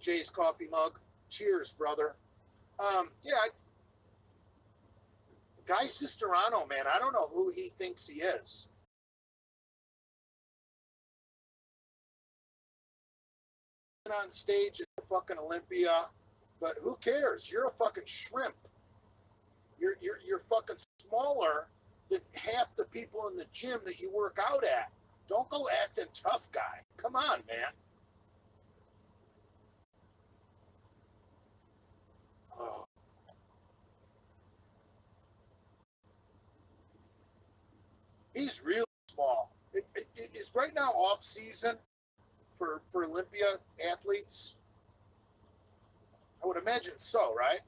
Jay's coffee mug. Cheers, brother. Yeah, Guy Cisterano, man, I don't know who he thinks he is. On stage at the fucking Olympia, but who cares? You're a fucking shrimp. You're fucking smaller than half the people in the gym that you work out at. Don't go acting tough, guy. Come on, man. Oh. He's really small. It's right now off season for Olympia athletes. I would imagine so, right?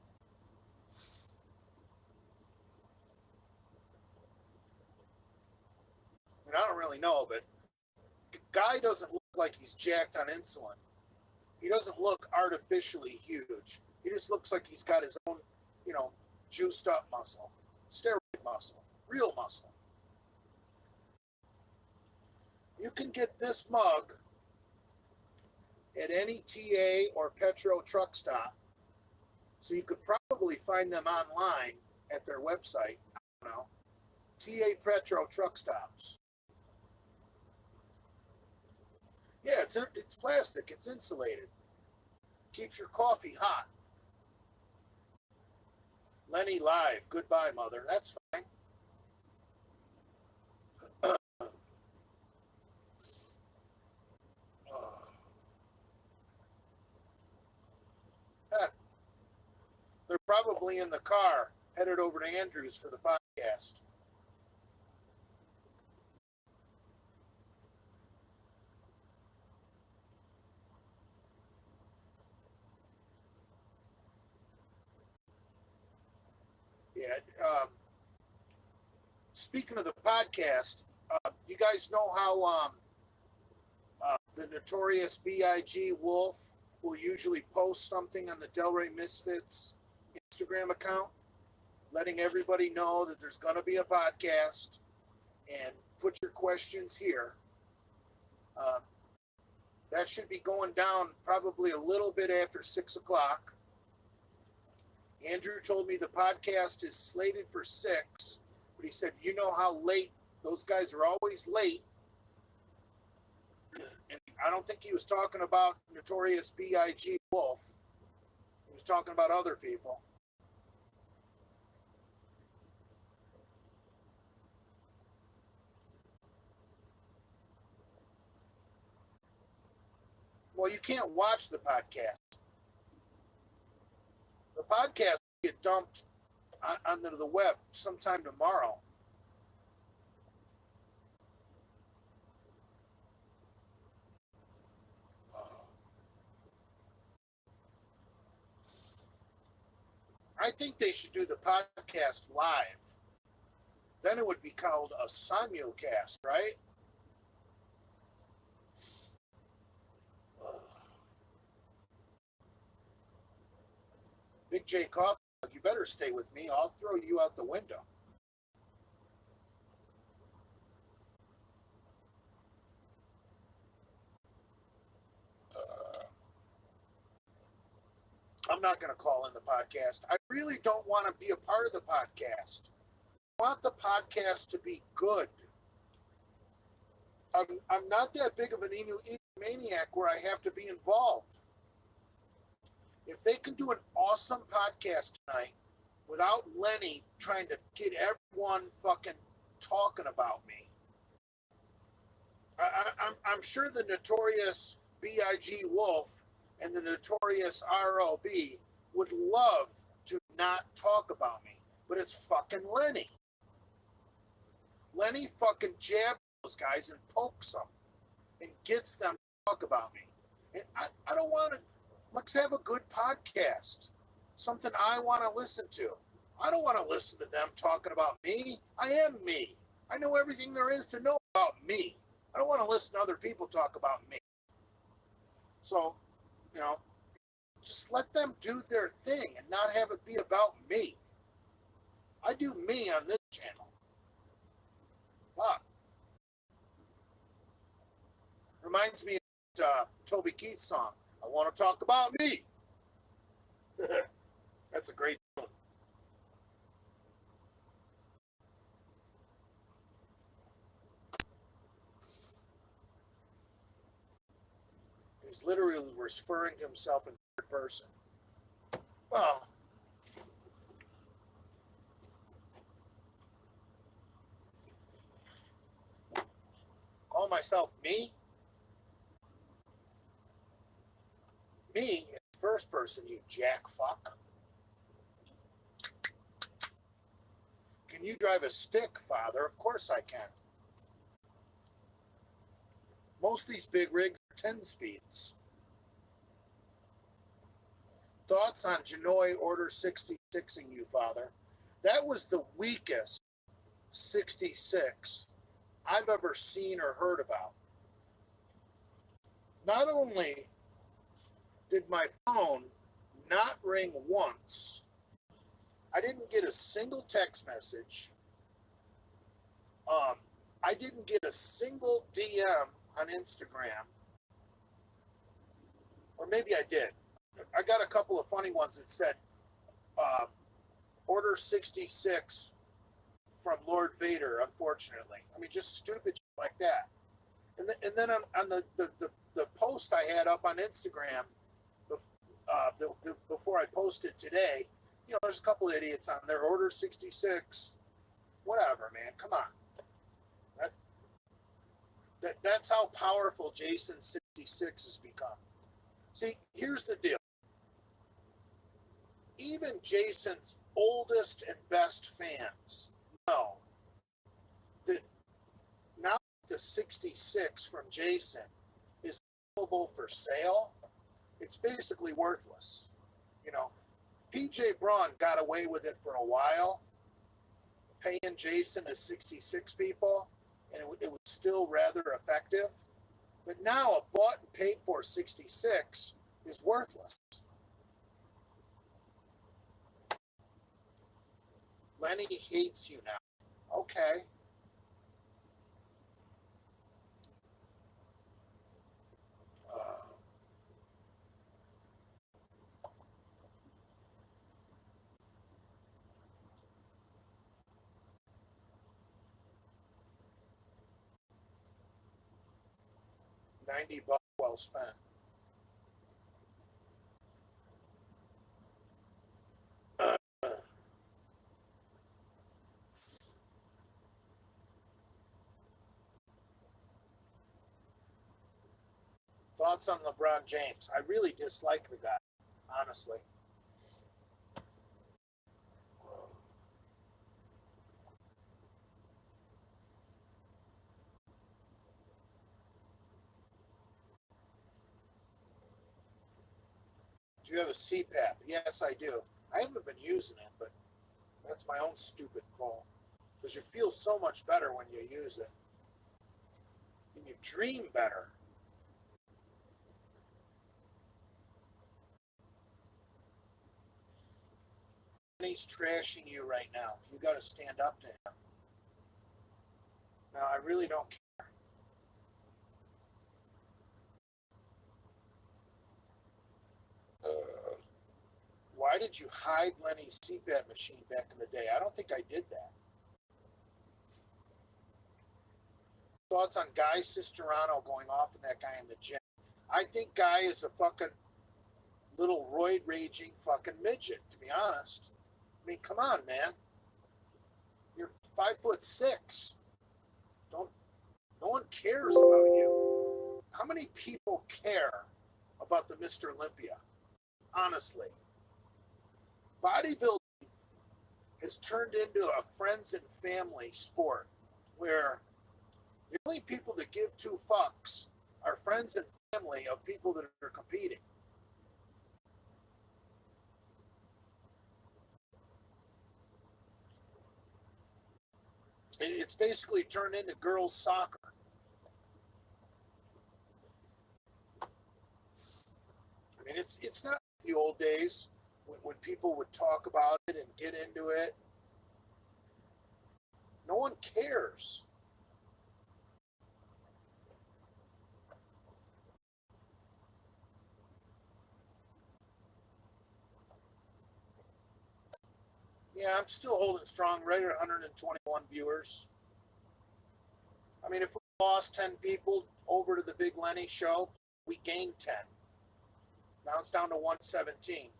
I mean, I don't really know, but Guy doesn't look like he's jacked on insulin. He doesn't look artificially huge. He just looks like he's got his own, you know, juiced up muscle, steroid muscle, real muscle. You can get this mug at any TA or Petro truck stop. So you could probably find them online at their website. I don't know. TA Petro truck stops. Yeah, it's plastic. It's insulated. Keeps your coffee hot. Lenny live. Goodbye, mother. That's fine. They're probably in the car headed over to Andrews for the podcast. Yeah. Speaking of the podcast, you guys know how the notorious B.I.G. Wolf will usually post something on the Delray Misfits Instagram account, letting everybody know that there's going to be a podcast and put your questions here. That should be going down probably a little bit after 6 o'clock. Andrew told me the podcast is slated for 6, but he said, you know how late those guys are always late. And I don't think he was talking about notorious B.I.G. Wolf. He was talking about other people. Well, you can't watch the podcast. The podcast will get dumped onto the web sometime tomorrow. I think they should do the podcast live. Then it would be called a simulcast, right? Big J Coffee, you better stay with me. I'll throw you out the window. I'm not going to call in the podcast. I really don't want to be a part of the podcast. I want the podcast to be good. I'm not that big of an maniac where I have to be involved. If they can do an awesome podcast tonight without Lenny trying to get everyone fucking talking about me, I'm sure the notorious B.I.G. Wolf and the notorious ROB would love to not talk about me, but it's fucking Lenny. Lenny fucking jabs those guys and pokes them and gets them to talk about me. And I don't want to. Let's have a good podcast. Something I want to listen to. I don't want to listen to them talking about me. I am me. I know everything there is to know about me. I don't want to listen to other people talk about me. So, you know, just let them do their thing and not have it be about me. I do me on this channel. Fuck. Reminds me of Toby Keith's song. I want to talk about me. That's a great tune. He's literally referring to himself in third person. Well, call myself me? Me in first person, you jack fuck. Can you drive a stick, Father? Of course I can. Most of these big rigs are 10 speeds. Thoughts on Genoa Order 66ing you, Father? That was the weakest 66 I've ever seen or heard about. Not only did my phone not ring once, I didn't get a single text message. I didn't get a single DM on Instagram. Or maybe I did. I got a couple of funny ones that said, Order 66 from Lord Vader, unfortunately. I mean, just stupid shit like that. And then on the post I had up on Instagram, before I posted today, you know, there's a couple of idiots on there. Order 66, whatever, man. Come on. That's how powerful Jason 66 has become. See, here's the deal. Even Jason's oldest and best fans know that now the 66 from Jason is available for sale. It's basically worthless. You know, PJ Braun got away with it for a while, paying Jason as 66 people, and it was still rather effective. But now a bought and paid for 66 is worthless. Lenny hates you now. Okay. $90 well spent. Thoughts on LeBron James? I really dislike the guy, honestly. Do you have a CPAP? Yes, I do. I haven't been using it, but that's my own stupid fault. Because you feel so much better when you use it. And you dream better. And he's trashing you right now. You got to stand up to him. Now, I really don't care. Why did you hide Lenny's CPAP machine back in the day? I don't think I did that. Thoughts on Guy Cisterano going off in that guy in the gym? I think Guy is a fucking little roid raging fucking midget, to be honest. I mean, come on, man. You're 5'6". No one cares about you. How many people care about the Mr. Olympia? Honestly. Bodybuilding has turned into a friends and family sport where the only people that give two fucks are friends and family of people that are competing. It's basically turned into girls' soccer. I mean, it's not the old days when people would talk about it and get into it. No one cares. Yeah, I'm still holding strong right at 121 viewers. I mean, if we lost 10 people over to the Big Lenny show, we gained 10. Now it's down to 117.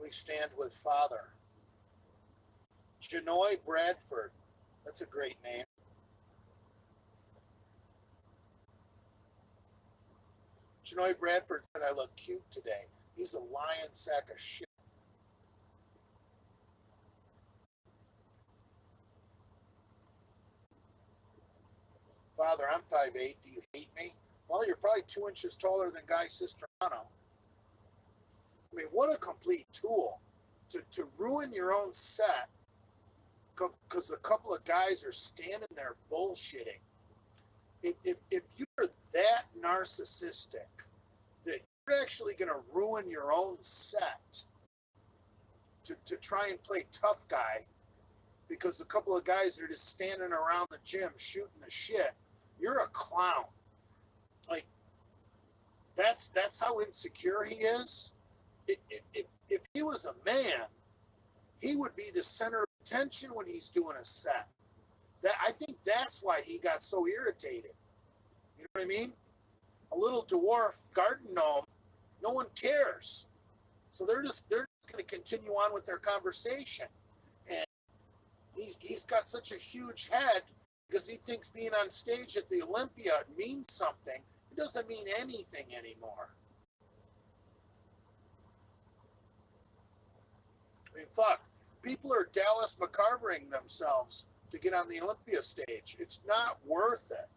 We stand with Father. Janoy Bradford. That's a great name. Janoy Bradford said I look cute today. He's a lion sack of shit. Father, I'm 5'8". Do you hate me? Well, you're probably 2 inches taller than Guy Cisterano. I mean, what a complete tool to ruin your own set because a couple of guys are standing there bullshitting. If you're that narcissistic that you're actually going to ruin your own set to try and play tough guy because a couple of guys are just standing around the gym shooting the shit, you're a clown. Like, that's how insecure he is. If he was a man, he would be the center of attention when he's doing a set. I think that's why he got so irritated. You know what I mean? A little dwarf garden gnome, no one cares. So they're just going to continue on with their conversation. And he's got such a huge head because he thinks being on stage at the Olympia means something. It doesn't mean anything anymore. I mean, fuck. People are Dallas McCarvering themselves to get on the Olympia stage. It's not worth it.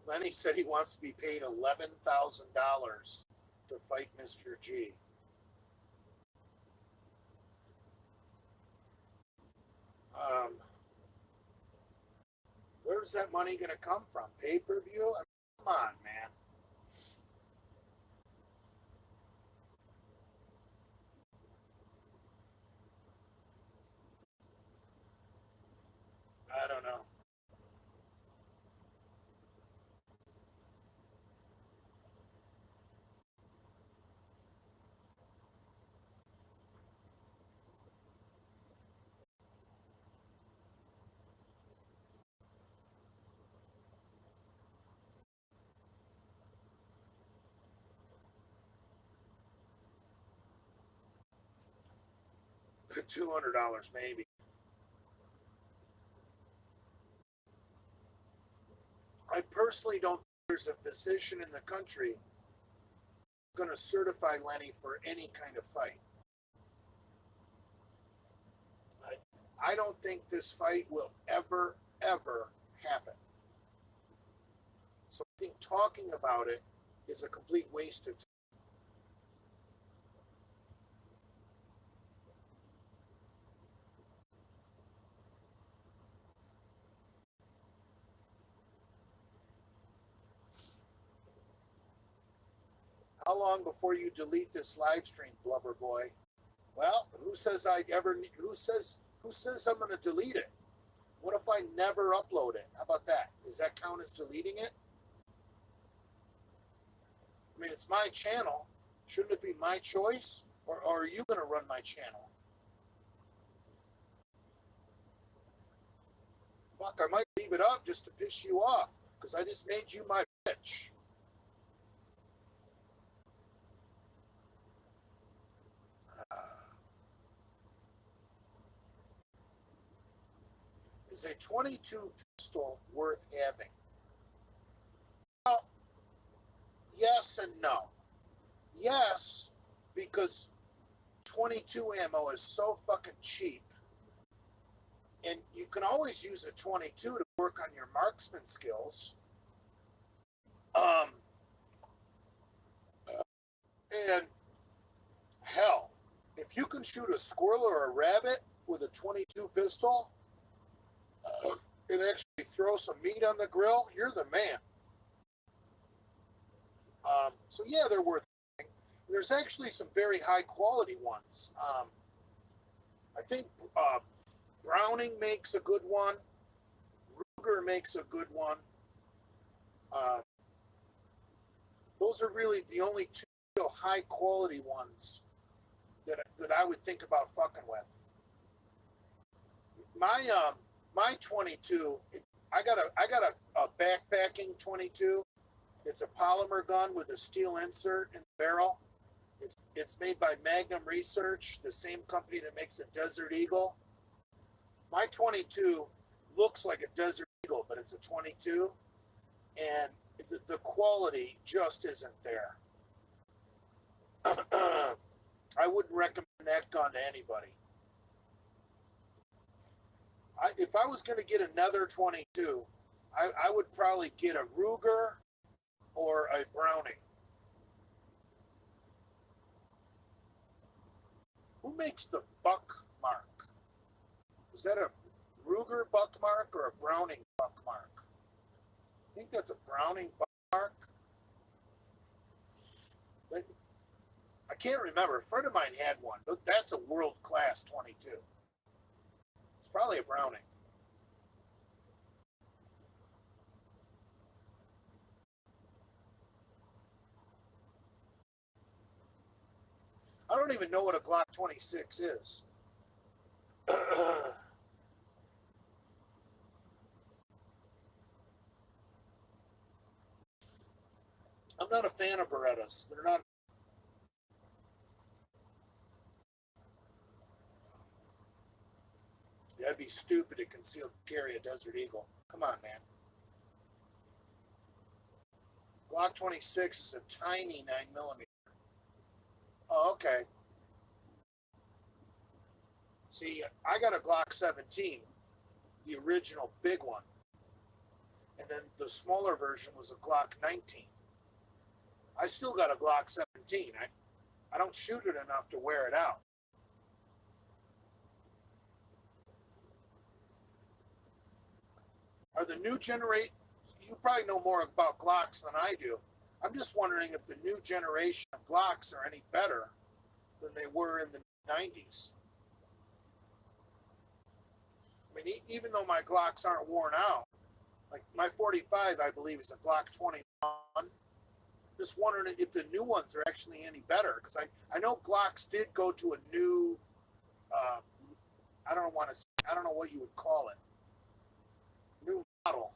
Lenny said he wants to be paid $11,000 to fight Mr. G. Where's that money going to come from? Pay-per-view? I mean, come on, man. I don't know. $200 maybe. I personally don't think there's a physician in the country going to certify Lenny for any kind of fight. I don't think this fight will ever happen. So I think talking about it is a complete waste of time. How long before you delete this live stream, Blubber Boy? Well, who says who says I'm going to delete it? What if I never upload it? How about that? Does that count as deleting it? I mean, it's my channel. Shouldn't it be my choice? Or are you going to run my channel? Fuck, I might leave it up just to piss you off because I just made you my bitch. Is a 22 pistol worth having? Well, yes and no. Yes, because 22 ammo is so fucking cheap. And you can always use a 22 to work on your marksman skills. And hell, if you can shoot a squirrel or a rabbit with a 22 pistol and actually throw some meat on the grill, you're the man. So yeah, they're worth it. There's actually some very high quality ones. I think Browning makes a good one. Ruger makes a good one. Those are really the only two real high quality ones that I would think about fucking with. My 22, I got a backpacking 22. It's a polymer gun with a steel insert in the barrel. It's made by Magnum Research, the same company that makes a Desert Eagle. My 22 looks like a Desert Eagle, but it's a 22, and the quality just isn't there. I wouldn't recommend that gun to anybody. If I was going to get another 22, I would probably get a Ruger or a Browning. Who makes the Buck Mark? Is that a Ruger Buck Mark or a Browning Buck Mark? I think that's a Browning Buck Mark. I can't remember. A friend of mine had one. That's a world-class 22. It's probably a Browning. I don't even know what a Glock 26 is. I'm not a fan of Berettas. They're not. That'd be stupid to conceal carry a Desert Eagle. Come on, man. Glock 26 is a tiny 9mm. Oh, okay. See, I got a Glock 17, the original big one. And then the smaller version was a Glock 19. I still got a Glock 17. I don't shoot it enough to wear it out. Are the new generation, you probably know more about Glocks than I do. I'm just wondering if the new generation of Glocks are any better than they were in the 90s. I mean, even though my Glocks aren't worn out, like my 45, I believe, is a Glock 21. Just wondering if the new ones are actually any better, because I know Glocks did go to a new, I don't know what you would call it, new model.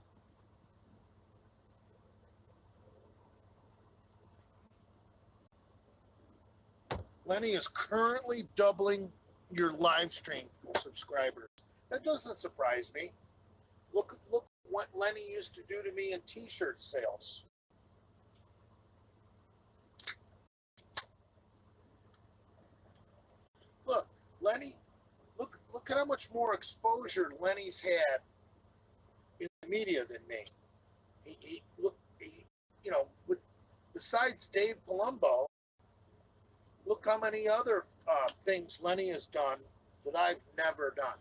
Lenny is currently doubling your live stream subscribers. That doesn't surprise me. Look what Lenny used to do to me in t-shirt sales. Look, Lenny, look at how much more exposure Lenny's had in the media than me. He you know, besides Dave Palumbo, look how many other things Lenny has done that I've never done.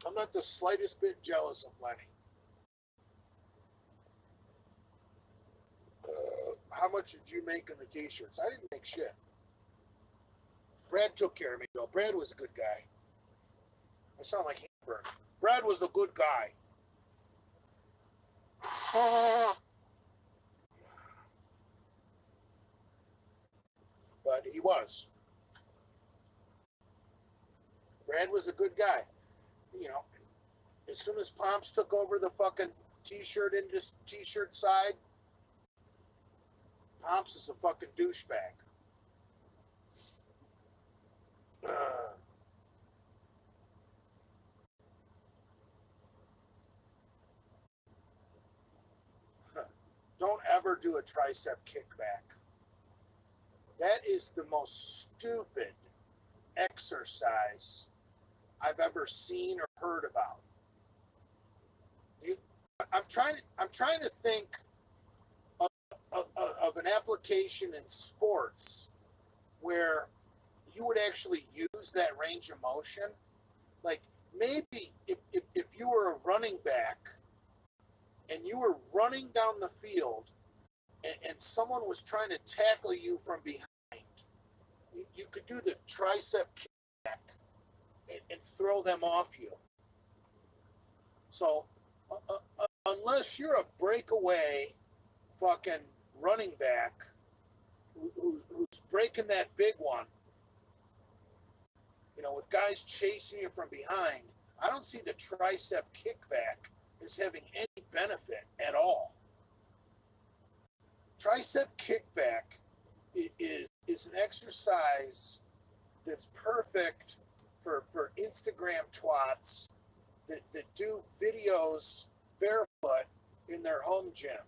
I'm not the slightest bit jealous of Lenny. How much did you make in the t-shirts? I didn't make shit. Brad took care of me, though. Brad was a good guy. I sound like Hamburg. Brad was a good guy. But he was. Brad was a good guy. You know, as soon as Pomps took over the fucking t-shirt side, Pomps is a fucking douchebag. Don't ever do a tricep kickback. That is the most stupid exercise I've ever seen or heard about. I'm trying to think of an application in sports where you would actually use that range of motion. Like maybe if you were a running back and you were running down the field and someone was trying to tackle you from behind, you could do the tricep kickback and throw them off you. So unless you're a breakaway fucking running back who's breaking that big one, with guys chasing you from behind, I don't see the tricep kickback as having any benefit at all. Tricep kickback is an exercise that's perfect for Instagram twats that do videos barefoot in their home gym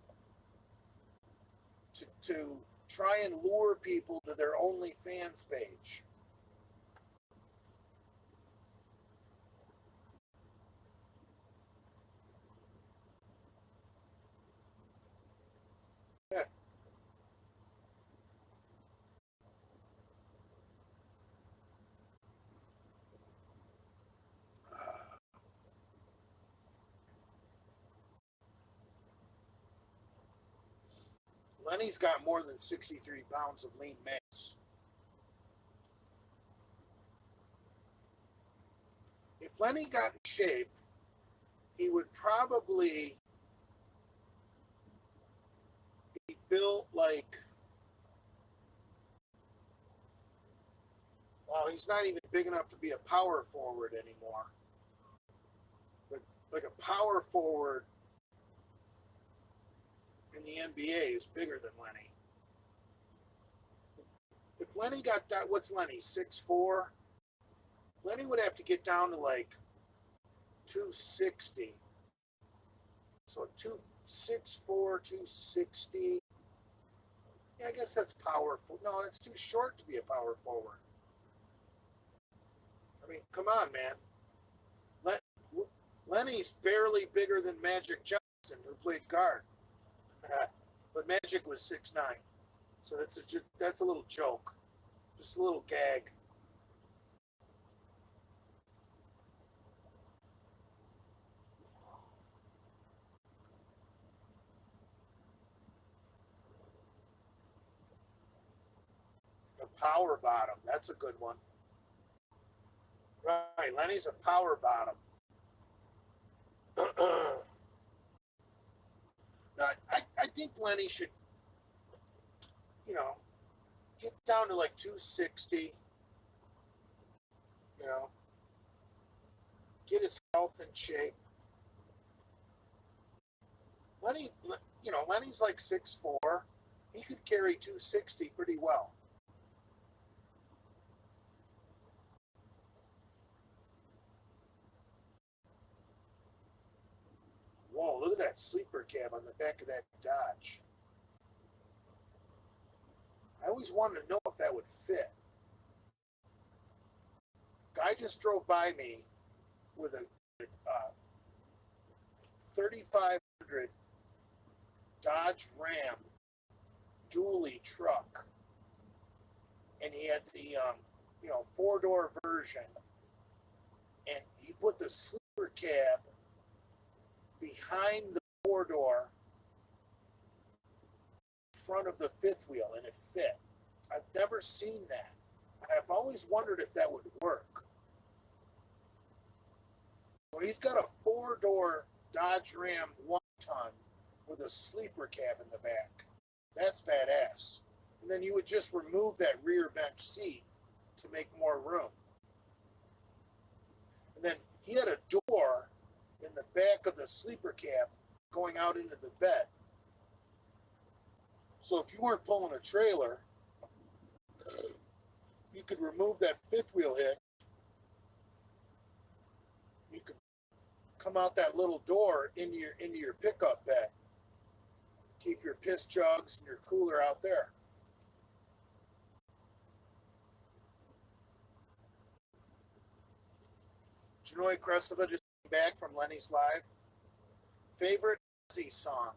to try and lure people to their OnlyFans page. Yeah. Lenny's got more than 63 pounds of lean mass. If Lenny got in shape, he would probably be built like, well, he's not even big enough to be a power forward anymore. But like a power forward in the NBA is bigger than Lenny. If Lenny got that, what's Lenny, 6'4"? Lenny would have to get down to like 260. So 6'4", 260. Yeah, I guess that's powerful. No, it's too short to be a power forward. I mean, come on, man. Lenny's barely bigger than Magic Johnson, who played guard. But Magic was 6'9". So that's a little joke. Just a little gag. A power bottom. That's a good one. Right, Lenny's a power bottom. No, I think Lenny should, get down to like 260. Get his health in shape. Lenny's like 6'4". He could carry 260 pretty well. Whoa, look at that sleeper cab on the back of that Dodge. I always wanted to know if that would fit. Guy just drove by me with a 3500 Dodge Ram dually truck, and he had the 4-door version, and he put the sleeper cab behind the 4-door front of the fifth wheel, and it fit. I've never seen that. I've always wondered if that would work. So he's got a 4-door Dodge Ram 1-ton with a sleeper cab in the back. That's badass. And then you would just remove that rear bench seat to make more room. And then he had a door in the back of the sleeper cab going out into the bed. So if you weren't pulling a trailer, you could remove that fifth wheel hitch. You could come out that little door into your pickup bed. Keep your piss jugs and your cooler out there. Janoy Cressova just came back from Lenny's Live. Favorite Ozzy song?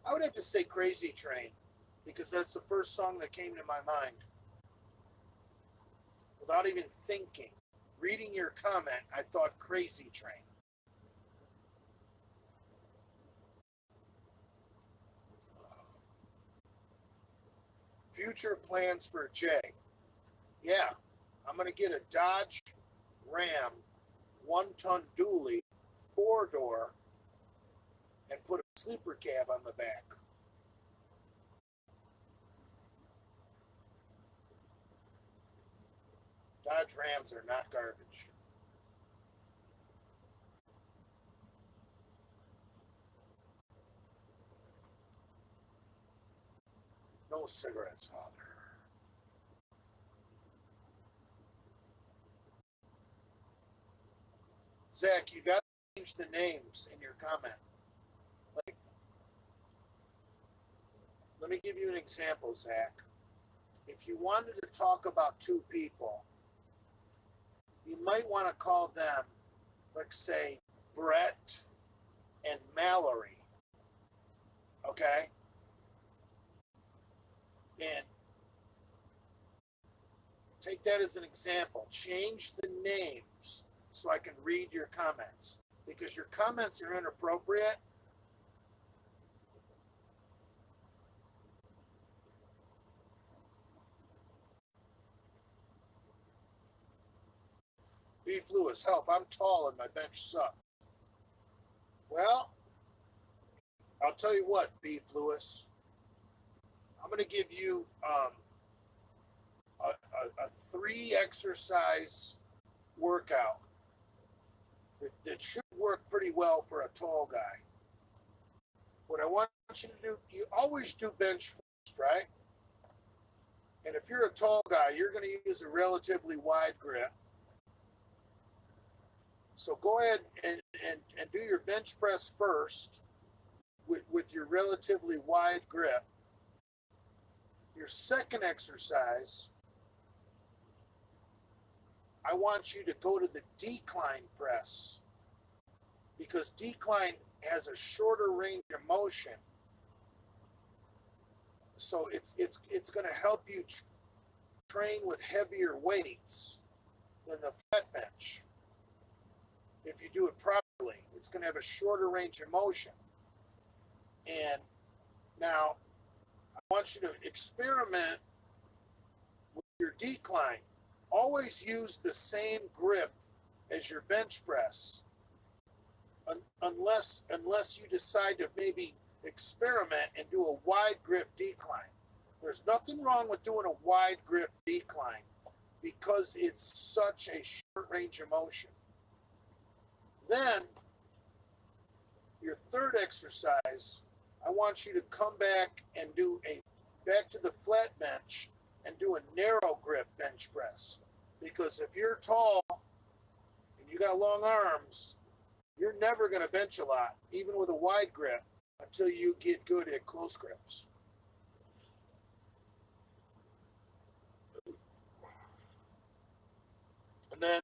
I would have to say Crazy Train, because that's the first song that came to my mind. Without even thinking. reading your comment, I thought Crazy Train. Future plans for Jay. Yeah, I'm going to get a Dodge Ram 1-ton dually, 4-door, and put a sleeper cab on the back. Dodge Rams are not garbage. No cigarettes, Father. Zach, you got to change the names in your comment. Like, let me give you an example, Zach. If you wanted to talk about two people, you might want to call them, let's say, Brett and Mallory. Okay? And take that as an example. Change the names so I can read your comments. Because your comments are inappropriate. Beef Lewis, help, I'm tall and my bench sucks. Well, I'll tell you what, Beef Lewis. I'm going to give you a 3 exercise workout that should work pretty well for a tall guy. What I want you to do, you always do bench first, right? And if you're a tall guy, you're going to use a relatively wide grip. So go ahead and do your bench press first with your relatively wide grip. Your second exercise, I want you to go to the decline press because decline has a shorter range of motion. So it's going to help you train with heavier weights than the flat bench. If you do it properly, it's going to have a shorter range of motion. And now I want you to experiment with your decline. Always use the same grip as your bench press, unless you decide to maybe experiment and do a wide grip decline. There's nothing wrong with doing a wide grip decline because it's such a short range of motion. Then, your third exercise, I want you to come back and back to the flat bench and do a narrow grip bench press. Because if you're tall and you got long arms, you're never going to bench a lot, even with a wide grip, until you get good at close grips. And then,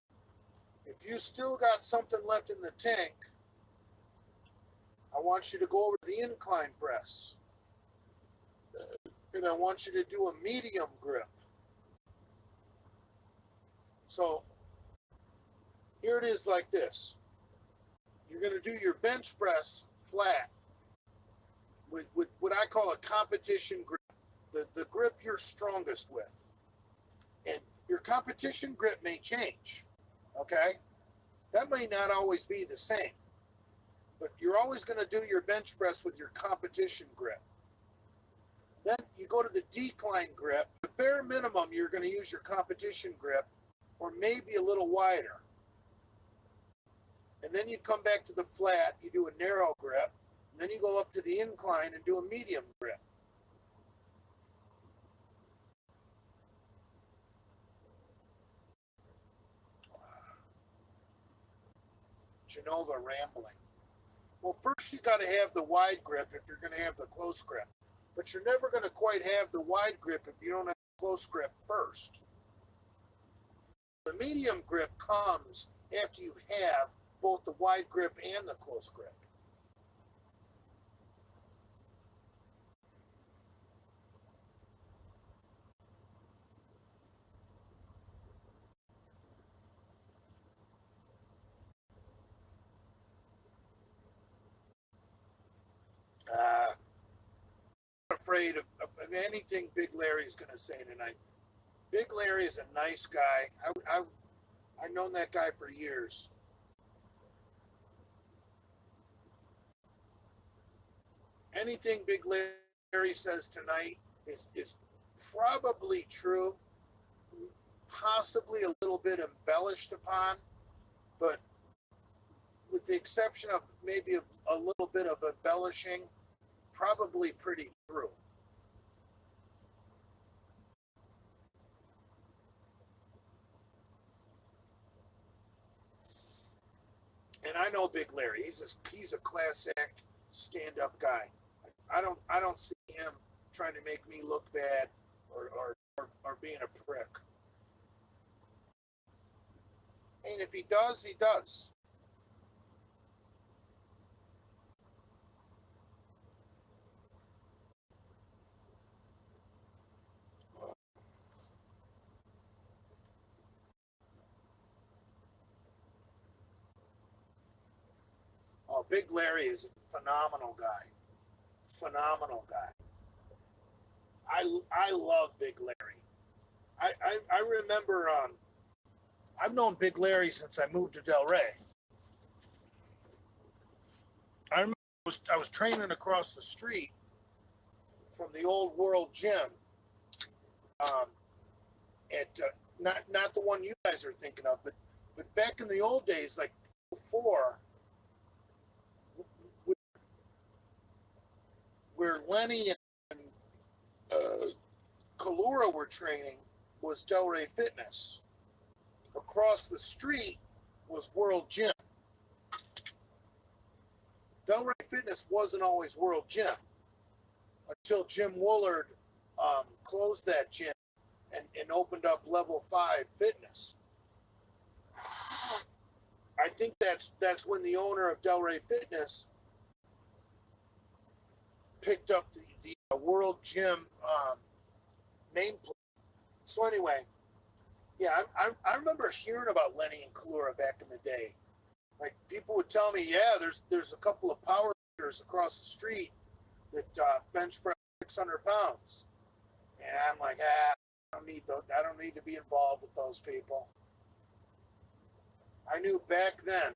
if you still got something left in the tank, I want you to go over to the incline press. And I want you to do a medium grip. So, here it is like this. You're going to do your bench press flat with what I call a competition grip, the grip you're strongest with. And your competition grip may change, okay? That may not always be the same, but you're always going to do your bench press with your competition grip. Then you go to the decline grip. The bare minimum, you're going to use your competition grip or maybe a little wider. And then you come back to the flat, you do a narrow grip, and then you go up to the incline and do a medium grip. Genova rambling. Well, first you got to have the wide grip if you're going to have the close grip. But you're never going to quite have the wide grip if you don't have the close grip first. The medium grip comes after you have both the wide grip and the close grip. afraid of anything Big Larry is going to say tonight. Big Larry is a nice guy. I've known that guy for years. Anything Big Larry says tonight is probably true, possibly a little bit embellished upon, but with the exception of maybe a little bit of embellishing, probably pretty true. And I know Big Larry. He's a class act, stand-up guy. I don't see him trying to make me look bad or being a prick. And if he does, he does. Oh, Big Larry is a phenomenal guy. Phenomenal guy. I love Big Larry. I remember I've known Big Larry since I moved to Delray. I remember I was training across the street from the old World Gym. At not the one you guys are thinking of, but back in the old days, like before, where Lenny and Kalura were training was Delray Fitness. Across the street was World Gym. Delray Fitness wasn't always World Gym until Jim Woolard closed that gym and opened up Level 5 Fitness. I think that's when the owner of Delray Fitness picked up the World Gym nameplate. So anyway, yeah, I remember hearing about Lenny and Kalura back in the day. Like people would tell me, yeah, there's a couple of power lifters across the street that bench press 600 pounds, and I'm like, I don't need to be involved with those people. I knew back then,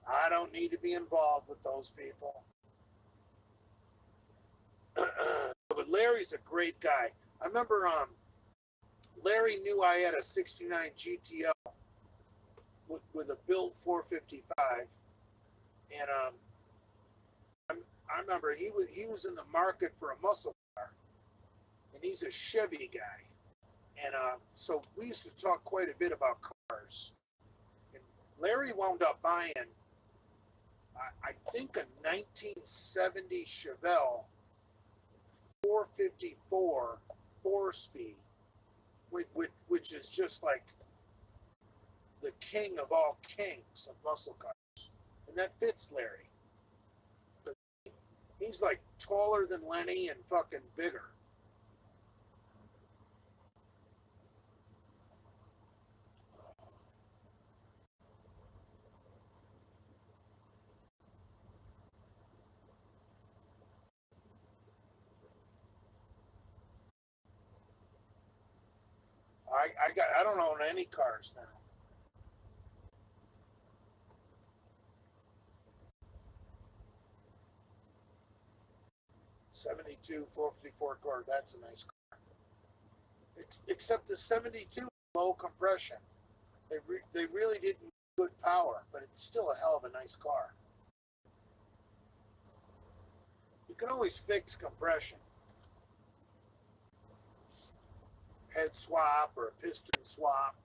I don't need to be involved with those people. But Larry's a great guy. I remember Larry knew I had a 69 GTL with a built 455, and I remember he was in the market for a muscle car, and he's a Chevy guy, and so we used to talk quite a bit about cars. And Larry wound up buying, I think, a 1970 Chevelle 454 4-speed, which is just like the king of all kings of muscle cars. And that fits Larry. But he's like taller than Lenny and fucking bigger. I don't own any cars now. '72 454 car, that's a nice car. Except the '72 low compression. They really didn't need good power, but it's still a hell of a nice car. You can always fix compression. Head swap or a piston swap.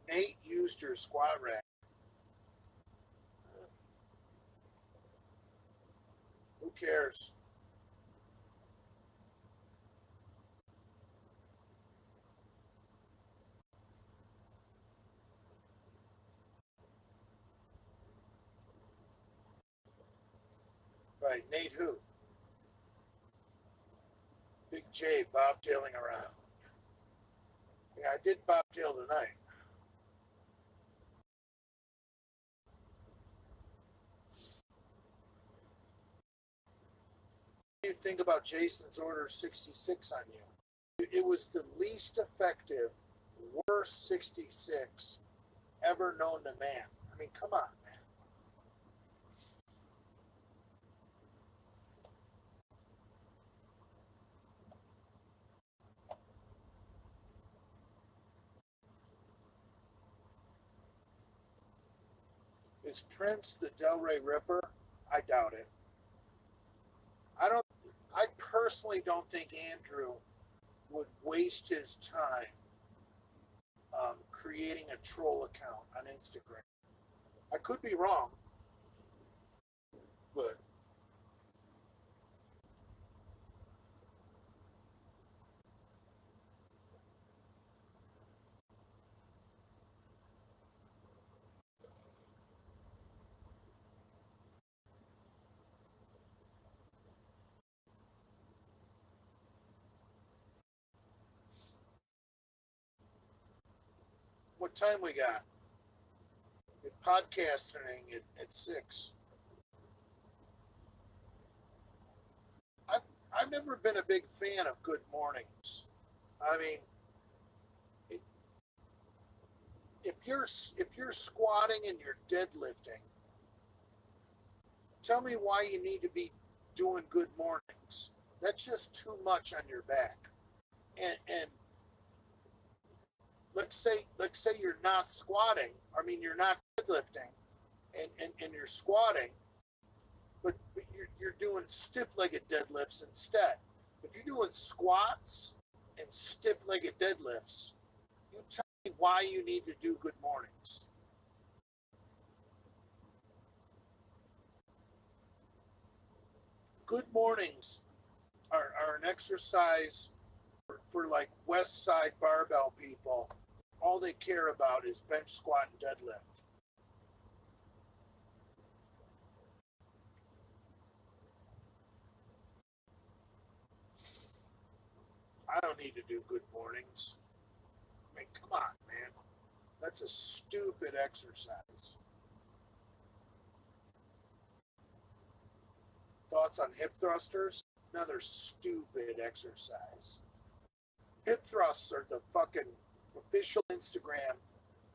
Nate used your squat rack. Who cares? Right, Nate who? Big J bobtailing around. Yeah, I did bobtail tonight. do you think about Jason's Order 66 on you? It was the least effective, worst 66 ever known to man. I mean, come on, man. Is Prince the Delray Ripper? I doubt it. I personally don't think Andrew would waste his time creating a troll account on Instagram. I could be wrong, but what time we got? Podcasting at 6. I've never been a big fan of good mornings. I mean, it, if you're squatting and you're deadlifting, tell me why you need to be doing good mornings. That's just too much on your back. And let's say you're not squatting. I mean, you're not deadlifting, and you're squatting, but you're doing stiff-legged deadlifts instead. If you're doing squats and stiff-legged deadlifts, you tell me why you need to do good mornings. Good mornings are an exercise for like West Side barbell people. All they care about is bench, squat, and deadlift. I don't need to do good mornings. I mean, come on, man. That's a stupid exercise. Thoughts on hip thrusters? Another stupid exercise. Hip thrusts are the fucking official Instagram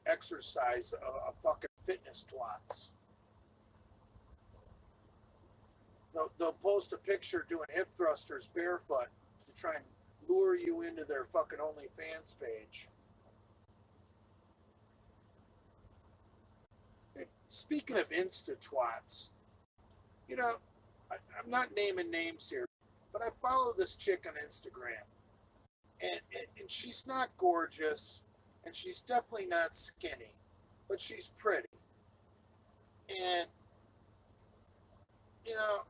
exercise of fucking fitness twats. They'll post a picture doing hip thrusters barefoot to try and lure you into their fucking OnlyFans page. Speaking of Insta twats, you know, I'm not naming names here, but I follow this chick on Instagram. And she's not gorgeous, and she's definitely not skinny, but she's pretty. And, you know,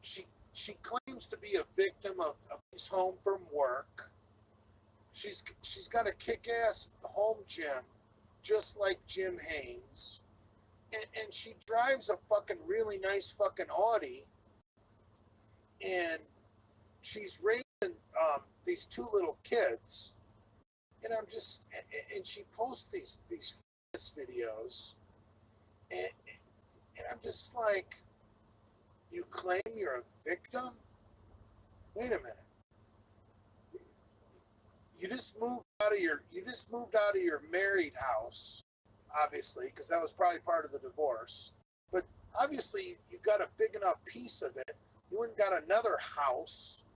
she claims to be a victim of he's home from work. She's got a kick-ass home gym, just like Jim Haynes. And she drives a fucking really nice fucking Audi. And she's raising these two little kids. And I'm just, and she posts these fitness videos. And I'm just like, you claim you're a victim? Wait a minute. You just moved out of your married house, obviously, because that was probably part of the divorce. But obviously, you got a big enough piece of it. You wouldn't got another house.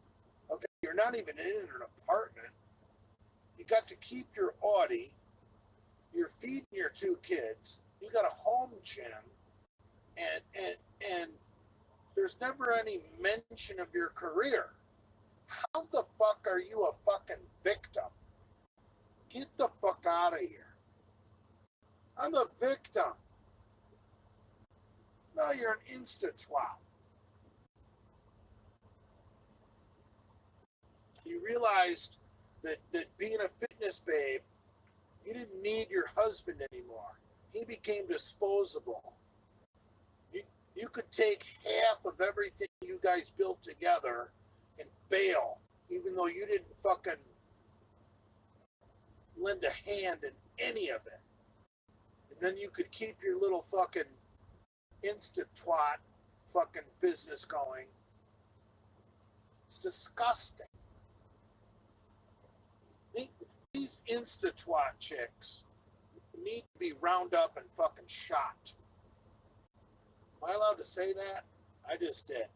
Okay, you're not even in an apartment. You got to keep your Audi. You're feeding your two kids. You got a home gym, and there's never any mention of your career. How the fuck are you a fucking victim? Get the fuck out of here. I'm a victim. No, you're an insta twat. You realized that being a fitness babe, you didn't need your husband anymore. He became disposable. You could take half of everything you guys built together and bail, even though you didn't fucking lend a hand in any of it. And then you could keep your little fucking instant twat fucking business going. It's disgusting. These Insta-twat chicks need to be round up and fucking shot. Am I allowed to say that? I just did.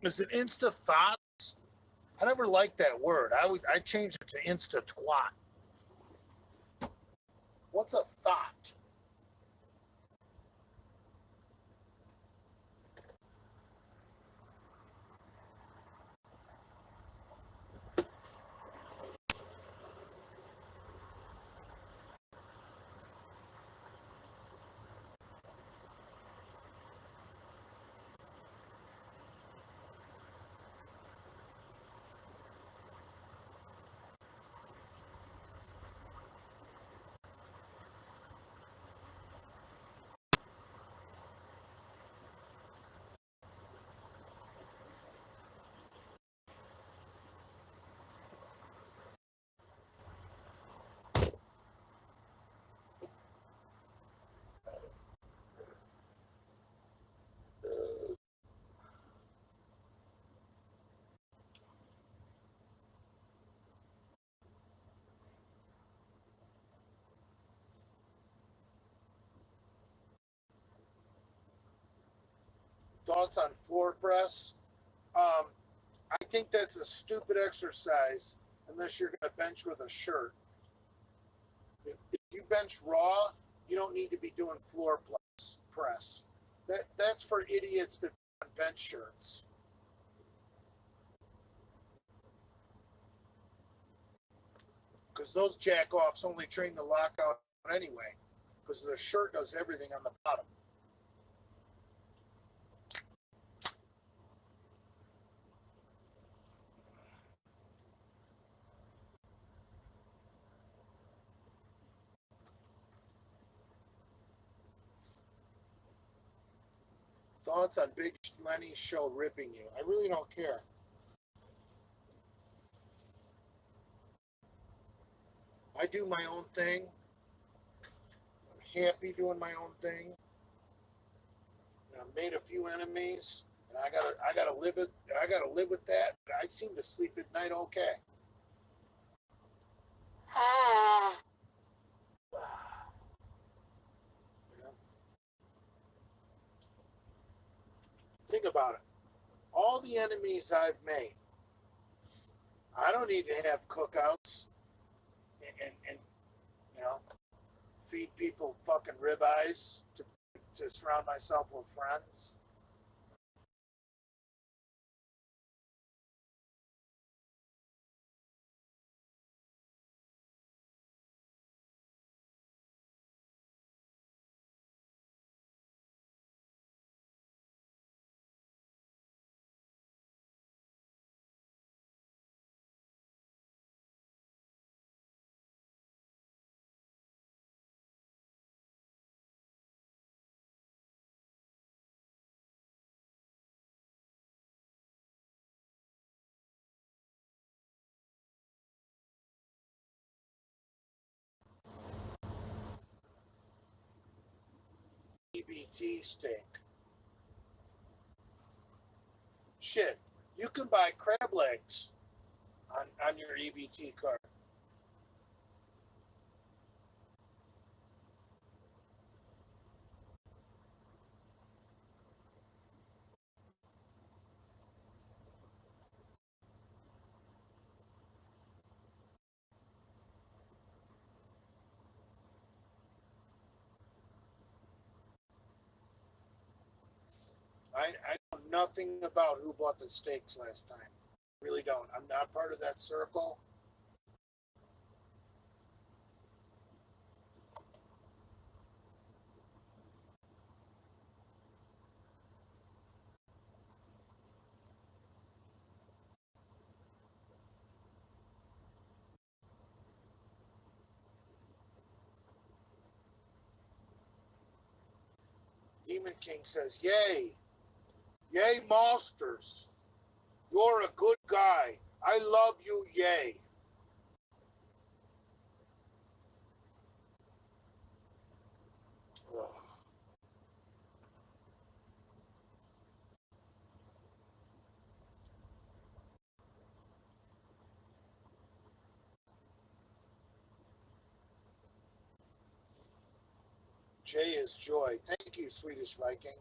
Is it Insta thoughts? I never liked that word. I changed it to Insta twat. What's a thought? Thoughts on floor press? I think that's a stupid exercise unless you're going to bench with a shirt. If you bench raw, you don't need to be doing floor press. That's for idiots that want bench shirts. Because those jack-offs only train the lockout anyway. Because the shirt does everything on the bottom. Thoughts on Big Lenny's show ripping you? I really don't care. I do my own thing. I'm happy doing my own thing. And I've made a few enemies, and I gotta live it. I gotta live with that. But I seem to sleep at night okay. Think about it. All the enemies I've made, I don't need to have cookouts and feed people fucking ribeyes to surround myself with friends. EBT steak. Shit, you can buy crab legs on your EBT card. I know nothing about who bought the steaks last time. Really don't. I'm not part of that circle. Demon King says, yay, yay, monsters. You're a good guy. I love you, yay. Ugh. J is joy. Thank you, Swedish Viking.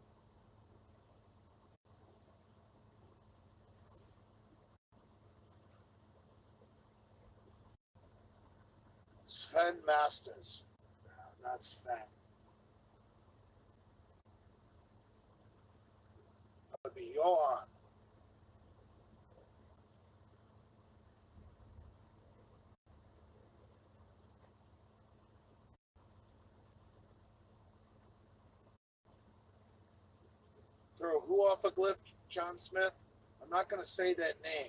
Sven Masters. No, not Sven. That would be Johan. Throw who off a cliff, John Smith? I'm not going to say that name.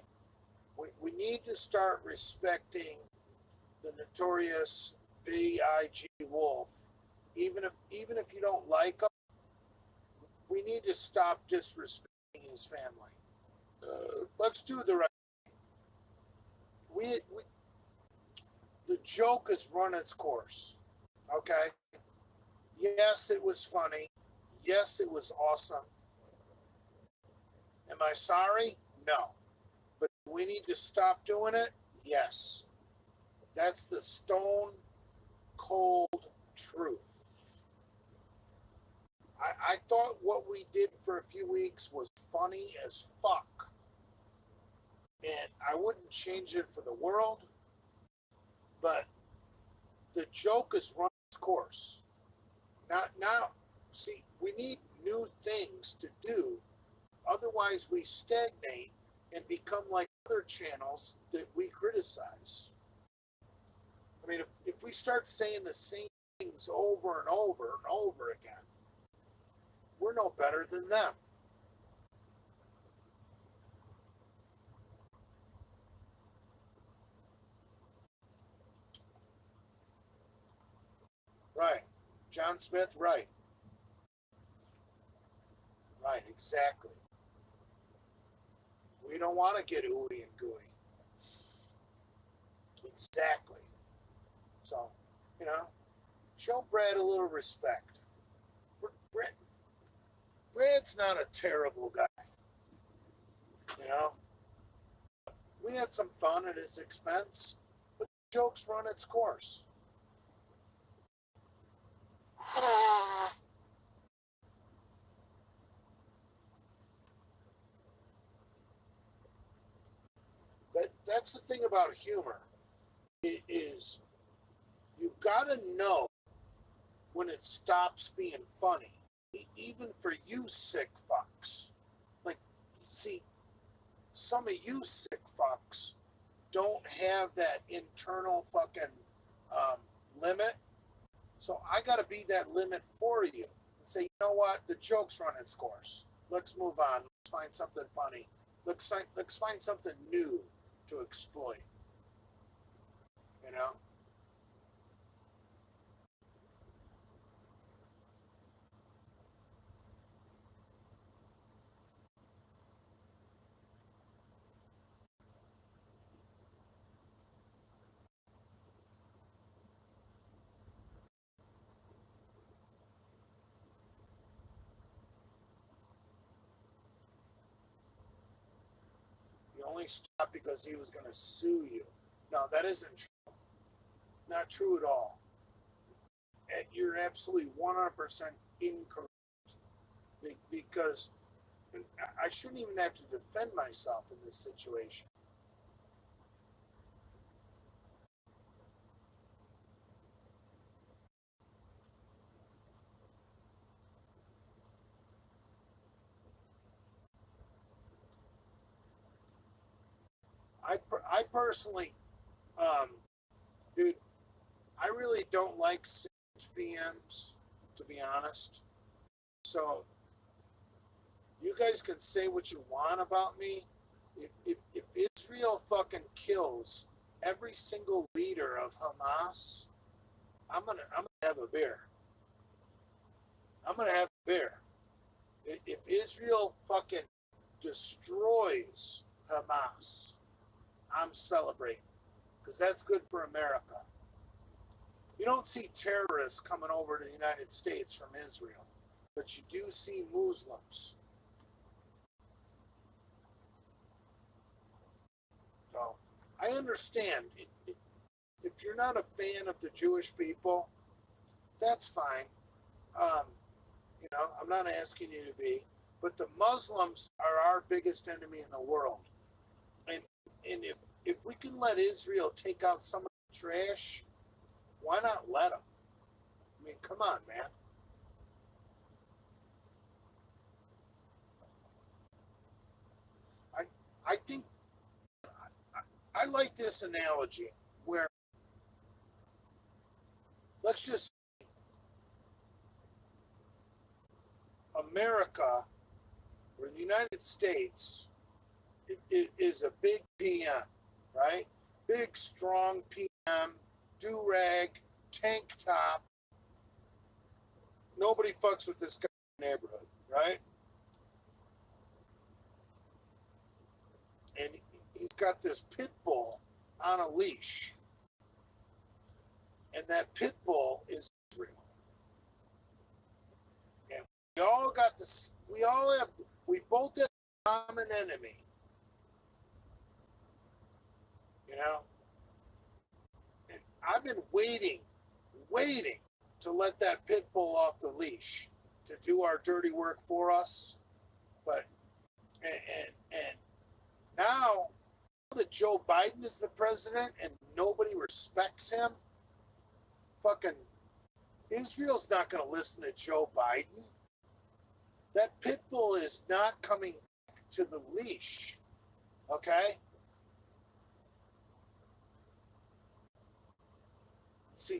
We need to start respecting the notorious B.I.G. Wolf. Even if you don't like him, we need to stop disrespecting his family. Let's do the right. We the joke has run its course. Okay. Yes, it was funny. Yes, it was awesome. Am I sorry? No. But we need to stop doing it? Yes. That's the stone cold truth. I thought what we did for a few weeks was funny as fuck. And I wouldn't change it for the world. But the joke has run its course. Now, see, we need new things to do. Otherwise, we stagnate and become like other channels that we criticize. I mean, if we start saying the same things over and over and over again, we're no better than them. Right. John Smith, right. Right, exactly. We don't want to get ooey and gooey. Exactly. So, you know, show Brad a little respect. Brad's not a terrible guy. You know, we had some fun at his expense, but the joke's run its course. That's the thing about humor. It is you gotta know when it stops being funny. Even for you sick fucks. Like, see, some of you sick fucks don't have that internal fucking limit. So I gotta be that limit for you and say, you know what, the joke's run its course. Let's move on. Let's find something funny. Let's find something new to exploit. You know? He only stopped because he was gonna sue you. No, that isn't true. Not true at all. And you're absolutely 100% incorrect. Because I shouldn't even have to defend myself in this situation. I personally, um, dude, I really don't like VMs, to be honest. So you guys can say what you want about me. If Israel fucking kills every single leader of Hamas, I'm gonna have a beer. I'm gonna have a beer. Israel fucking destroys Hamas, I'm celebrating because that's good for America. You don't see terrorists coming over to the United States from Israel, but you do see Muslims. So I understand. If you're not a fan of the Jewish people, that's fine. I'm not asking you to be, but the Muslims are our biggest enemy in the world. And if we can let Israel take out some of the trash, why not let them? I mean, come on, man. I think I like this analogy where let's just America or the United States is a big PM, right? Big, strong PM, do-rag, tank top. Nobody fucks with this guy in the neighborhood, right? And he's got this pit bull on a leash. And that pit bull is Israel. And we both have a common enemy. You know? And I've been waiting to let that pit bull off the leash to do our dirty work for us. But, and now that Joe Biden is the president and nobody respects him, fucking Israel's not going to listen to Joe Biden. That pit bull is not coming to the leash, okay? See,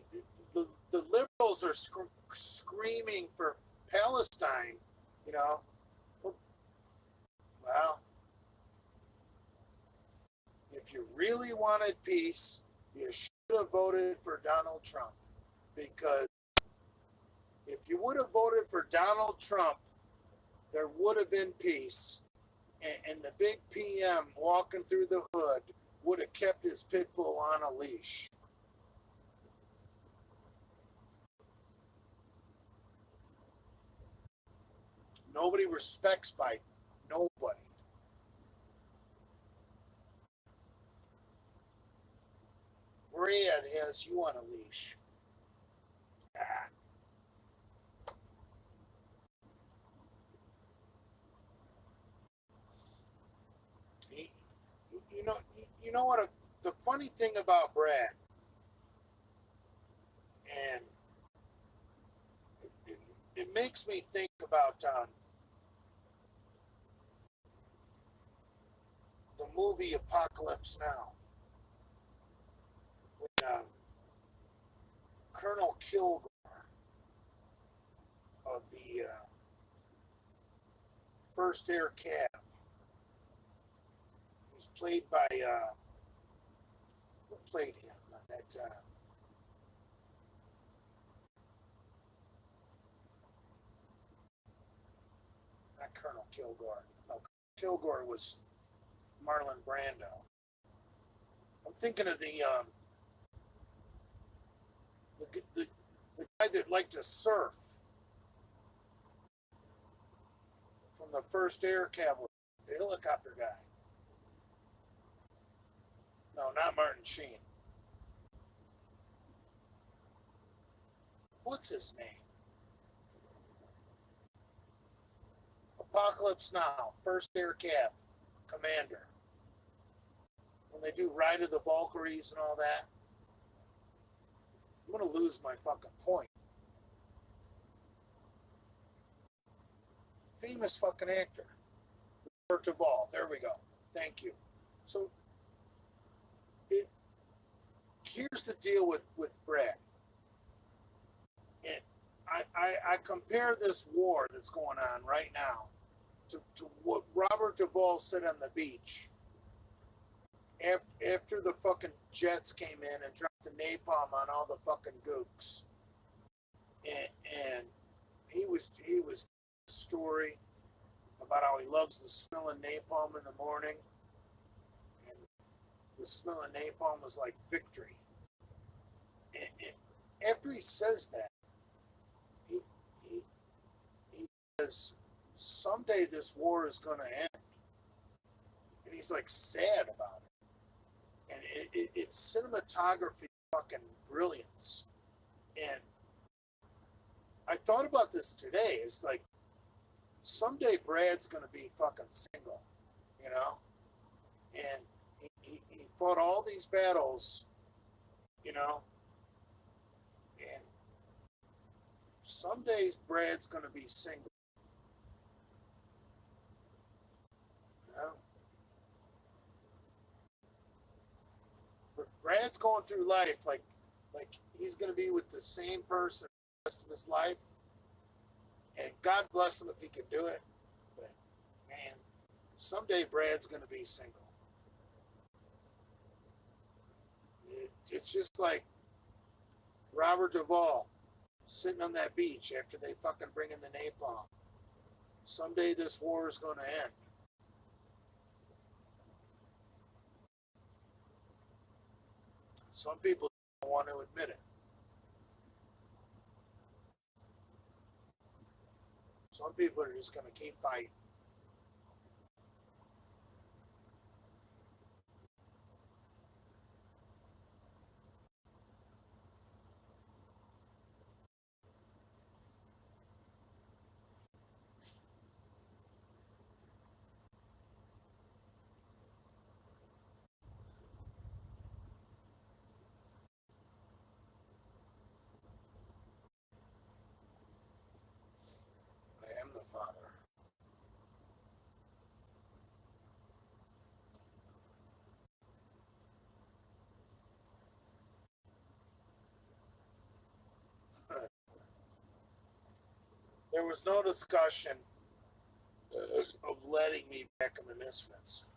the liberals are screaming for Palestine, you know. Well, if you really wanted peace, you should have voted for Donald Trump. Because if you would have voted for Donald Trump, there would have been peace. And the big PM walking through the hood would have kept his pit bull on a leash. Nobody respects Biden. Nobody. Brad has you on a leash. Ah. You know what? The funny thing about Brad, and it makes me think about the movie Apocalypse Now, when Colonel Kilgore of the 1st Air Cav, who's played by who played him on that? Not Colonel Kilgore. No, Kilgore was Marlon Brando. I'm thinking of the guy that liked to surf from the 1st Air Cavalry, the helicopter guy. No, not Martin Sheen. What's his name? Apocalypse Now, 1st Air Cav commander. When they do Ride of the Valkyries and all that. I'm going to lose my fucking point. Famous fucking actor. Robert Duvall. There we go. Thank you. So, here's the deal with Brad. And I compare this war that's going on right now to what Robert Duvall said on the beach after the fucking jets came in and dropped the napalm on all the fucking gooks. And he was story. about how he loves the smell of napalm in the morning, and the smell of napalm was like victory. And after he says that, he, he, he says, someday this war is going to end. And he's like sad about it. And it's cinematography fucking brilliance. And I thought about this today. It's like, someday Brad's going to be fucking single, you know? And he fought all these battles, you know? And someday Brad's going to be single, you know? Brad's going through life like he's going to be with the same person the rest of his life. And God bless him if he can do it. But, man, someday Brad's going to be single. It's just like Robert Duvall sitting on that beach after they fucking bring in the napalm. Someday this war is going to end. Some people don't want to admit it. Some people are just going to keep fighting. I am the Father. There was no discussion of letting me back in the Misfits.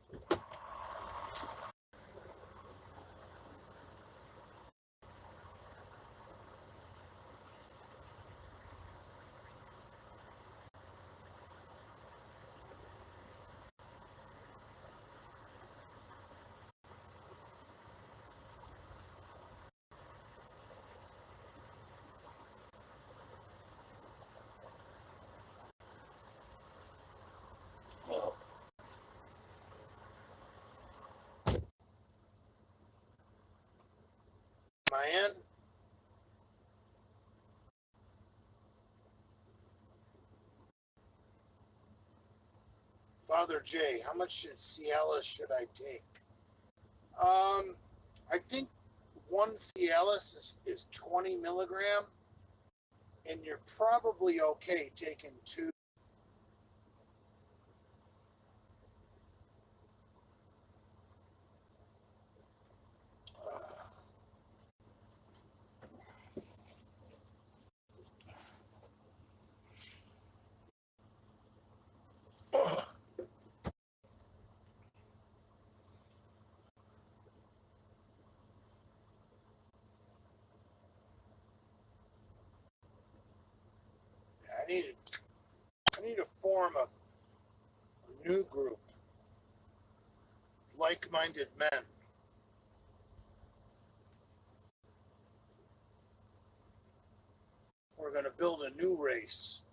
Am I in? Father J, how much Cialis should I take? I think one Cialis is 20 milligram, and you're probably okay taking two. I need to form a new group, like-minded men. We're going to build a new race.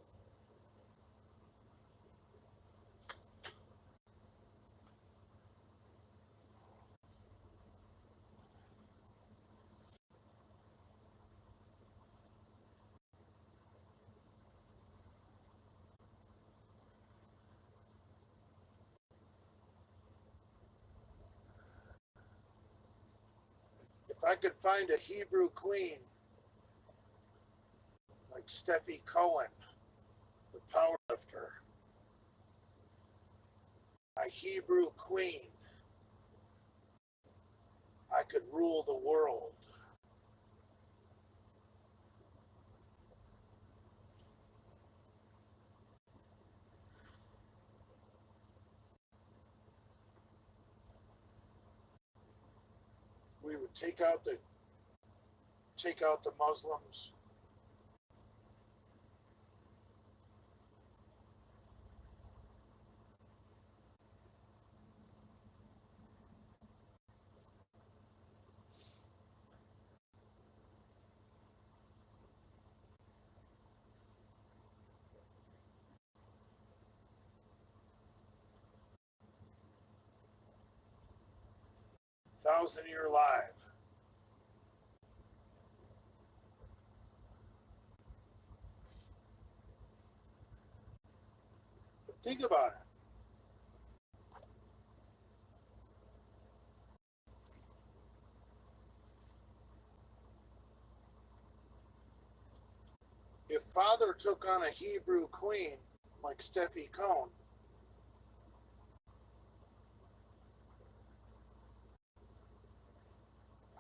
If I could find a Hebrew queen like Steffi Cohen, the powerlifter, a Hebrew queen, I could rule the world. We would take out the Muslims. 1,000-year live. But think about it. If father took on a Hebrew queen like Steffi Cohn,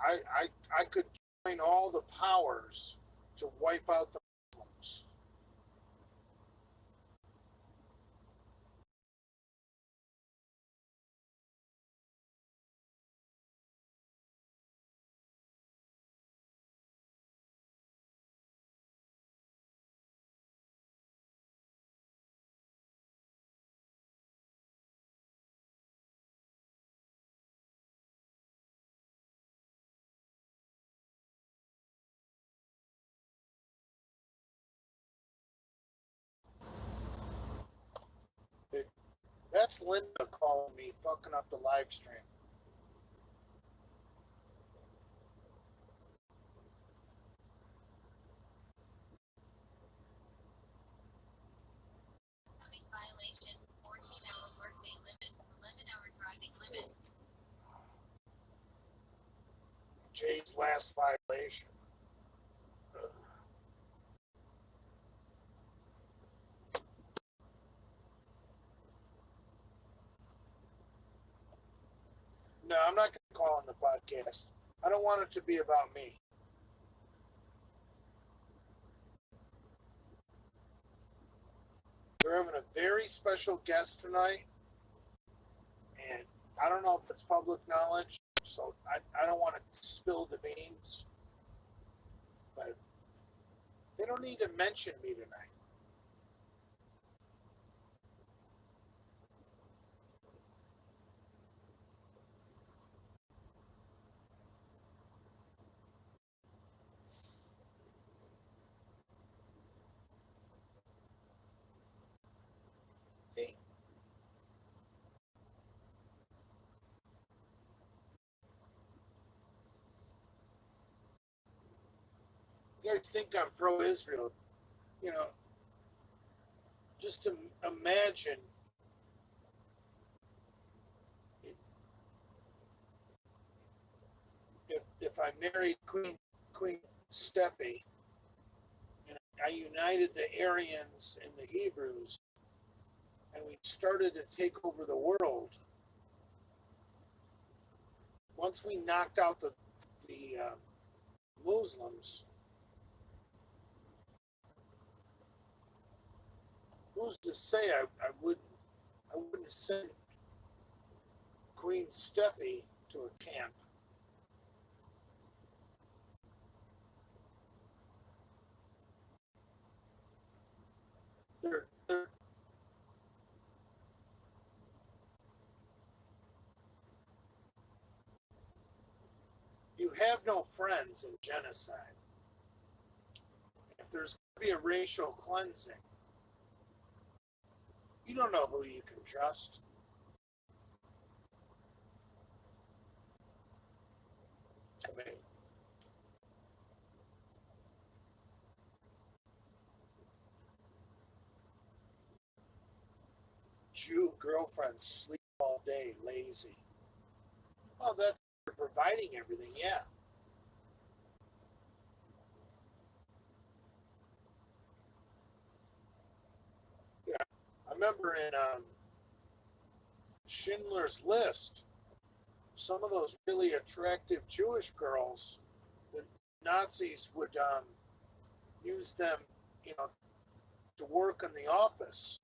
I could join all the powers to wipe out the Muslims. That's Linda calling me, fucking up the live stream. Violation, 14-hour workday limit, 11-hour driving limit. Jade's last violation. No, I'm not going to call on the podcast. I don't want it to be about me. They're having a very special guest tonight, and I don't know if it's public knowledge, so I don't want to spill the beans, but they don't need to mention me tonight. See? You guys think I'm pro-Israel, you know, just to imagine if I married Queen Steffi and I united the Aryans and the Hebrews and we started to take over the world. Once we knocked out the Muslims, who's to say I wouldn't send Queen Steffi to a camp? They're you have no friends in genocide. If there's going to be a racial cleansing, you don't know who you can trust. I mean, Jew girlfriends sleep all day, lazy. Well, that's providing everything, yeah. Yeah, I remember in Schindler's List, some of those really attractive Jewish girls, the Nazis would use them, you know, to work in the office.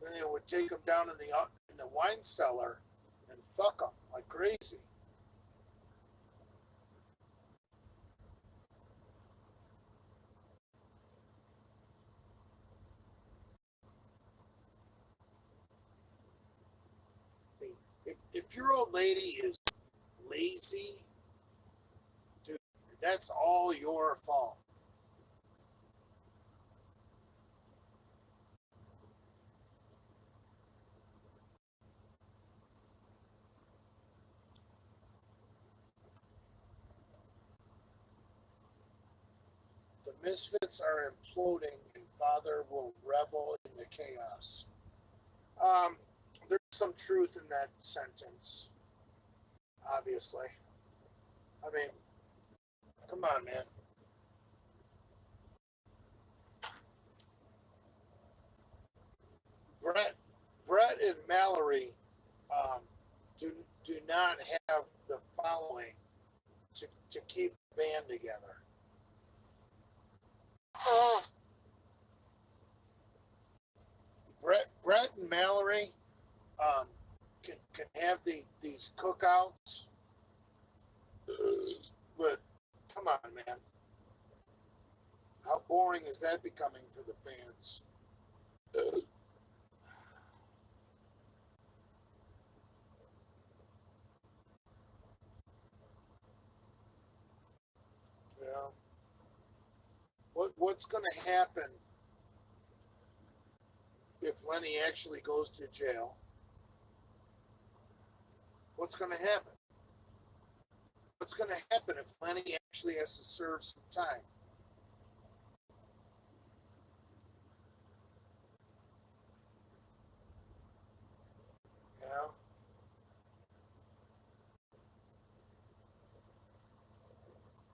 Then they would take them down in the wine cellar and fuck them like crazy. If your old lady is lazy, dude, that's all your fault. The misfits are imploding and Father will revel in the chaos. There's some truth in that sentence, obviously. I mean, come on, man. Brett and Mallory do not have the following to keep the band together. Brett and Mallory can have these cookouts, but come on, man. How boring is that becoming for the fans? You know, what's going to happen if Lenny actually goes to jail? What's going to happen? What's going to happen if Lenny actually has to serve some time? You know?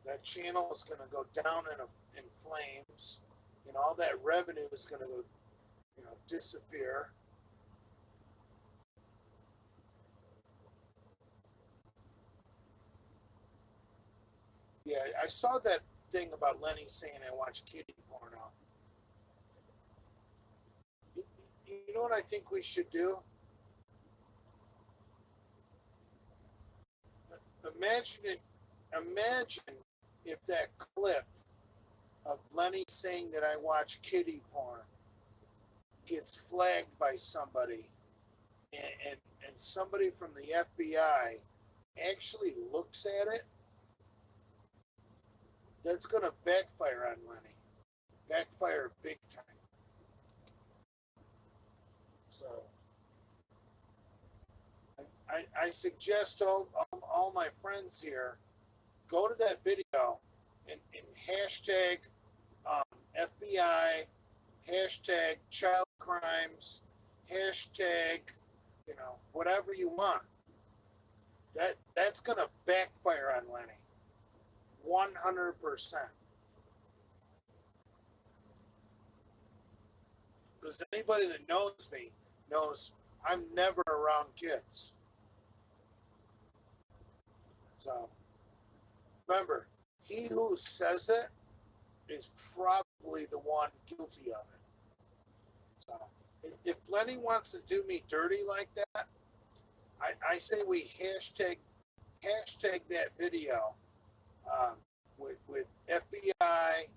That channel is going to go down in flames, and all that revenue is going to go, disappear. Yeah, I saw that thing about Lenny saying I watch kiddie porno. You know what I think we should do? Imagine if that clip of Lenny saying that I watch kiddie porn gets flagged by somebody, and somebody from the FBI actually looks at it. That's going to backfire on Lenny. Backfire big time. So I suggest all my friends here go to that video and hashtag FBI, hashtag child crimes, hashtag, whatever you want. That's going to backfire on Lenny. 100%. Because anybody that knows me knows I'm never around kids. So remember, he who says it is probably the one guilty of it. So if Lenny wants to do me dirty like that, I say we hashtag that video with FBI,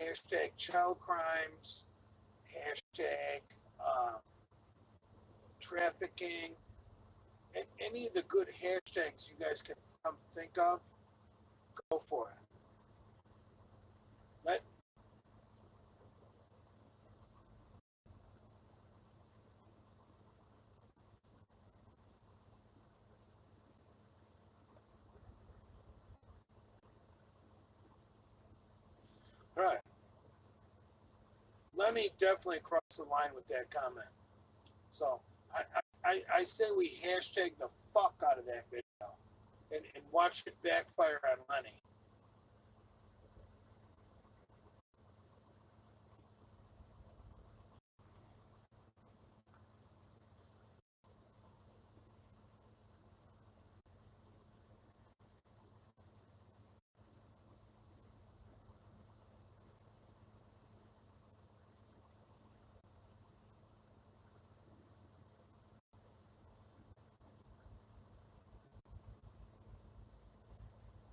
hashtag child crimes, hashtag trafficking, and any of the good hashtags you guys can think of, go for it. All right. Lenny definitely crossed the line with that comment. So I say we hashtag the fuck out of that video and watch it backfire on Lenny.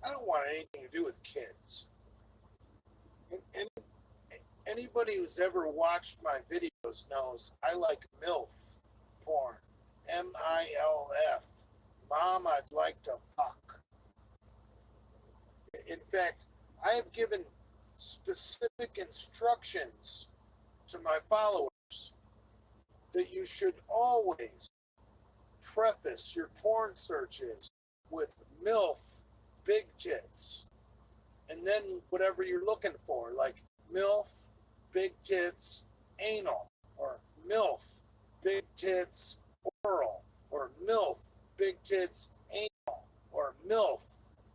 I don't want anything to do with kids. And anybody who's ever watched my videos knows I like MILF porn. MILF. Mom, I'd like to fuck. In fact, I have given specific instructions to my followers that you should always preface your porn searches with MILF big tits. and then whatever you're looking for, like MILF, big tits, anal, or MILF, big tits, oral, or MILF, big tits, anal, or MILF,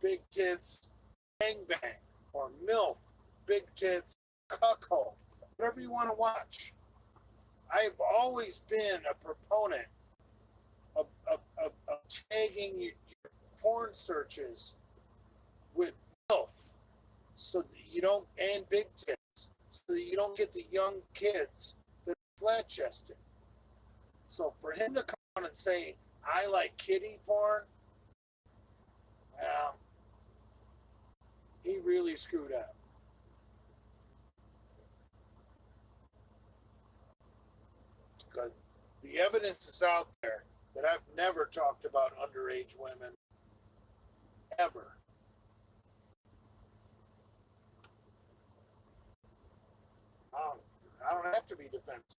big tits, bang bang, or MILF, big tits, cuckold, whatever you want to watch. I've always been a proponent of tagging your porn searches with MILF so that you don't, and big tits, so that you don't get the young kids that are flat chested. So for him to come on and say, I like kiddie porn, well, he really screwed up. Because the evidence is out there that I've never talked about underage women, ever. I don't have to be defensive.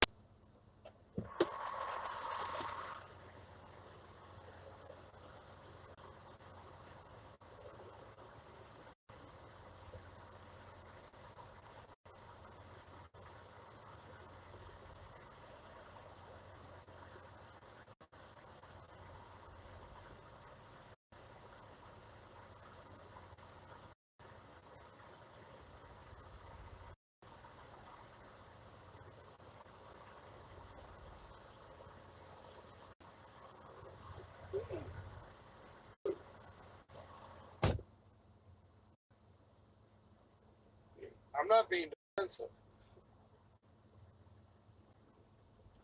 I'm not being defensive.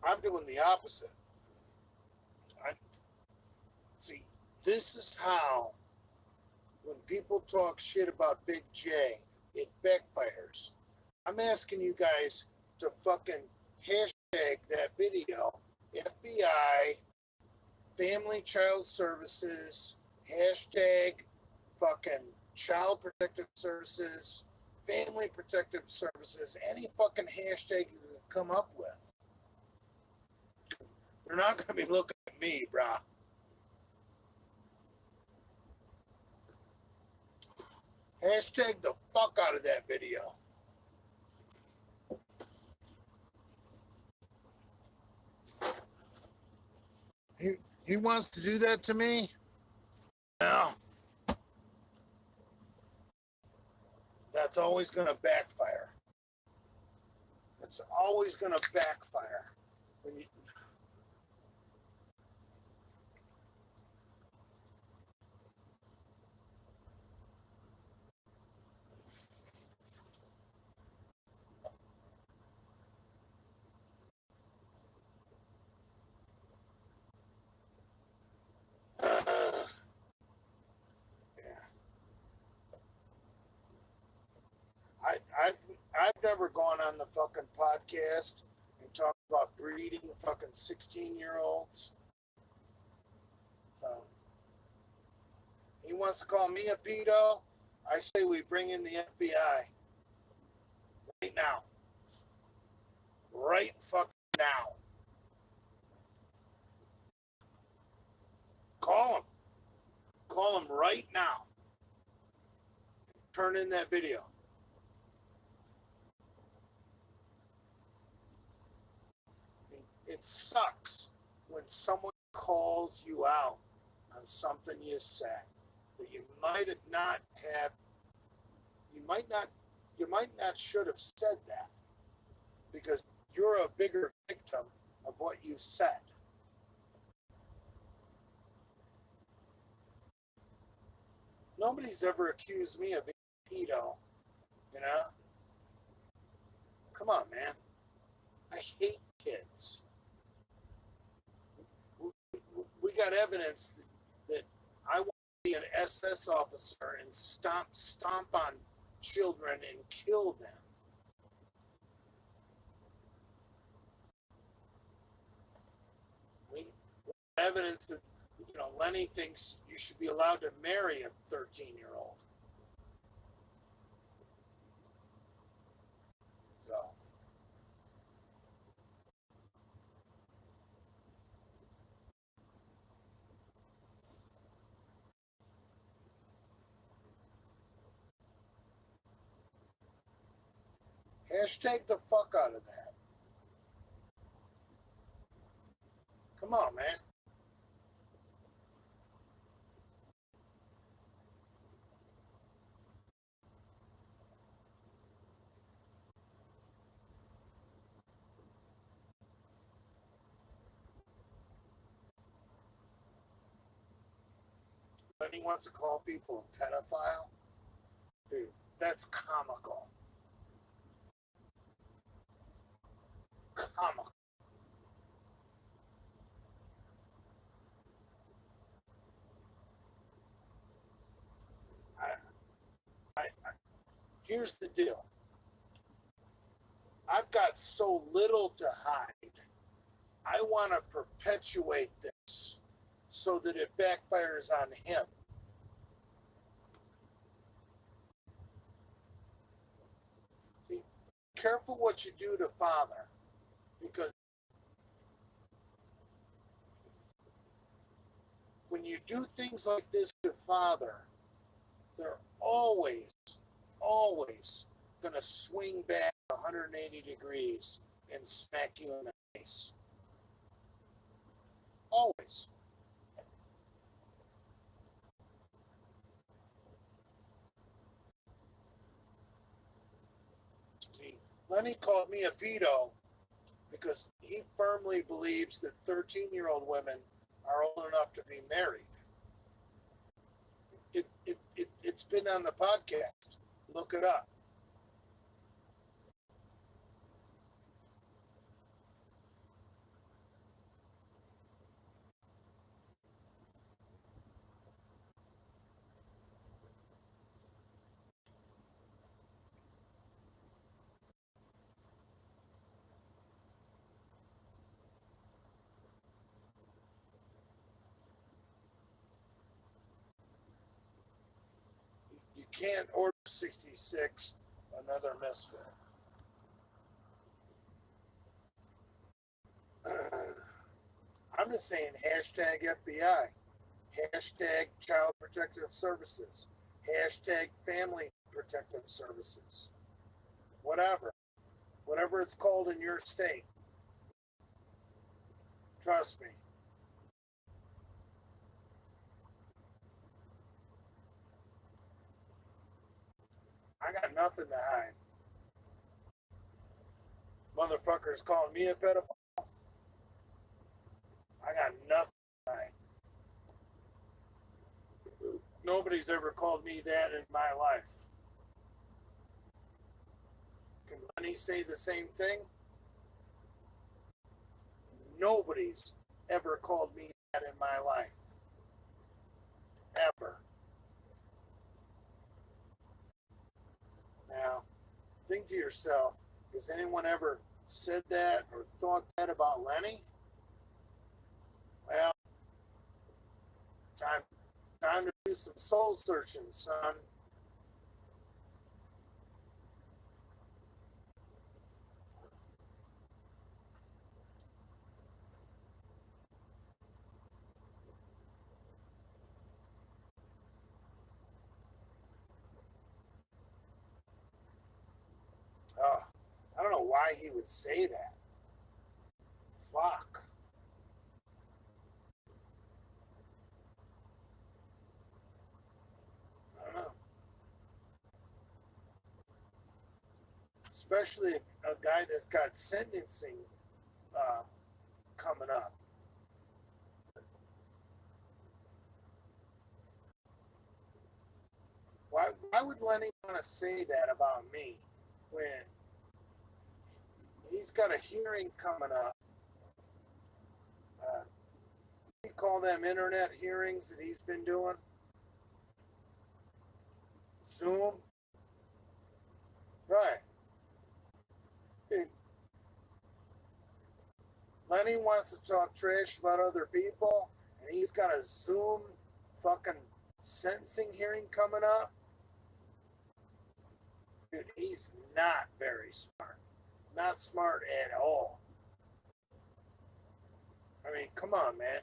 I'm doing the opposite. I see. This is how, when people talk shit about Big J, it backfires. I'm asking you guys to fucking hashtag that video, FBI, Family Child Services, hashtag fucking Child Protective Services, Family Protective Services, any fucking hashtag you can come up with. They're not going to be looking at me, brah. Hashtag the fuck out of that video. He wants to do that to me? No. That's always going to backfire. It's always going to backfire. When you, yeah. I've never gone on the fucking podcast and talked about breeding fucking 16-year-olds. So he wants to call me a pedo. I say we bring in the FBI right now. Right fucking now. Call him. Call him right now. Turn in that video. It sucks when someone calls you out on something you said that you might not have, you might not should have said that because you're a bigger victim of what you said. Nobody's ever accused me of being a pedo, you know? Come on, man. I hate kids. We got evidence that I want to be an SS officer and stomp on children and kill them. We have evidence that, Lenny thinks you should be allowed to marry a 13-year-old. So. Hashtag the fuck out of that. Come on, man. Then he wants to call people a pedophile. Dude, that's comical. Comical. Here's the deal. I've got so little to hide. I want to perpetuate this so that it backfires on him. See, careful what you do to father, because when you do things like this to father, they're always going to swing back 180 degrees and smack you in the face. Always. Lenny called me a pedo because he firmly believes that 13-year-old women are old enough to be married. It's been on the podcast. Look it up. You can't order 66 another misfit. I'm just saying hashtag FBI, hashtag Child Protective Services, hashtag Family Protective Services, whatever it's called in your state. Trust me. I got nothing to hide. Motherfuckers calling me a pedophile. I got nothing to hide. Nobody's ever called me that in my life. Can Lenny say the same thing? Nobody's ever called me that in my life. Ever. Now, think to yourself, has anyone ever said that or thought that about Lenny? Well, time to do some soul searching, son. I don't know why he would say that. Fuck. I don't know. Especially a guy that's got sentencing coming up. Why would Lenny want to say that about me when he's got a hearing coming up? You call them internet hearings that he's been doing? Zoom? Right. Hey, Lenny wants to talk trash about other people, and he's got a Zoom fucking sentencing hearing coming up. Dude, he's not very smart. Not smart at all. I mean, come on, man.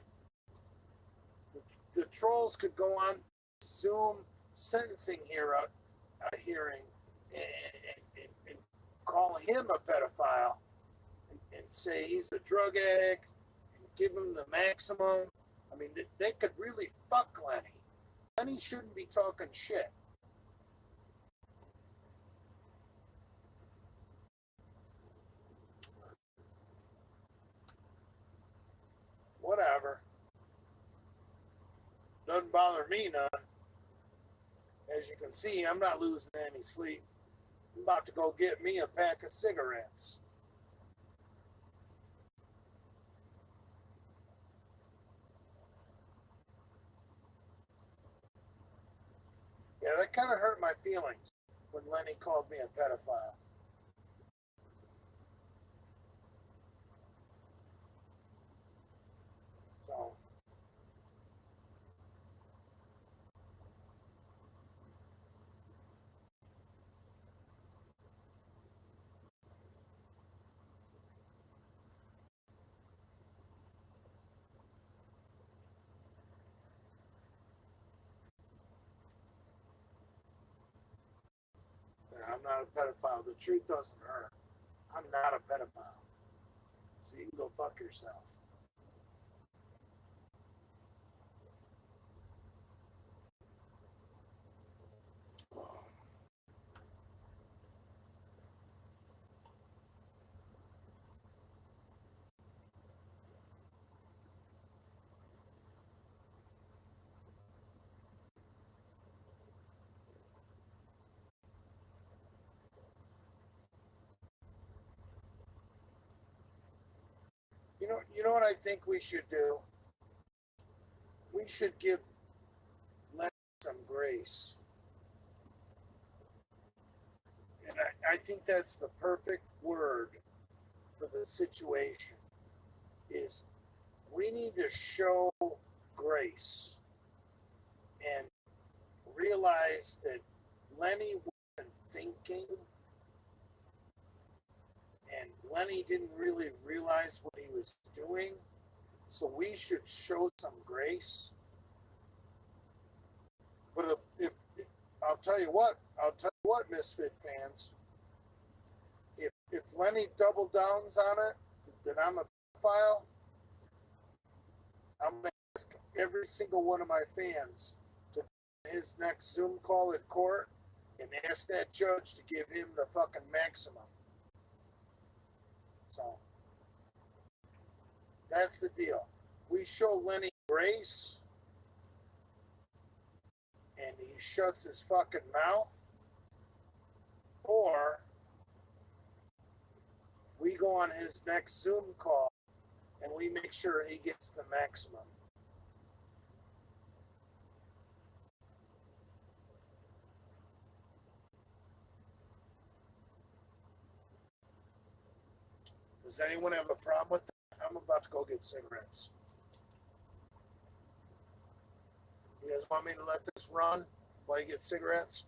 The trolls could go on Zoom sentencing hearing and call him a pedophile and say he's a drug addict and give him the maximum. I mean, they could really fuck Lenny. Lenny shouldn't be talking shit. Whatever. Doesn't bother me none. As you can see, I'm not losing any sleep. I'm about to go get me a pack of cigarettes. Yeah, that kind of hurt my feelings when Lenny called me a pedophile. So, yeah, I'm not a pedophile. The truth doesn't hurt. I'm not a pedophile. So you can go fuck yourself. You know what I think we should do? We should give Lenny some grace. And I think that's the perfect word for the situation is we need to show grace and realize that Lenny wasn't thinking and Lenny didn't really realize what he was doing. So we should show some grace. But if I'll tell you what, Misfit fans, if Lenny double downs on it, that I'm a pedophile, I'm gonna ask every single one of my fans to his next Zoom call at court and ask that judge to give him the fucking maximum. So that's the deal. We show Lenny grace and he shuts his fucking mouth, or we go on his next Zoom call and we make sure he gets the maximum. Does anyone have a problem with that? I'm about to go get cigarettes. You guys want me to let this run while you get cigarettes?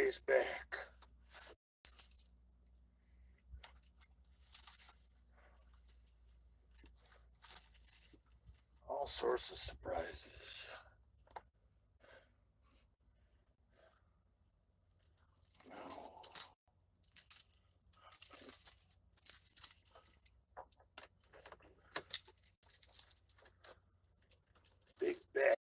He's back. All sorts of surprises. No. Big back.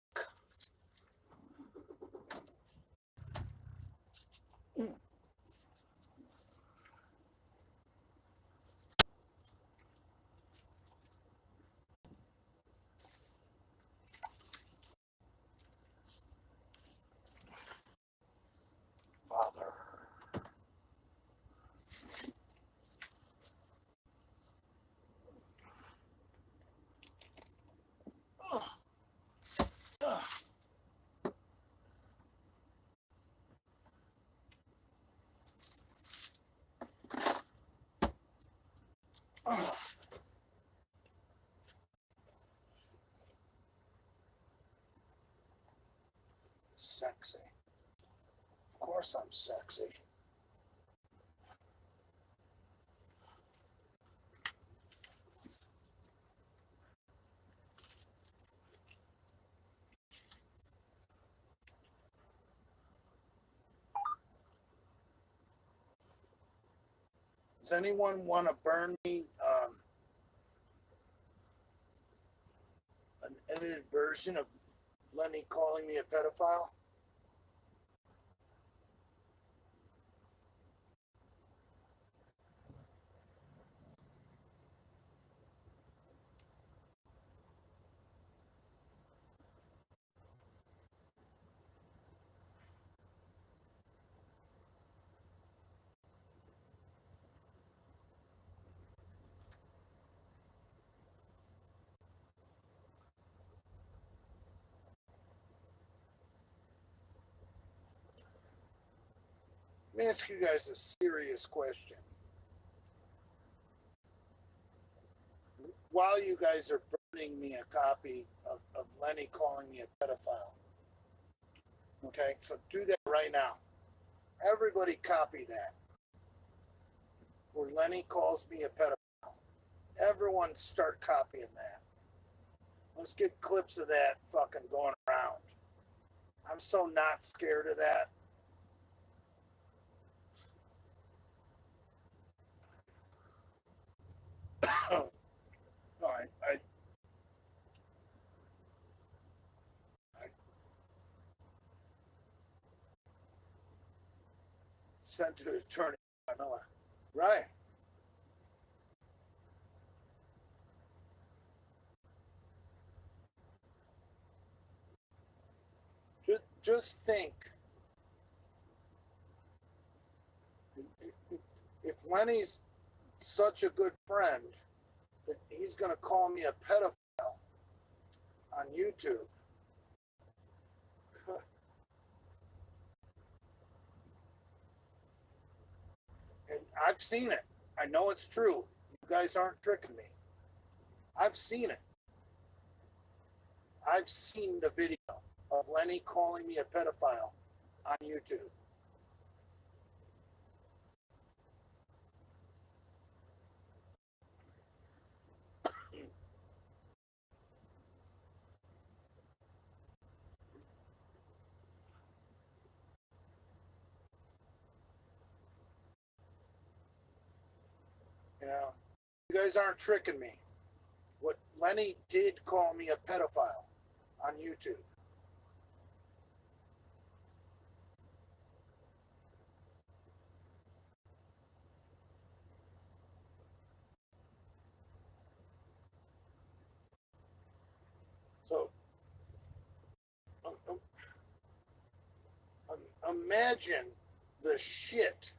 Father. Sexy. Of course I'm sexy. Does anyone want to burn me an edited version of Lenny calling me a pedophile? Let me ask you guys a serious question. While you guys are burning me a copy of Lenny calling me a pedophile, okay, so do that right now. Everybody copy that. Where Lenny calls me a pedophile. Everyone start copying that. Let's get clips of that fucking going around. I'm so not scared of that. No, I sent to Attorney Miller. Right. Just think, if Lenny's such a good friend that he's going to call me a pedophile on YouTube. And I've seen it. I know it's true. You guys aren't tricking me. I've seen it. I've seen the video of Lenny calling me a pedophile on YouTube. You know, you guys aren't tricking me. What Lenny did call me a pedophile on YouTube. So imagine the shit.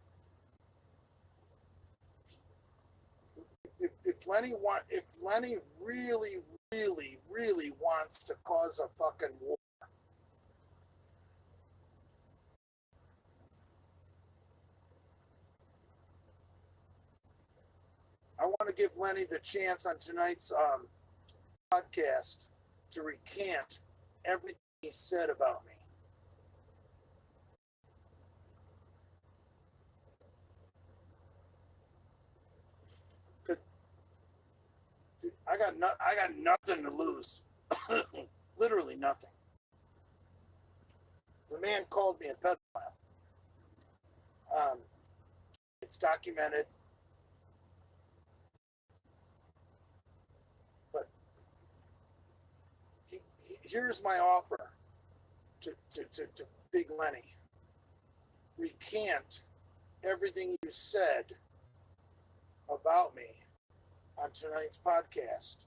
If Lenny really wants to cause a fucking war, I want to give Lenny the chance on tonight's podcast to recant everything he said about me. I got nothing to lose. Literally nothing. The man called me a pedophile. It's documented. But here's my offer to Big Lenny. Recant everything you said about me on tonight's podcast,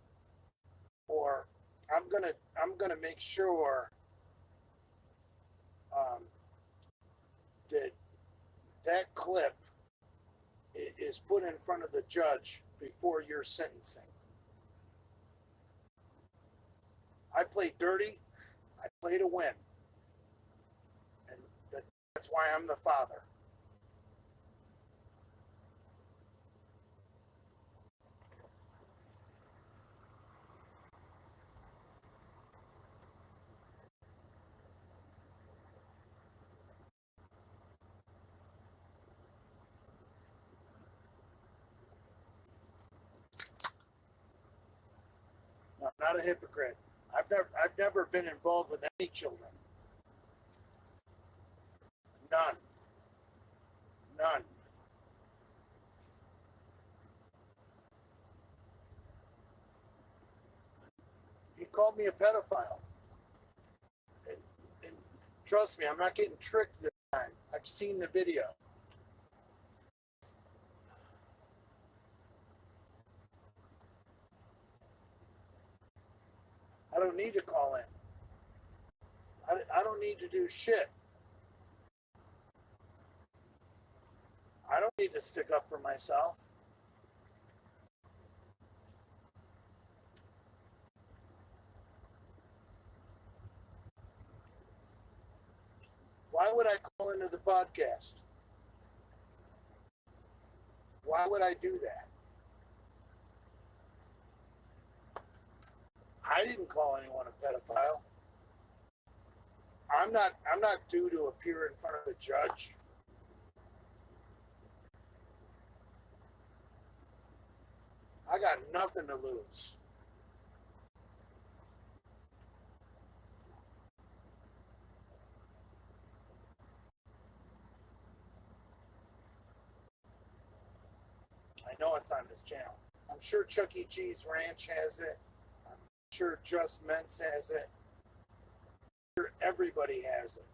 or I'm gonna make sure that clip is put in front of the judge before your sentencing. I played dirty. I play to win, and that's why I'm the father. I'm not a hypocrite. I've never been involved with any children. None. None. He called me a pedophile. And trust me, I'm not getting tricked this time. I've seen the video. I don't need to call in. I don't need to do shit. I don't need to stick up for myself. Why would I call into the podcast? Why would I do that? I didn't call anyone a pedophile. I'm not due to appear in front of a judge. I got nothing to lose. I know it's on this channel. I'm sure Chuck E. Cheese Ranch has it. I'm sure Just Men's has it. I'm sure everybody has it.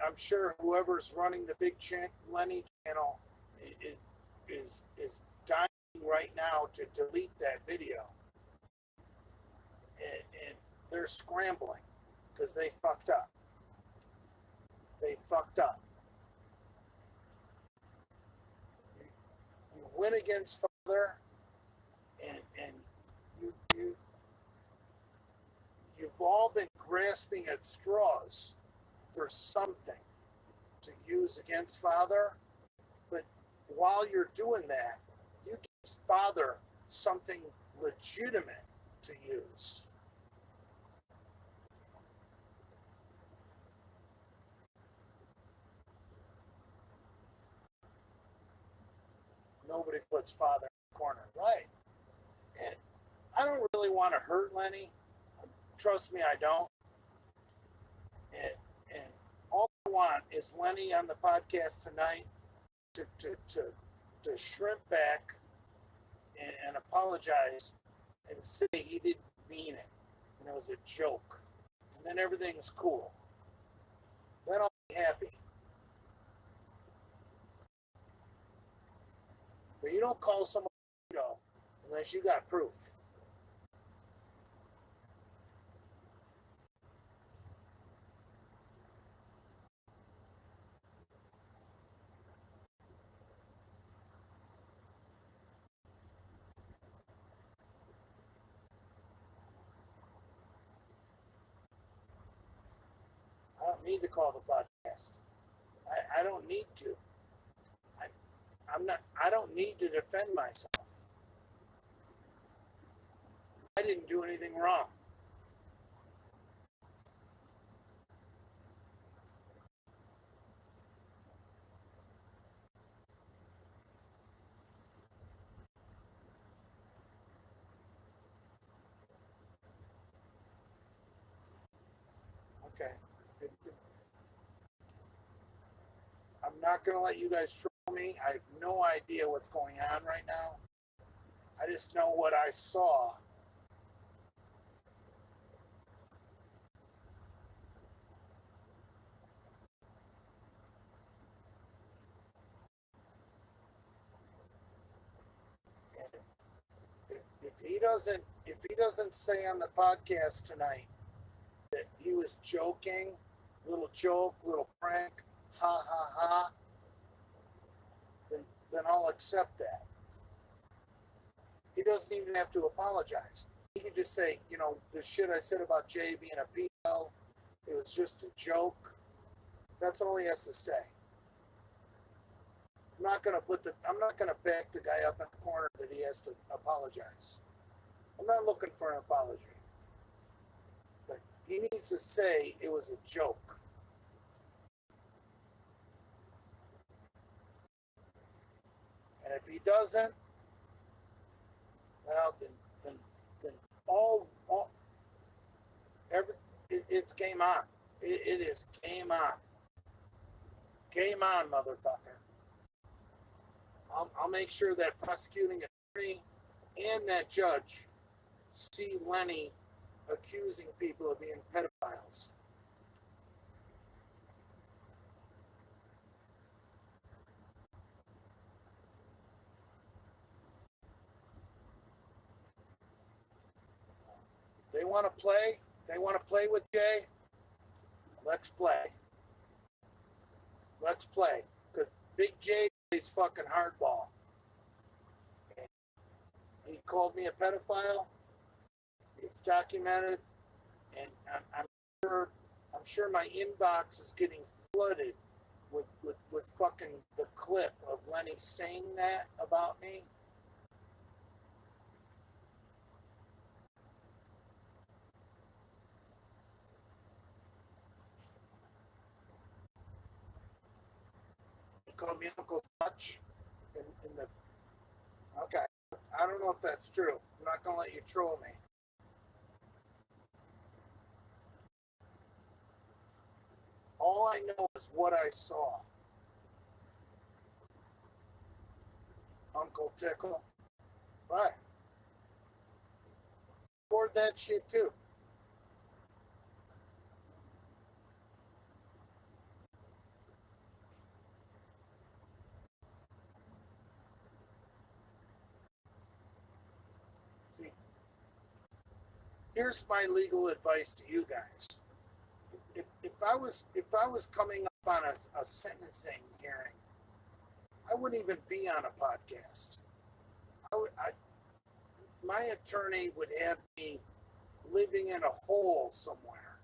I'm sure whoever's running the Big Lenny channel is dying right now to delete that video. And they're scrambling because they fucked up. They fucked up. You win against Father, and you've all been grasping at straws for something to use against Father, but while you're doing that, you give Father something legitimate to use. Nobody puts Father in the corner, right? And I don't really want to hurt Lenny. Trust me, I don't. And all I want is Lenny on the podcast tonight to shrimp back and apologize and say he didn't mean it and it was a joke. And then everything's cool. Then I'll be happy. But you don't call someone a weirdo unless you got proof. I don't need to call the podcast. I don't need to. I don't need to defend myself. I didn't do anything wrong. Okay. I'm not going to let you guys troll me. I have no idea what's going on right now. I just know what I saw. And if he doesn't say on the podcast tonight that he was joking, little joke, little prank, ha ha ha, then I'll accept that. He doesn't even have to apologize. He can just say, the shit I said about Jay being a pedo, it was just a joke. That's all he has to say. I'm not gonna back the guy up in the corner that he has to apologize. I'm not looking for an apology. But he needs to say it was a joke. And if he doesn't, well, then it's game on. It is game on. Game on, motherfucker. I'll make sure that prosecuting attorney and that judge see Lenny accusing people of being pedophiles. They want to play. They want to play with Jay. Let's play. Let's play. Because Big J plays fucking hardball. He called me a pedophile. It's documented, and I'm sure my inbox is getting flooded with fucking the clip of Lenny saying that about me. He called me Uncle Touch in the. Okay, I don't know if that's true. I'm not gonna let you troll me. All I know is what I saw. Uncle Tickle. Right. Record that shit too. See, here's my legal advice to you guys. If I was coming up on a sentencing hearing, I wouldn't even be on a podcast. My attorney would have me living in a hole somewhere.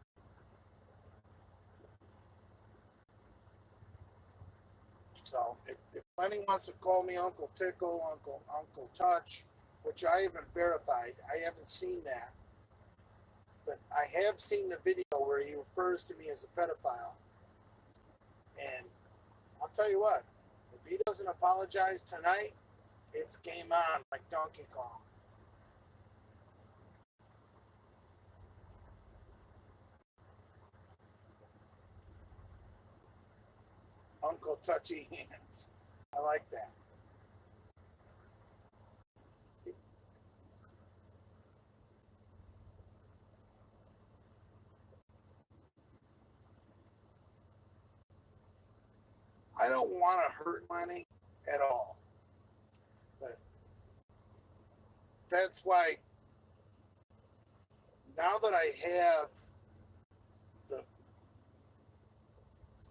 So if Lenny wants to call me Uncle Tickle, Uncle Touch, which I haven't verified, I haven't seen that. But I have seen the video where he refers to me as a pedophile. And I'll tell you what, if he doesn't apologize tonight, it's game on like Donkey Kong. Uncle Touchy Hands. I like that. I don't want to hurt Lenny at all. But that's why now that I have the,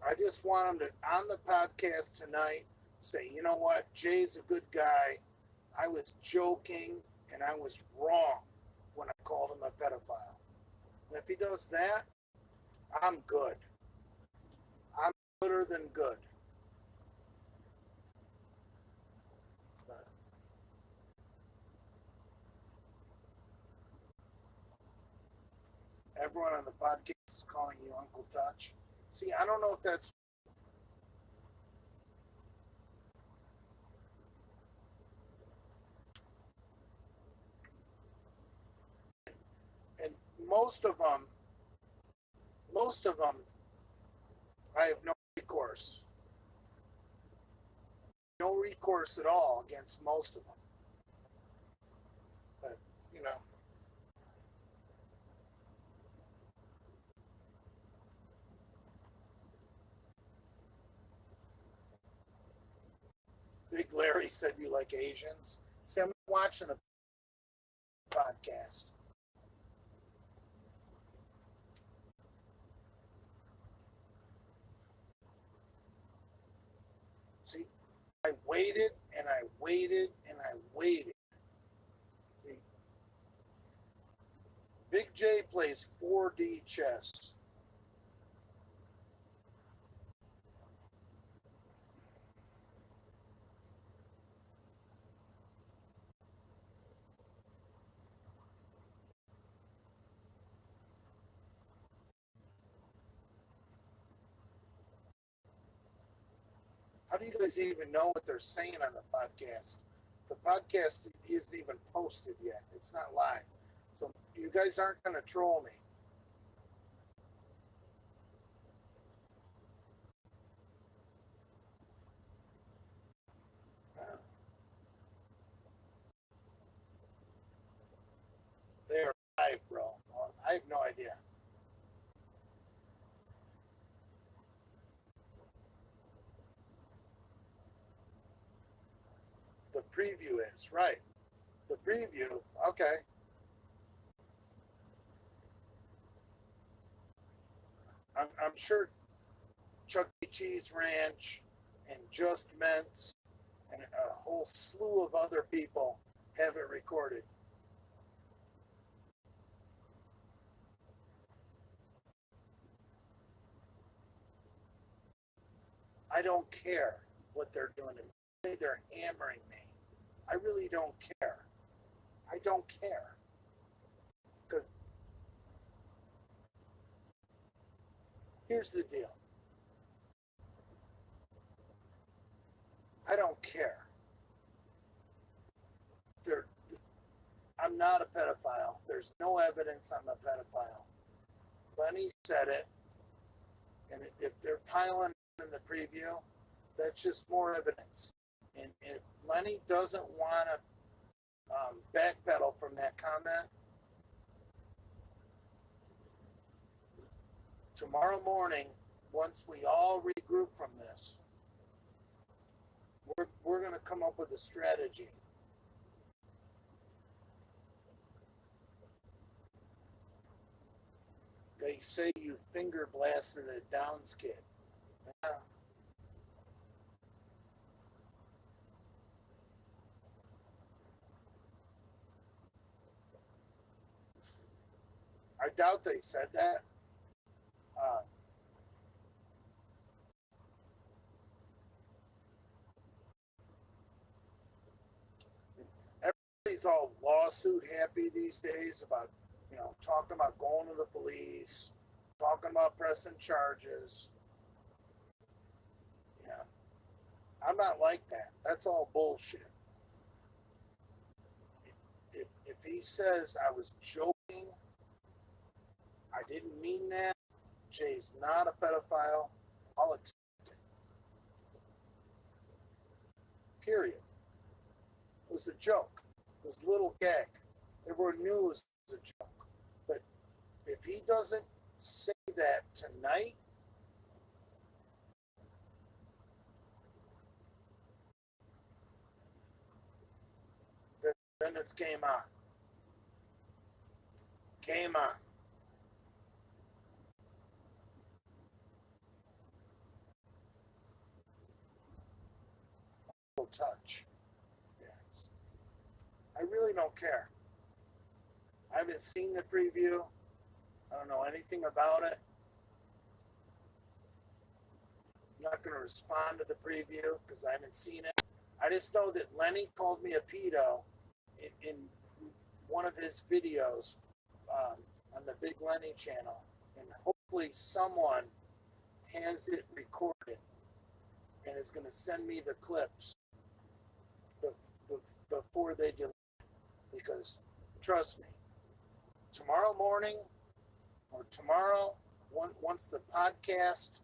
I just want him to, on the podcast tonight, say, you know what, Jay's a good guy. I was joking and I was wrong when I called him a pedophile. And if he does that, I'm good. I'm gooder than good. But everyone on the podcast is calling you Uncle Touch. See, I don't know if that's. And most most of them, I have no recourse. No recourse at all against most of them. But, you know, Big Larry said you like Asians. See, I'm watching the podcast. See, I waited and I waited and I waited. See, Big J plays 4D chess. How do you guys even know what they're saying on the podcast? The podcast isn't even posted yet. It's not live. So you guys aren't going to troll me. They're live, bro. Well, I have no idea. The preview is, right. The preview, okay. I'm sure Chuck E. Cheese Ranch and Just Mints and a whole slew of other people have it recorded. I don't care what they're doing to me. They're hammering me. I really don't care. I don't care. Because here's the deal. I don't care. They're, I'm not a pedophile. There's no evidence I'm a pedophile. Lenny said it. And if they're piling in the preview, that's just more evidence. And if Lenny doesn't want to backpedal from that comment, tomorrow morning, once we all regroup from this, we're going to come up with a strategy. They say you finger blasted a Downs kid. Yeah. I doubt they said that. Uh, Everybody's all lawsuit happy these days about, talking about going to the police, talking about pressing charges. Yeah. I'm not like that. That's all bullshit. If he says I was joking, I didn't mean that, Jay's not a pedophile, I'll accept it. Period. It was a joke. It was a little gag. Everyone knew it was a joke. But if he doesn't say that tonight, then it's game on. Game on. No touch. Yeah. I really don't care. I haven't seen the preview. I don't know anything about it. I'm not going to respond to the preview because I haven't seen it. I just know that Lenny called me a pedo in one of his videos on the Big Lenny channel. And hopefully someone has it recorded and is going to send me the clips before they delete it. Because trust me, tomorrow morning or tomorrow once the podcast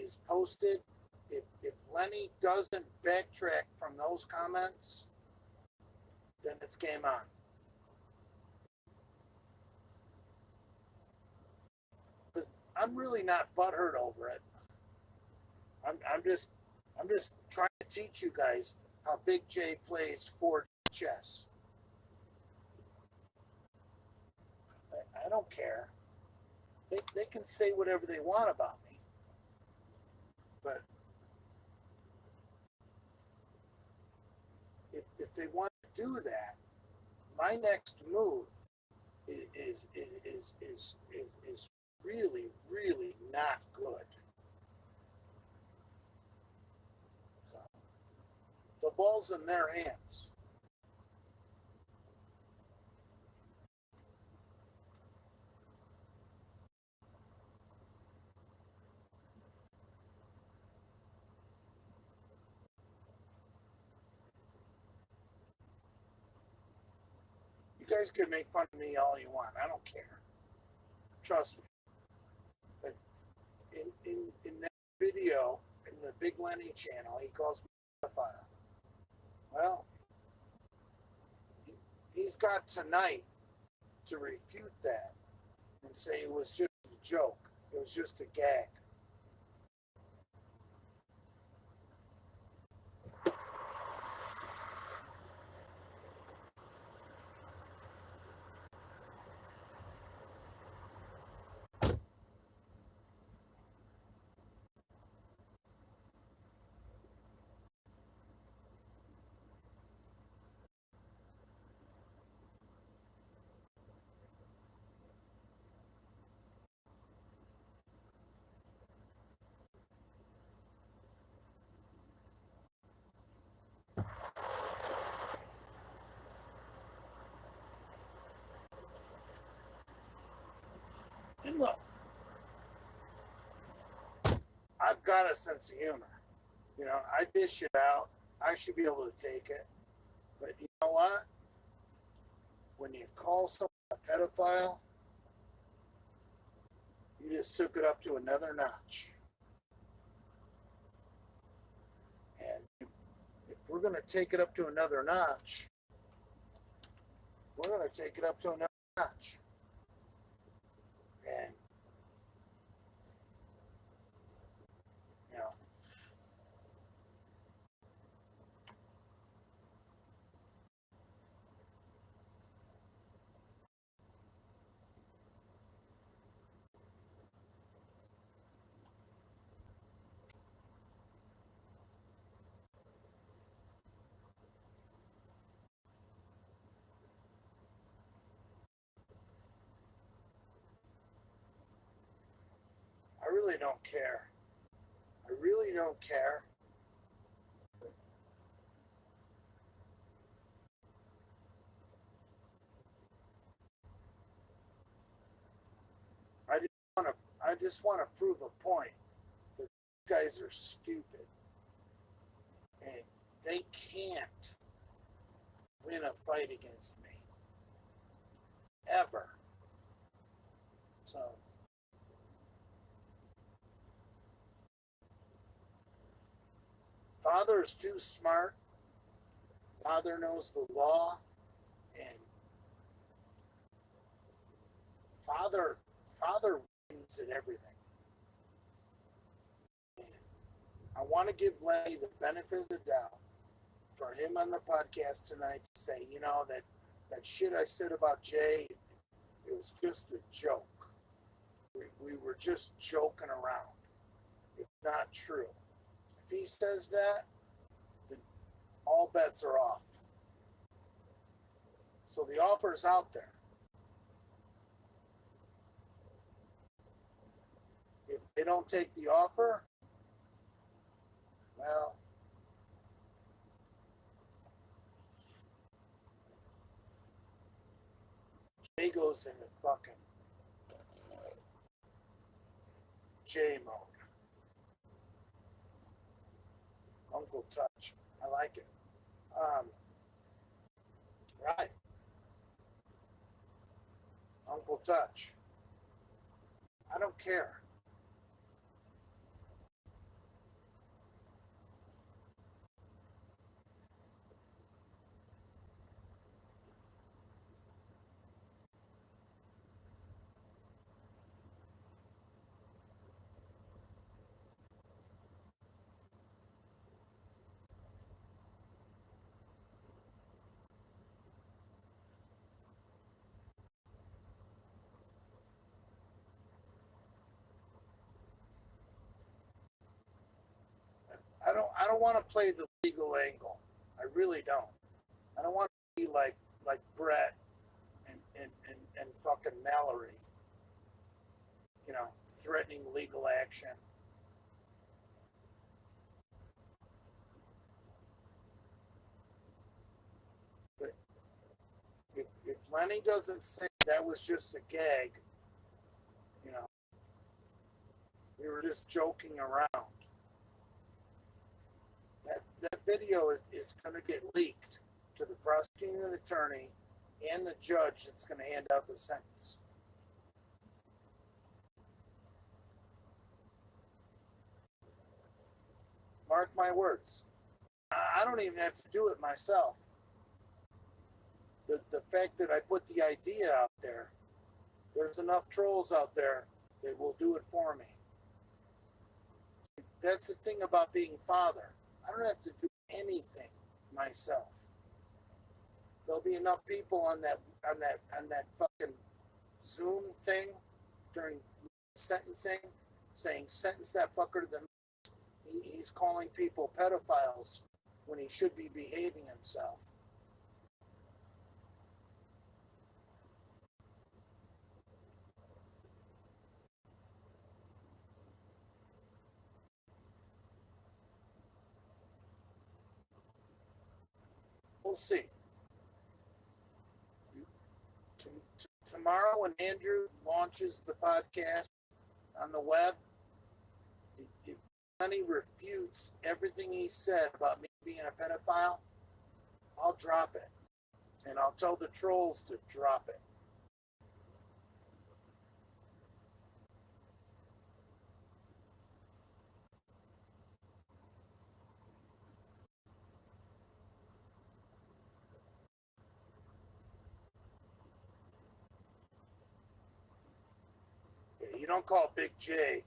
is posted, if Lenny doesn't backtrack from those comments, then it's game on. Because I'm really not butthurt over it. I'm just trying to teach you guys how Big J plays 4D chess. I don't care. They can say whatever they want about me. But if they want to do that, my next move is really, really not good. So the ball's in their hands. You guys can make fun of me all you want. I don't care. Trust me. But in that video, in the Big Lenny channel, he calls me a pedophile. Well, he's got tonight to refute that and say it was just a joke. It was just a gag. And look, I've got a sense of humor. You know, I dish it out. I should be able to take it. But you know what? When you call someone a pedophile, you just took it up to another notch. And if we're going to take it up to another notch, we're going to take it up to another notch. And, you know, I really don't care. I really don't care. I just want to prove a point that these guys are stupid. And they can't win a fight against me. Ever. So Father is too smart. Father knows the law, and Father wins at everything. And I want to give Lenny the benefit of the doubt for him on the podcast tonight to say, you know, that shit I said about Jay, it was just a joke. We were just joking around. It's not true. If he says that, then all bets are off. So the offer's out there. If they don't take the offer, well, Jay goes into fucking J mode. Uncle Touch. I like it. Right. Uncle Touch. I don't care. I don't want to play the legal angle. I really don't. I don't want to be like Brett and fucking Mallory, threatening legal action. But if Lenny doesn't say that was just a gag, you know, we were just joking around, that video is going to get leaked to the prosecuting attorney and the judge that's going to hand out the sentence. Mark my words. I don't even have to do it myself. The fact that I put the idea out there, there's enough trolls out there that will do it for me. That's the thing about being father. I don't have to do anything myself. There'll be enough people on that fucking Zoom thing during sentencing saying sentence that fucker to the he's calling people pedophiles when he should be behaving himself. We'll see. Tomorrow when Andrew launches the podcast on the web, if Lenny refutes everything he said about me being a pedophile, I'll drop it. And I'll tell the trolls to drop it. You don't call Big J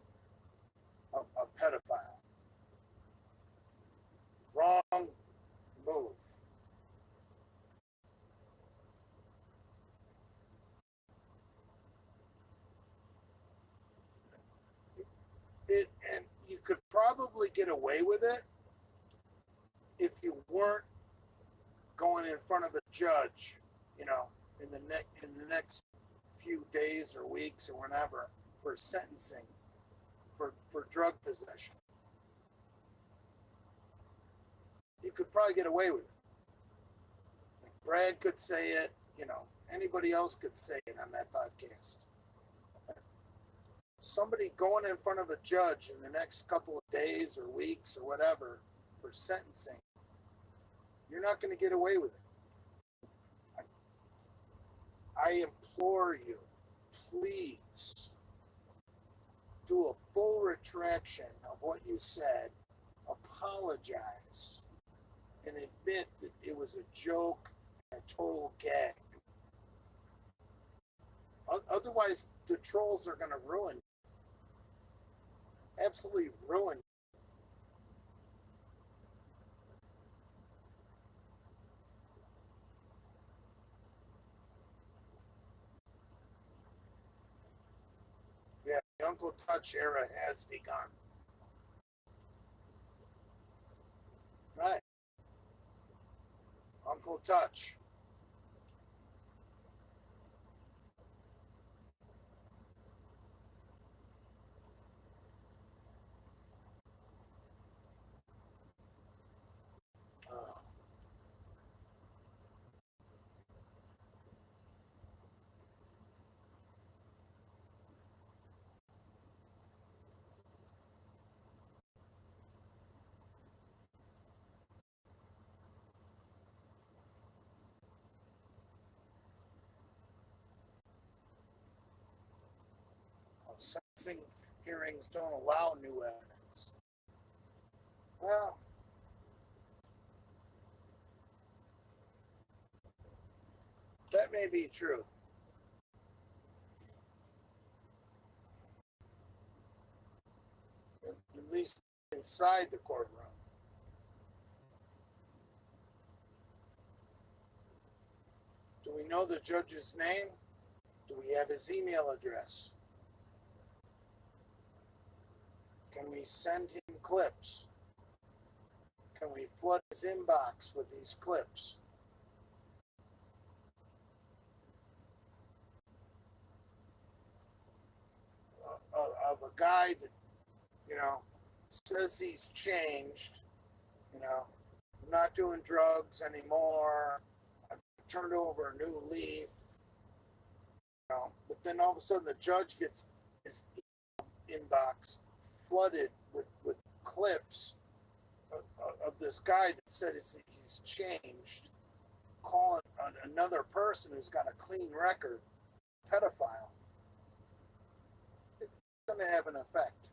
a pedophile. Wrong move. And you could probably get away with it if you weren't going in front of a judge, in the next few days or weeks or whenever for sentencing for drug possession. You could probably get away with it. Brad could say it, anybody else could say it on that podcast. Somebody going in front of a judge in the next couple of days or weeks or whatever for sentencing, you're not going to get away with it. I implore you, please do a full retraction of what you said, apologize, and admit that it was a joke and a total gag. Otherwise, the trolls are going to ruin you. Absolutely ruin you. Yeah, the Uncle Touch era has begun. Right. Uncle Touch. sentencing hearings don't allow new evidence. Well, that may be true. At least inside the courtroom. Do we know the judge's name? Do we have his email address? Can we send him clips? Can we flood his inbox with these clips? Of a guy that, says he's changed, I'm not doing drugs anymore, I've turned over a new leaf, but then all of a sudden the judge gets his inbox flooded with clips of this guy that said he's changed, calling another person who's got a clean record pedophile. It's going to have an effect.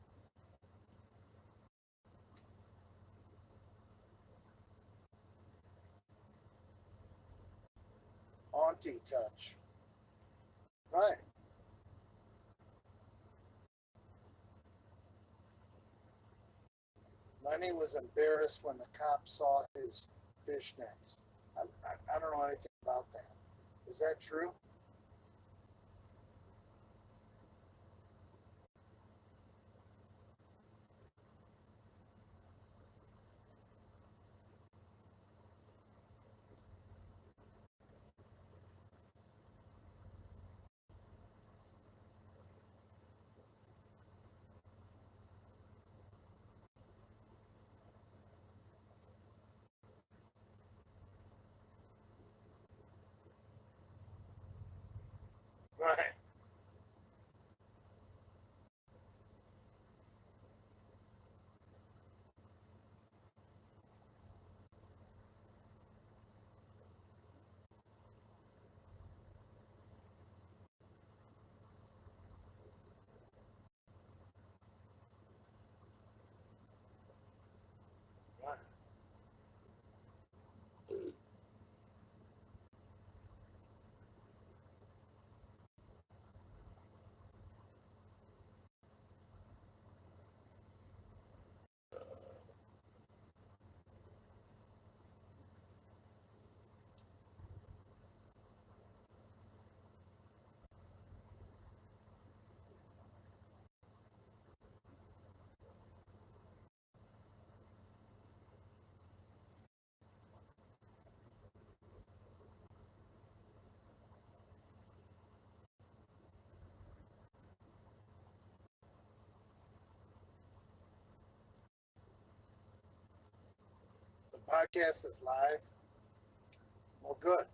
Auntie touch. Right. Lenny was embarrassed when the cops saw his fishnets. I don't know anything about that. Is that true? Right. Right. The podcast is live. Well, good.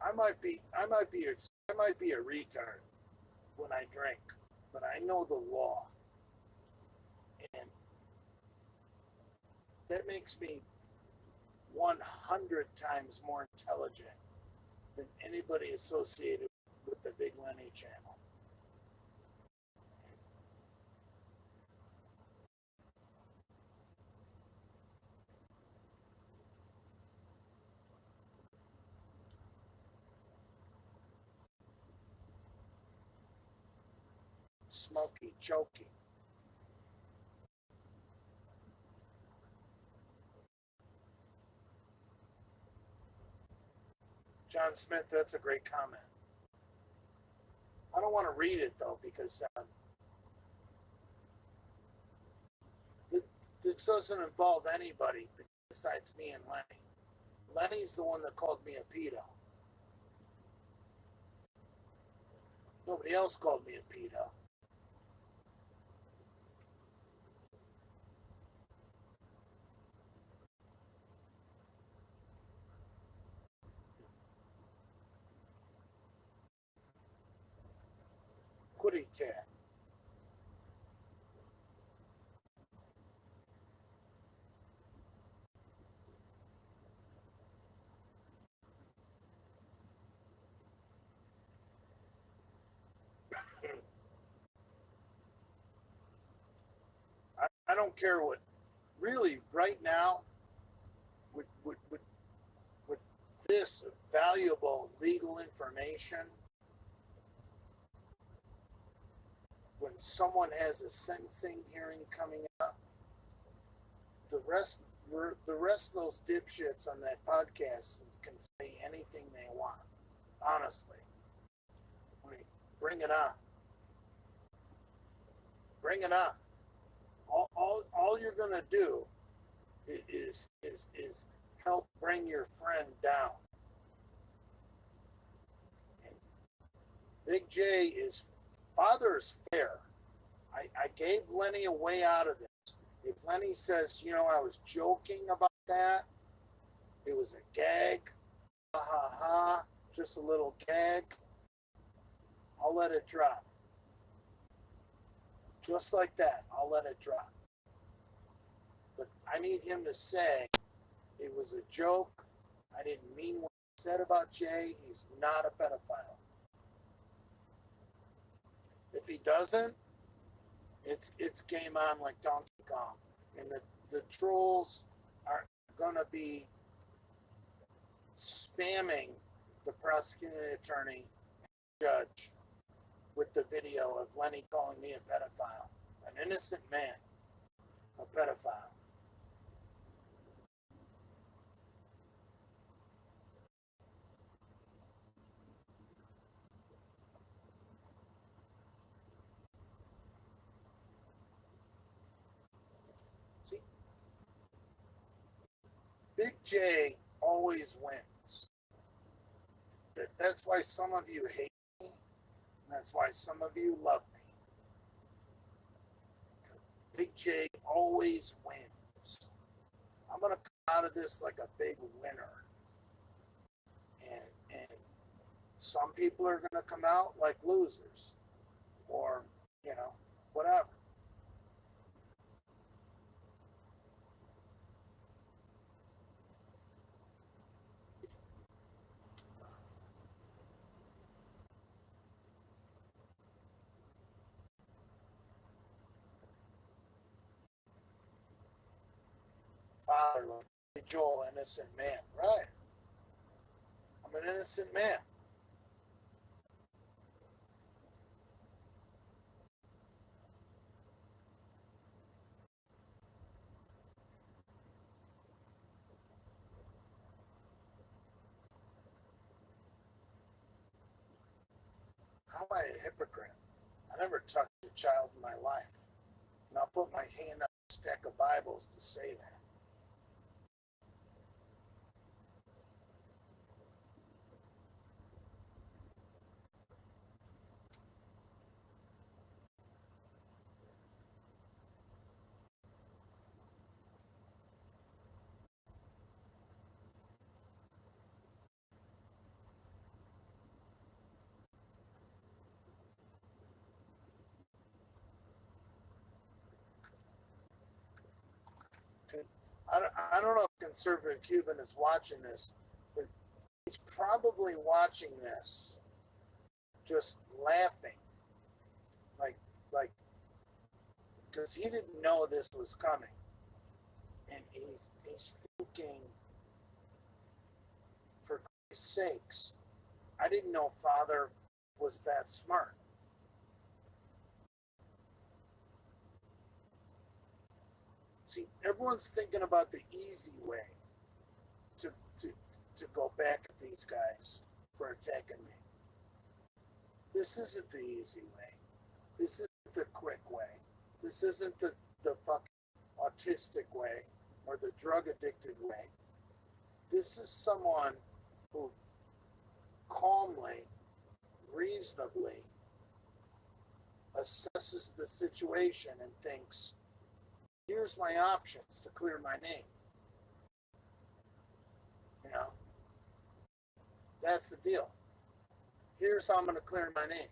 I might be a retard when I drink, but I know the law, and that makes me 100 times more intelligent than anybody associated with the Big Lenny channel. Smoky, choky. John Smith, that's a great comment. I don't want to read it though because this doesn't involve anybody besides me and Lenny. Lenny's the one that called me a pedo. Nobody else called me a pedo. annuity tag. I don't care what, really, right now, with this valuable legal information, when someone has a sentencing hearing coming up, the rest of those dipshits on that podcast can say anything they want. Honestly, I mean, bring it on. Bring it on. All you're gonna do is help bring your friend down. And Big J is father is fair. I gave Lenny a way out of this. If Lenny says, I was joking about that, it was a gag, ha ha ha, just a little gag, I'll let it drop. Just like that, I'll let it drop. But I need him to say it was a joke. I didn't mean what I said about Jay. He's not a pedophile. If he doesn't, it's game on like Donkey Kong. And the trolls are gonna be spamming the prosecuting attorney judge with the video of Lenny calling me a pedophile. An innocent man, a pedophile. See, Big J always wins. That's why some of you hate me. That's why some of you love me. Big J always wins. I'm gonna come out of this like a big winner. And some people are gonna come out like losers. Or, whatever. Father, like Joel, innocent man. Right. I'm an innocent man. How am I a hypocrite? I never touched a child in my life. And I'll put my hand on a stack of Bibles to say that. I don't know if conservative Cuban is watching this, but he's probably watching this, just laughing, like, because he didn't know this was coming, and he's thinking, for Christ's sakes, I didn't know Father was that smart. See, everyone's thinking about the easy way to to go back at these guys for attacking me. This isn't the easy way. This isn't the quick way. This isn't the fucking autistic way or the drug addicted way. This is someone who calmly, reasonably assesses the situation and thinks, here's my options to clear my name. That's the deal. Here's how I'm going to clear my name.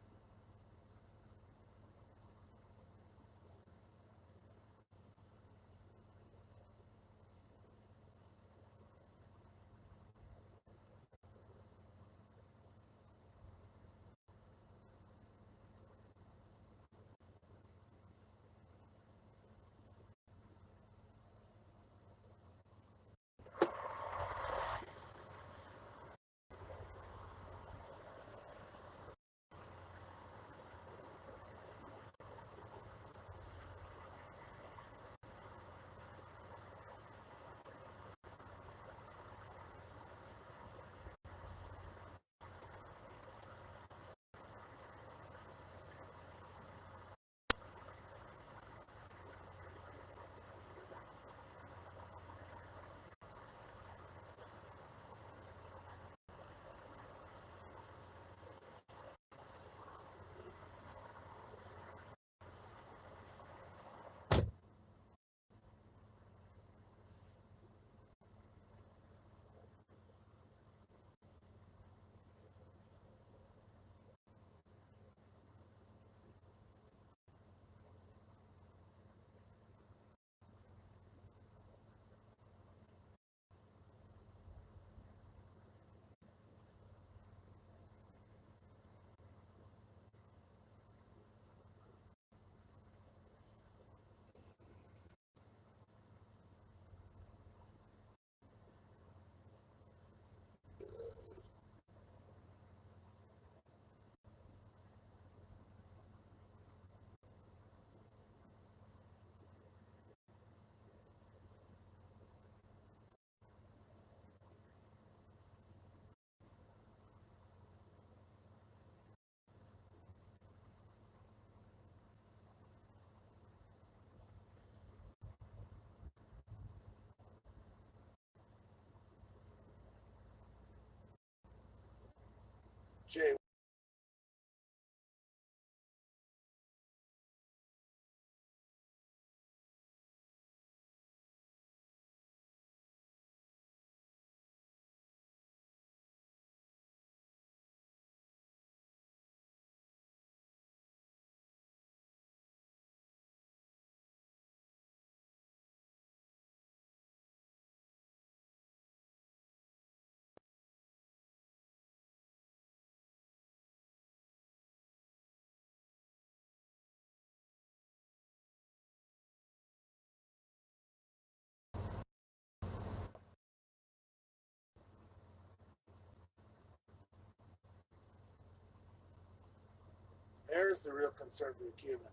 There's the real conservative Cuban.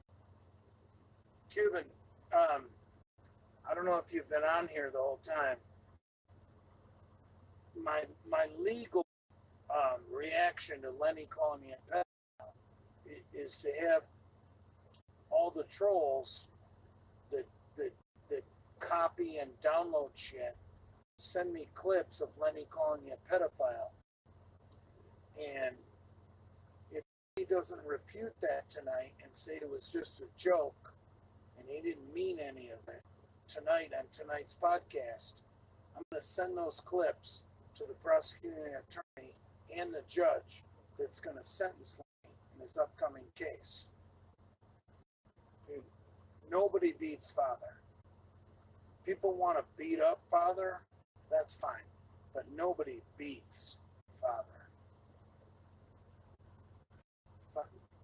Cuban, I don't know if you've been on here the whole time. My legal reaction to Lenny calling me a pedophile is to have all the trolls that copy and download shit send me clips of Lenny calling me a pedophile. And if he doesn't refute that tonight and say it was just a joke and he didn't mean any of it tonight on tonight's podcast, I'm going to send those clips to the prosecuting attorney and the judge that's going to sentence Lenny in his upcoming case. Dude, nobody beats Father. People want to beat up Father, that's fine. But nobody beats Father.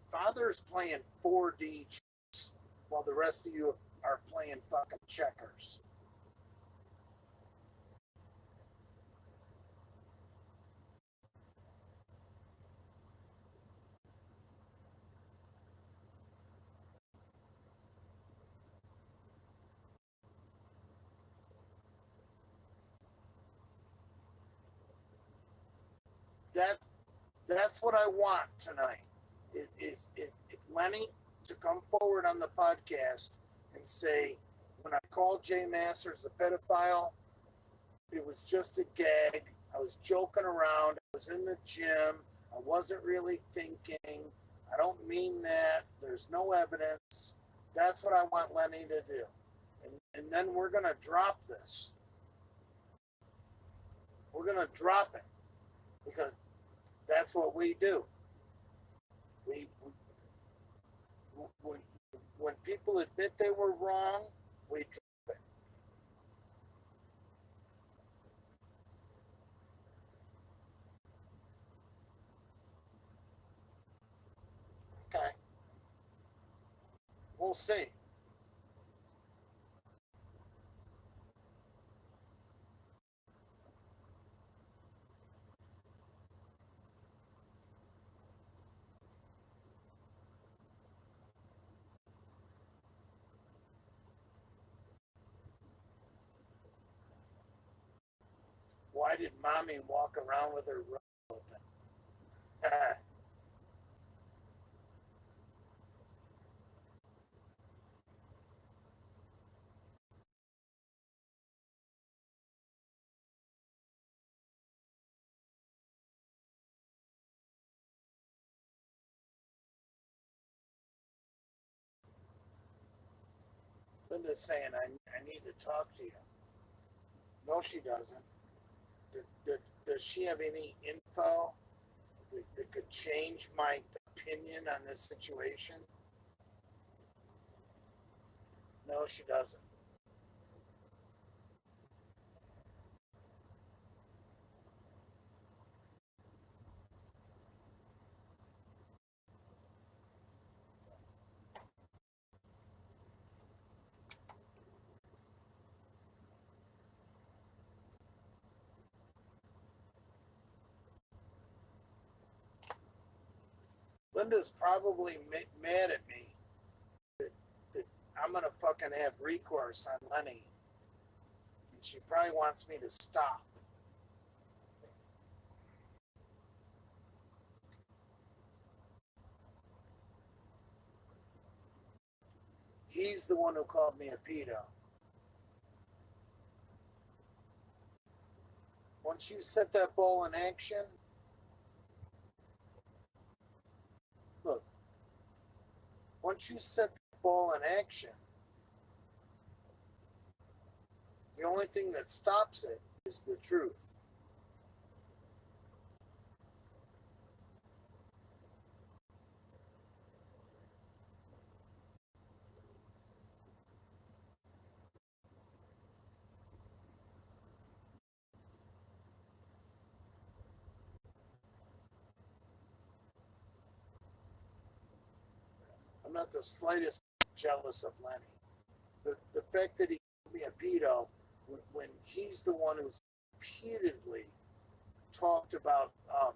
Father's playing 4D chess while the rest of you are playing fucking checkers. That's what I want tonight. Is Lenny to come forward on the podcast and say, when I called Jay Masters a pedophile, it was just a gag. I was joking around. I was in the gym. I wasn't really thinking. I don't mean that. There's no evidence. That's what I want Lenny to do. And then we're going to drop this. We're going to drop it because that's what we do. When people admit they were wrong, we drop it. Okay. We'll see. Why did mommy walk around with her robe open? Linda's saying, I need to talk to you. No, she doesn't. Does she have any info that could change my opinion on this situation? No, she doesn't. Linda's probably mad at me that I'm going to fucking have recourse on Lenny. And she probably wants me to stop. He's the one who called me a pedo. Once you set that ball in action, look, once you set the ball in action, the only thing that stops it is the truth. I'm not the slightest jealous of Lenny. The fact that he called me a pedo when he's the one who's repeatedly talked about how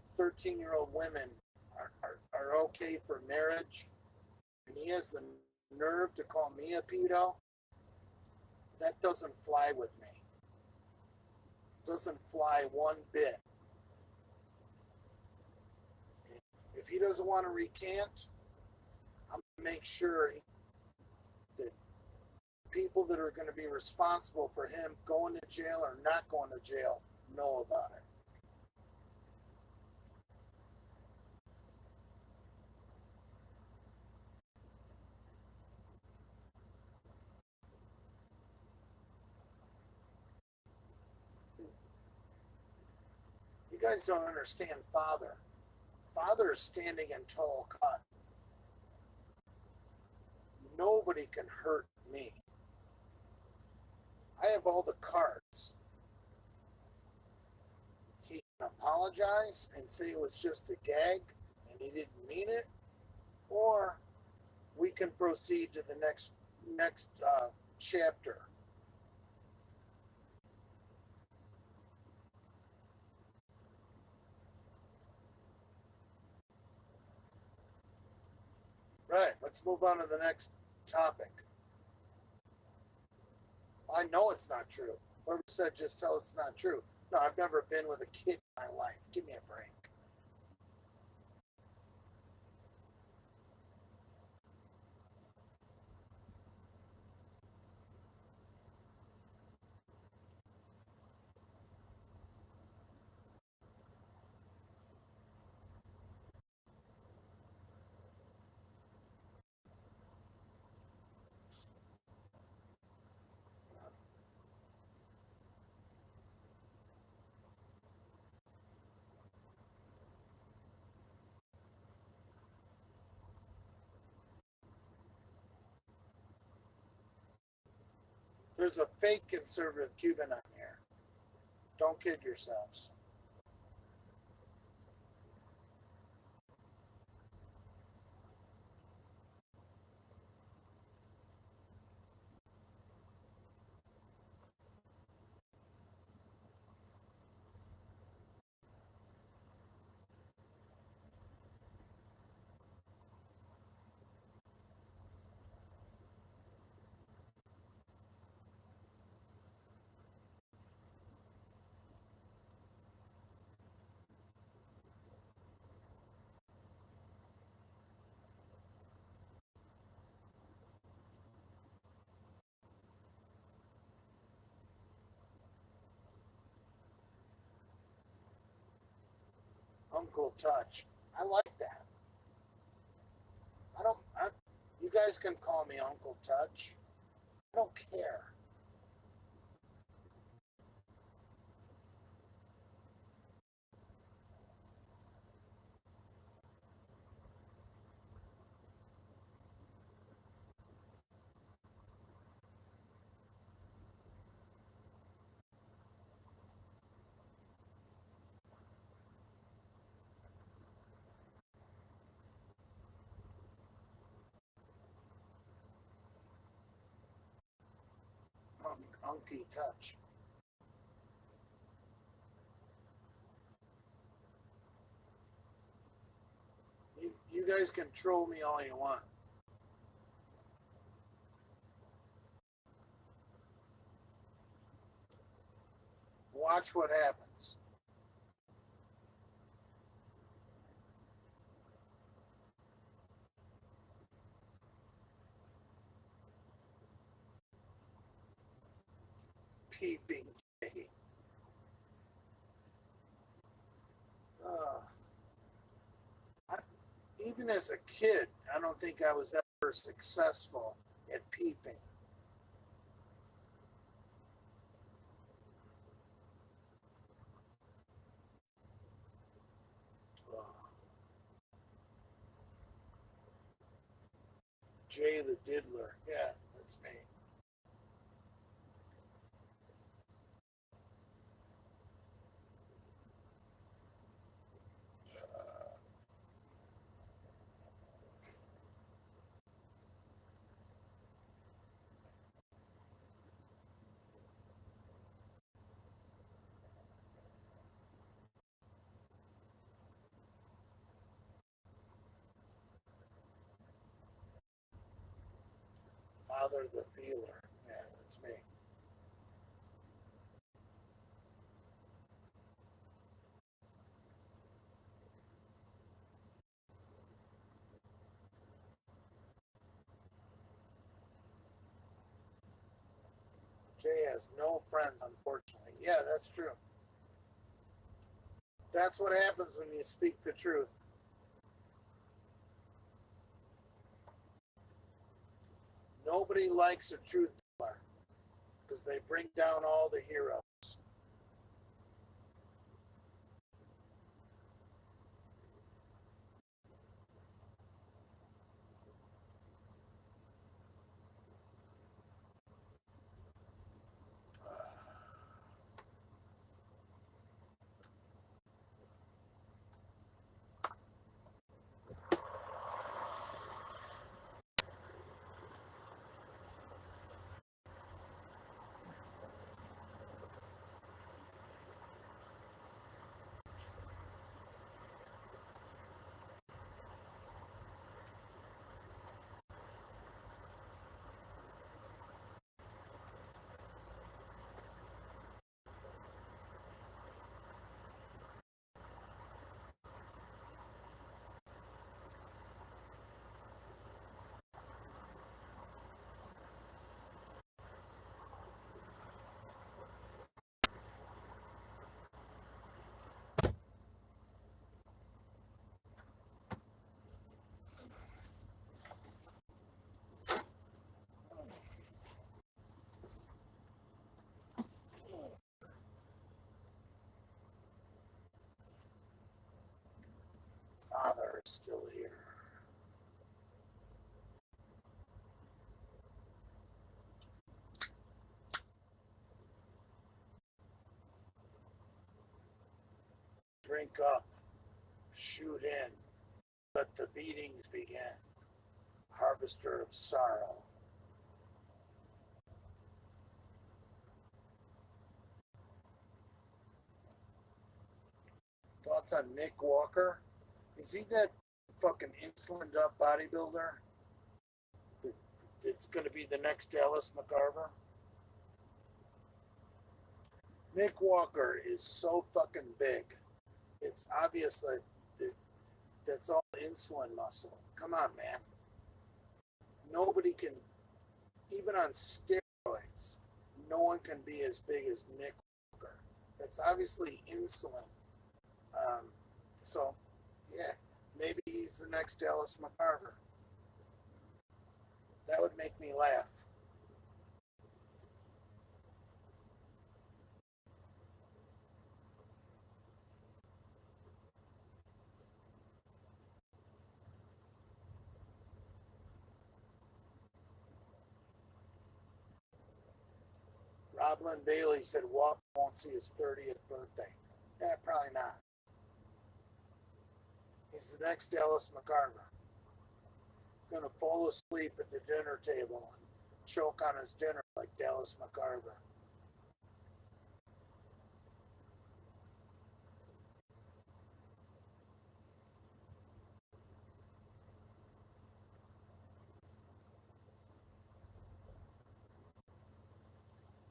13-year-old women are okay for marriage, and he has the nerve to call me a pedo, that doesn't fly with me. Doesn't fly one bit. If he doesn't want to recant, I'm going to make sure that people that are going to be responsible for him going to jail or not going to jail know about it. You guys don't understand Father. Father is standing in tall cotton. Nobody can hurt me. I have all the cards. He can apologize and say it was just a gag and he didn't mean it, or we can proceed to the next chapter. Right, let's move on to the next topic. I know it's not true. Whoever said just tell it's not true. No, I've never been with a kid in my life. Give me a break. There's a fake conservative Cuban on here. Don't kid yourselves. Uncle Touch. I like that. You guys can call me Uncle Touch. I don't care. Unky Touch. You guys can troll me all you want. Watch what happens. Peeping Jay. Uh, I, Even as a kid, I don't think I was ever successful at peeping. Uh, Jay the Diddler. Yeah, that's me. Father the Feeler. Yeah, that's me. Jay has no friends, unfortunately. Yeah, that's true. That's what happens when you speak the truth. Nobody likes a truth teller because they bring down all the heroes. Father is still here. Drink up, shoot in, let the beatings begin. Harvester of sorrow. Thoughts on Nick Walker? Is he that fucking insulined up bodybuilder that's going to be the next Dallas McCarver? Nick Walker is so fucking big. It's obvious that that's all insulin muscle. Come on, man. Nobody can, even on steroids, no one can be as big as Nick Walker. That's obviously insulin. Um, so, yeah, maybe he's the next Dallas McCarver. That would make me laugh. Roblin Bailey said Walker won't see his 30th birthday. Yeah, probably not. He's the next Dallas McCarver. Gonna fall asleep at the dinner table and choke on his dinner like Dallas McCarver.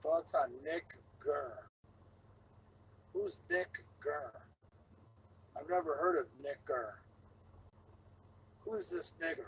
Thoughts on Nick Gurr? Who's Nick Gurr? I've never heard of Nick Gurr. Who is this nigger?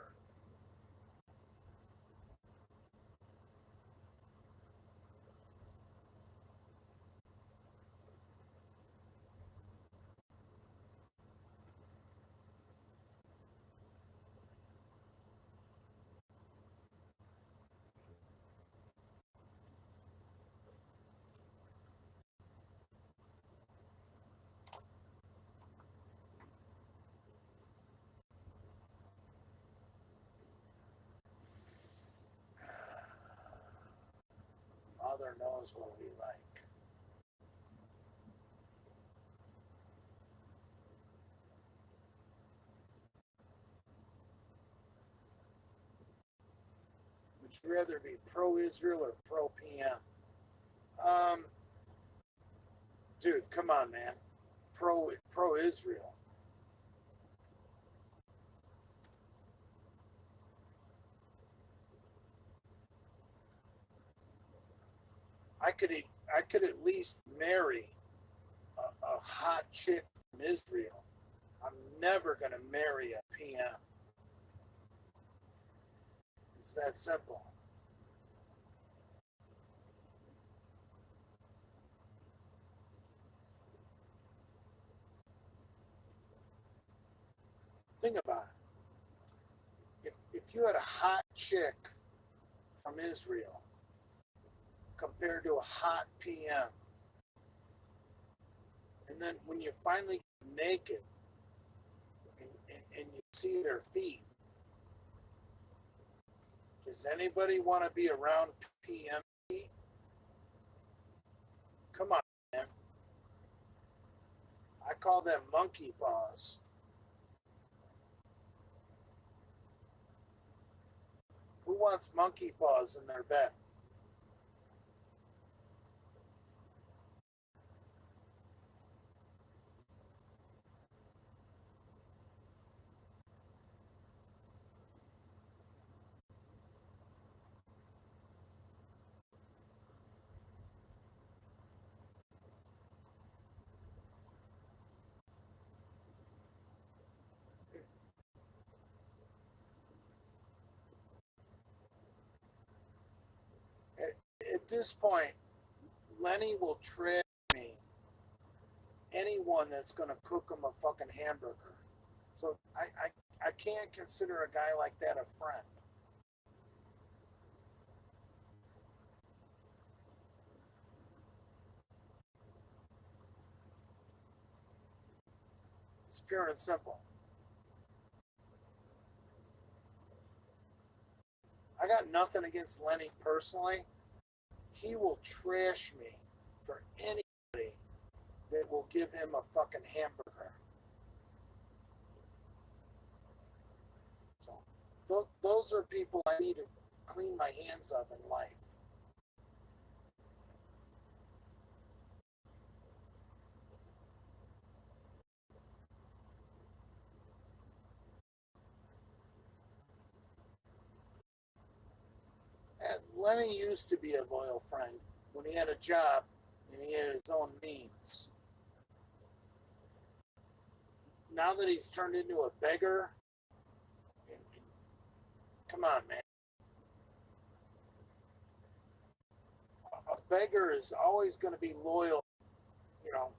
Father knows what we like. Would you rather be pro-Israel or pro-PM? Dude, come on, man. Pro-Israel. I could at least marry a hot chick from Israel. I'm never gonna marry a PM. It's that simple. Think about it. If you had a hot chick from Israel compared to a hot PM, and then when you finally get naked and you see their feet, does anybody want to be around PM feet? Come on, man. I call them monkey paws. Who wants monkey paws in their bed? At this point, Lenny will trade me anyone that's going to cook him a fucking hamburger. So I can't consider a guy like that a friend. It's pure and simple. I got nothing against Lenny personally. He will trash me for anybody that will give him a fucking hamburger. So those are people I need to clean my hands of in life. And Lenny used to be a loyal friend when he had a job and he had his own means. Now that he's turned into a beggar, come on, man. A beggar is always going to be loyal, you know,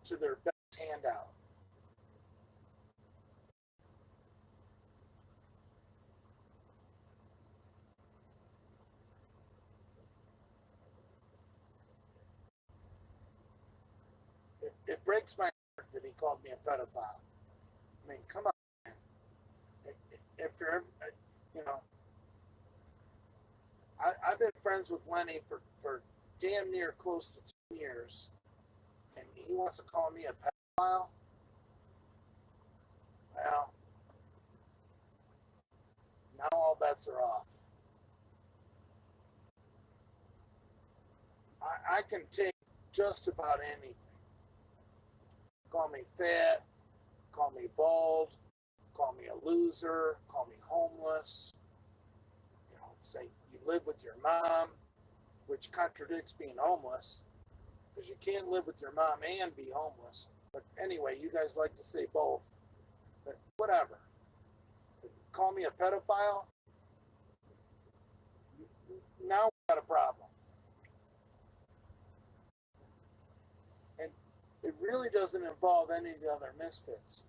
to their best handout. It breaks my heart that he called me a pedophile. I mean, come on, man. After, you know, I've been friends with Lenny for damn near close to 2 years, and he wants to call me a pedophile. Well, now all bets are off. I can take just about anything. Call me fat, call me bald, call me a loser, call me homeless. You know, say you live with your mom, which contradicts being homeless, because you can't live with your mom and be homeless. But anyway, you guys like to say both. But whatever. Call me a pedophile. Now we got a problem. And it really doesn't involve any of the other misfits.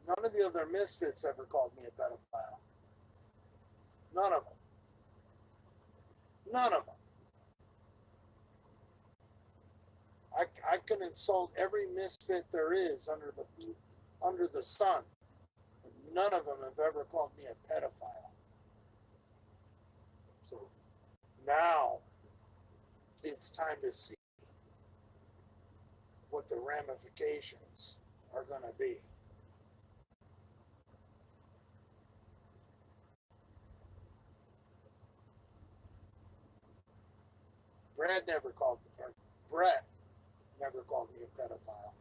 None of the other misfits ever called me a pedophile. None of them. None of them. I can insult every misfit there is under the sun. None of them have ever called me a pedophile. So now it's time to see what the ramifications are going to be. Brett never called me a pedophile.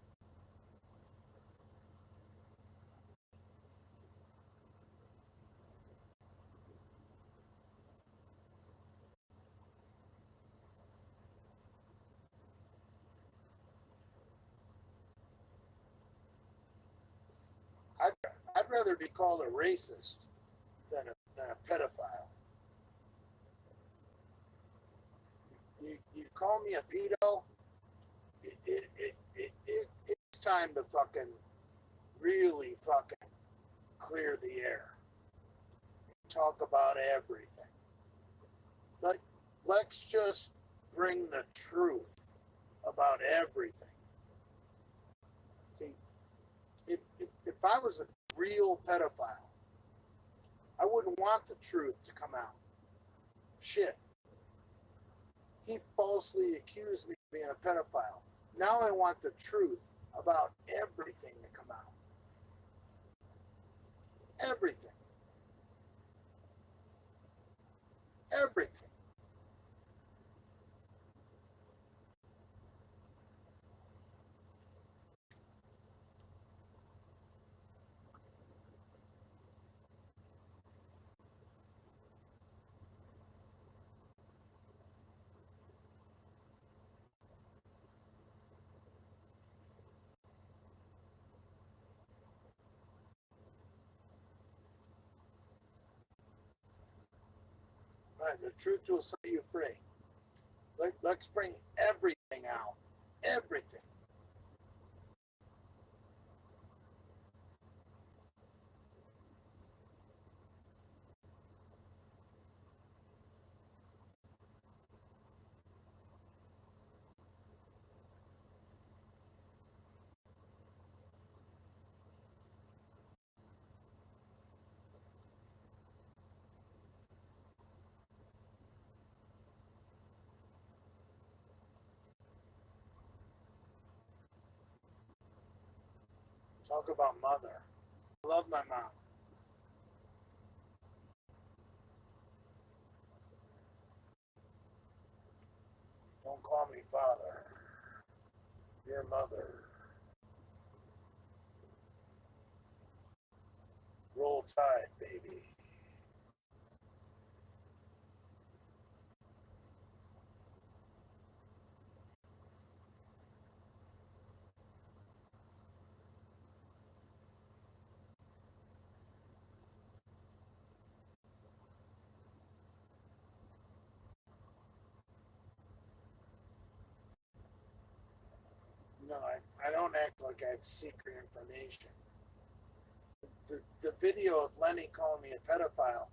I'd, I'd rather be called a racist than a pedophile. You call me a pedo, it's time to fucking really fucking clear the air. Talk about everything. Let's just bring the truth about everything. See, if I was a real pedophile, I wouldn't want the truth to come out. Shit. He falsely accused me of being a pedophile. Now I want the truth about everything to come out. Everything. Everything. Right, the truth will set you free. Let's bring everything out. Everything. Talk about mother. I love my mom. Don't call me father. Your mother. Roll Tide, baby. No, I don't act like I have secret information. The video of Lenny calling me a pedophile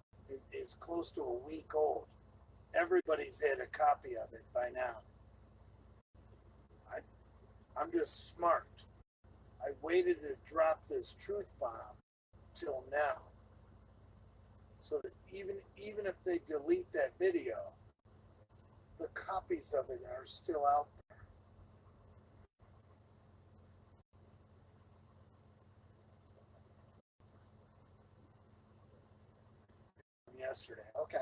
is close to a week old. Everybody's had a copy of it by now. I'm just smart. I waited to drop this truth bomb till now. So that even if they delete that video, the copies of it are still out there. Yesterday. Okay.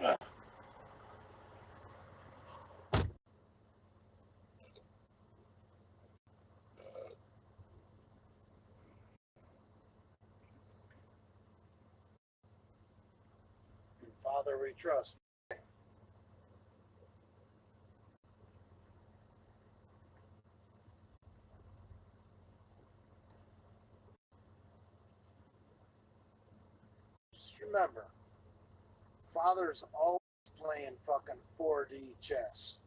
In Father we trust. remember, father's always playing fucking 4D chess.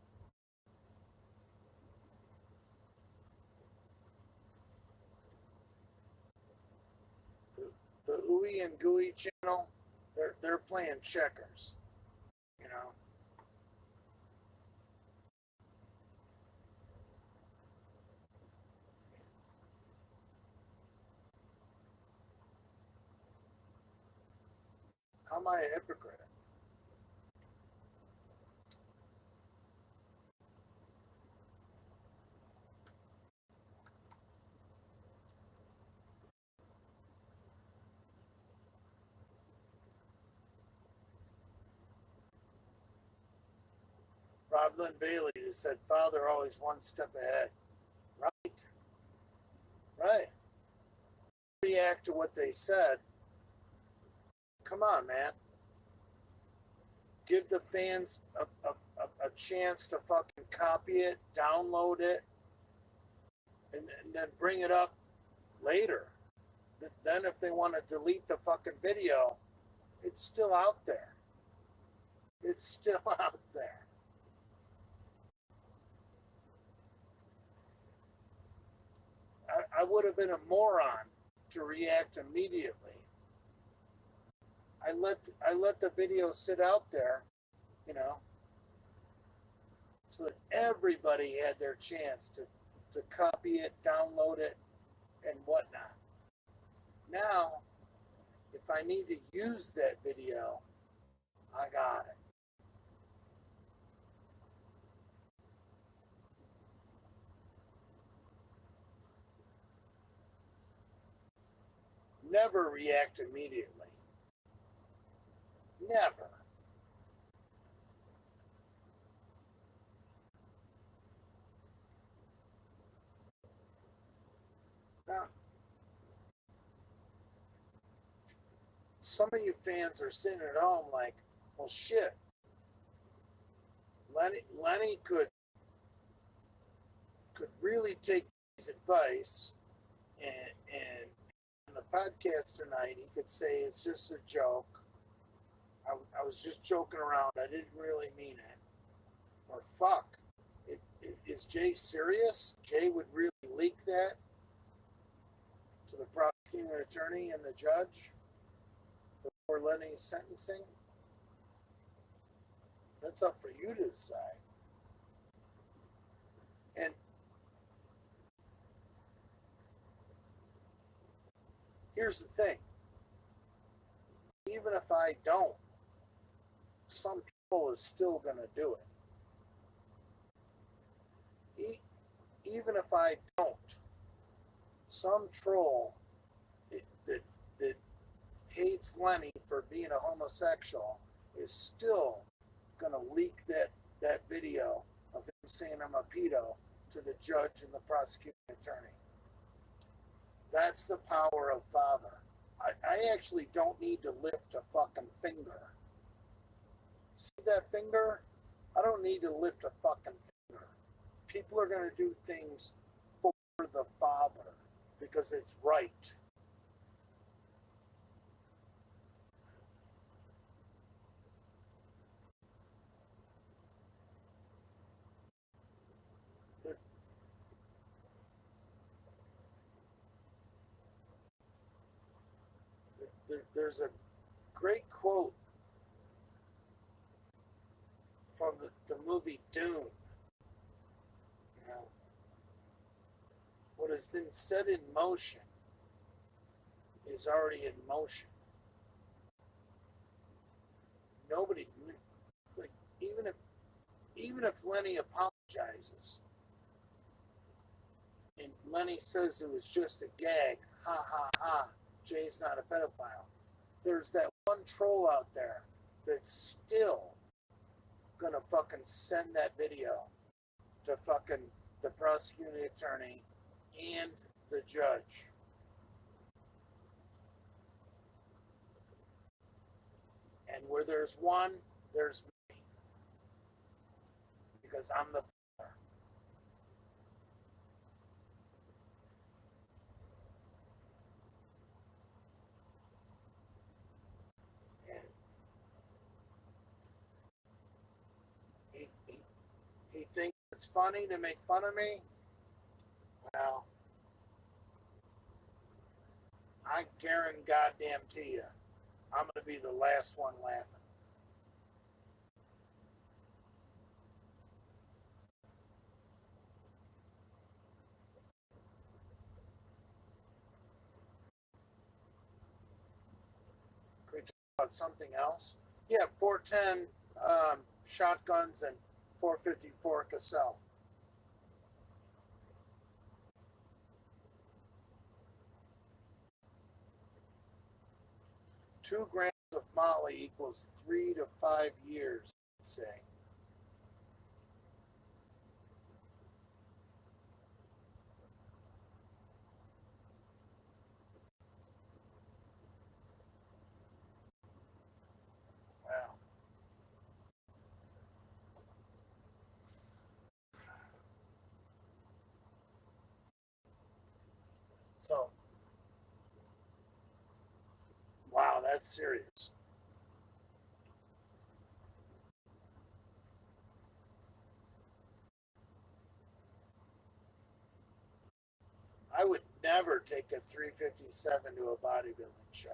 The Ooey and Gooey channel, they're playing checkers, you know. How am I a hypocrite? Rob Lynn Bailey who said, father always one step ahead. Right. Right. React to what they said. Come on, man. Give the fans a chance to fucking copy it, download it, and then bring it up later. Then if they want to delete the fucking video, it's still out there. It's still out there. I would have been a moron to react immediately. I let the video sit out there, you know, so that everybody had their chance to copy it, download it, and whatnot. Now, if I need to use that video, I got it. Never react immediately. Never. Now, some of you fans are sitting at home like, well, shit. Lenny could really take his advice, and on the podcast tonight, he could say it's just a joke. I was just joking around. I didn't really mean it. Or fuck. Is Jay serious? Jay would really leak that to the prosecuting attorney and the judge before Lenny's sentencing? That's up for you to decide. And here's the thing. Even if I don't, some troll is still going to do it. Even if I don't, some troll that hates Lenny for being a homosexual is still going to leak that video of him saying I'm a pedo to the judge and the prosecuting attorney. That's the power of father. I actually don't need to lift a fucking finger. See that finger? I don't need to lift a fucking finger. People are going to do things for the father because it's right. There's a great quote from the movie Dune. You know, what has been set in motion is already in motion. Nobody, like, even if Lenny apologizes and Lenny says it was just a gag, ha ha ha, Jay's not a pedophile. There's that one troll out there that's still gonna fucking send that video to fucking the prosecuting attorney and the judge. And where there's one, there's me. Because I'm the father. funny to make fun of me, well, I guarantee goddamn to you, I'm going to be the last one laughing. Can we talk about something else? Yeah, 410 shotguns and 454 Cassell. Two grams of Molly equals 3 to 5 years, I'd say. Wow. So, wow, that's serious. I would never take a 357 to a bodybuilding show.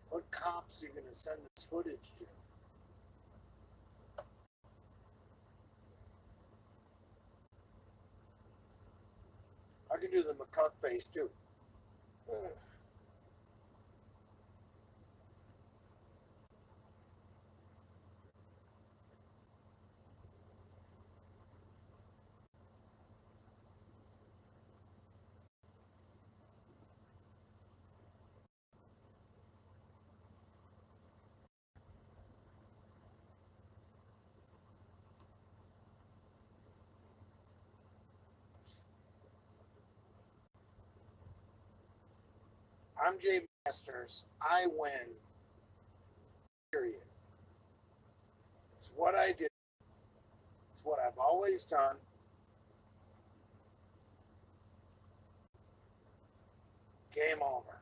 What cops are you going to send this footage to? I can do the McCuck face too. I'm Jay Masters. I win. Period. It's what I do. It's what I've always done. Game over.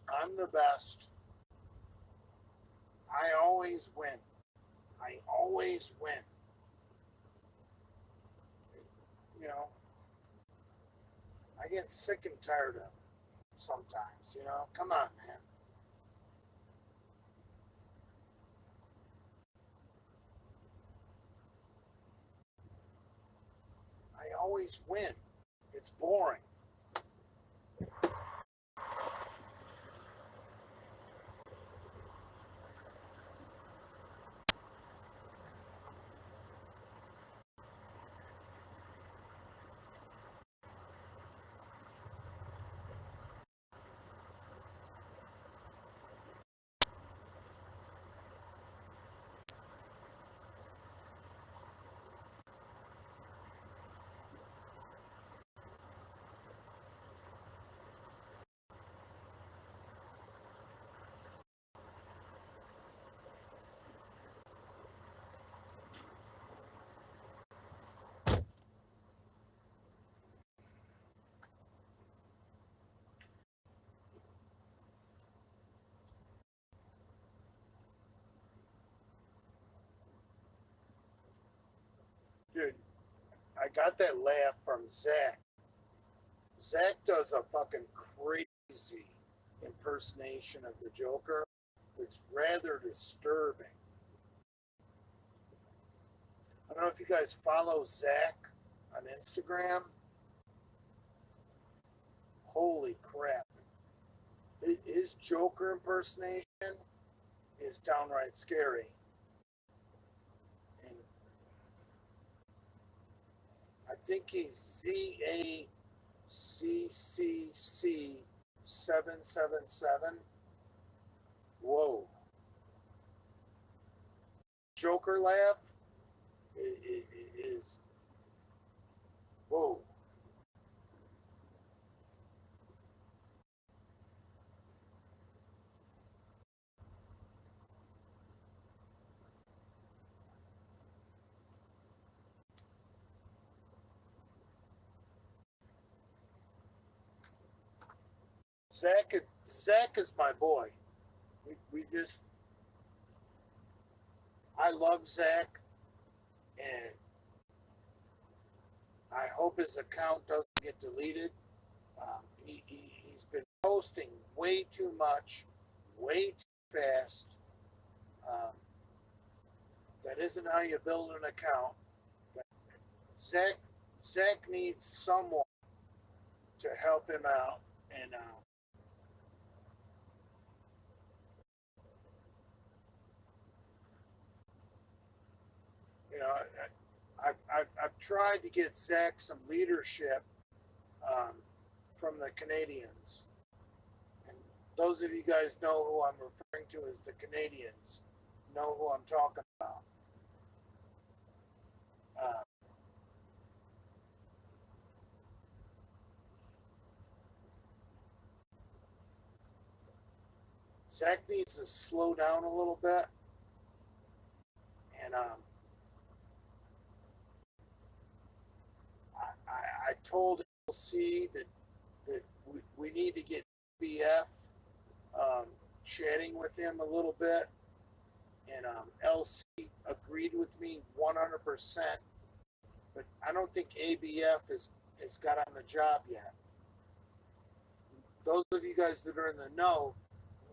I'm the best. I always win. I always win. You know, I get sick and tired of it sometimes, you know. Come on, man. I always win. It's boring. Dude, I got that laugh from Zach. Zach does a fucking crazy impersonation of the Joker that's rather disturbing. I don't know if you guys follow Zach on Instagram. Holy crap. His Joker impersonation is downright scary. And I think he's ZACCC777. Whoa. Joker laugh is, whoa. Zach is my boy. We just, I love Zach, and I hope his account doesn't get deleted. He's been posting way too much, way too fast. Um, that isn't how you build an account. But Zach needs someone to help him out, and you know, I've tried to get Zach some leadership um, from the Canadians. And those of you guys know who I'm referring to as the Canadians, know who I'm talking about. Uh, Zach needs to slow down a little bit, and I told LC that we need to get BF chatting with him a little bit, and LC agreed with me 100%. But I don't think ABF has got on the job yet. Those of you guys that are in the know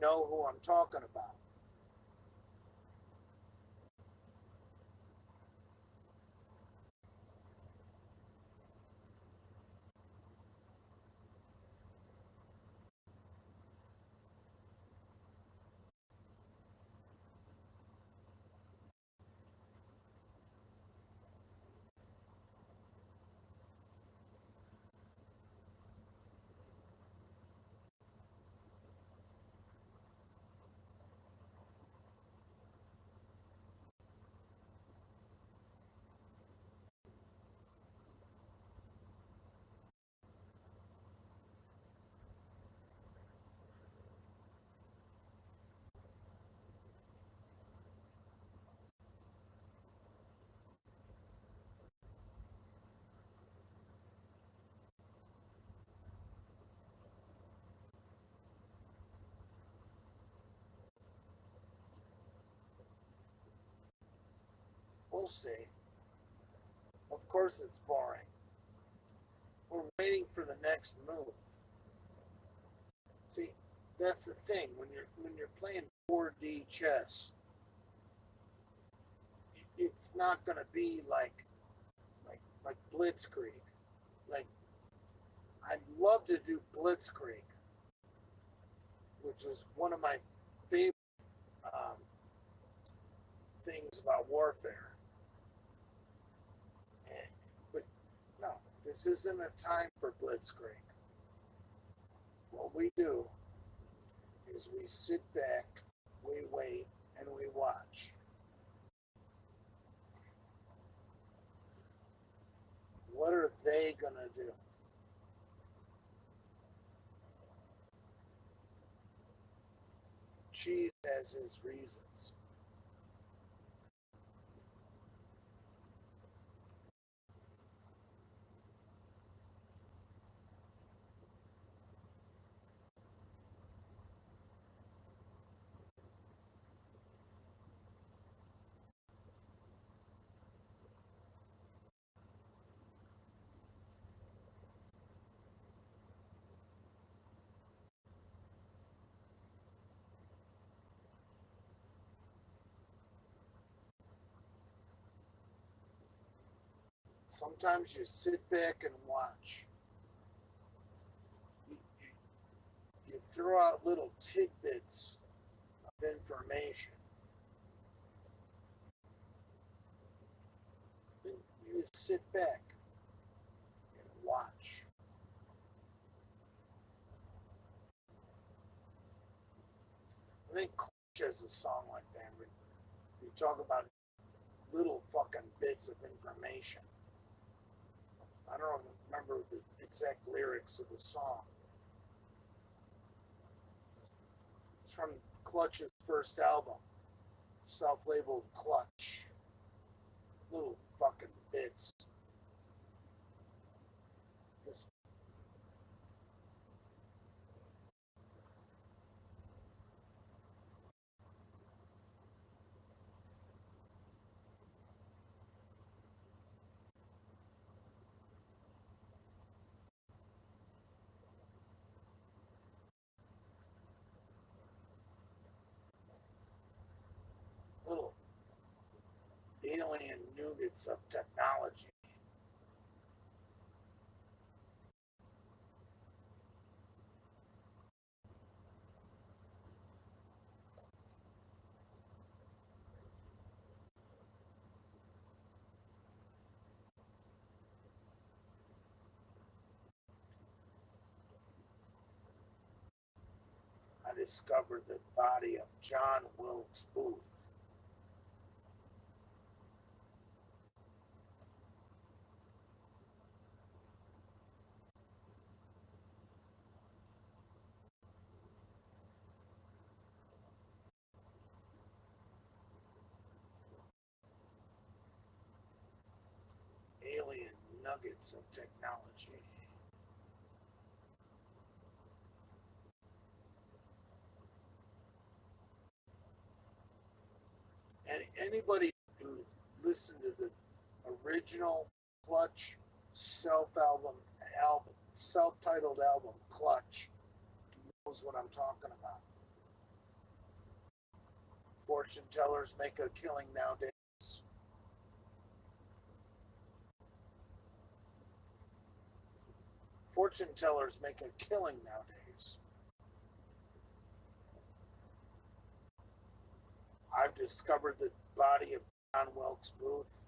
who I'm talking about. We'll see. Of course it's boring. We're waiting for the next move. See, that's the thing. When you're playing 4D chess, it's not gonna be like Blitzkrieg. Like, I'd love to do Blitzkrieg, which is one of my favorite things about warfare. But no, this isn't a time for Blitzkrieg. What we do is we sit back, we wait, and we watch. What are they gonna do? Cheese has his reasons. Sometimes you sit back and watch. You throw out little tidbits of information. You just sit back and watch. I think Clutch has a song like that. We talk about little fucking bits of information. I don't remember the exact lyrics of the song. It's from Clutch's first album, self-labeled Clutch. Little fucking bits. Just little alien nuggets of technology. I discovered the body of John Wilkes Booth. Alien nuggets of technology. And anybody who listened to the original Clutch self-titled album Clutch knows what I'm talking about. Fortune tellers make a killing nowadays. Fortune tellers make a killing nowadays. I've discovered the body of John Wilkes Booth.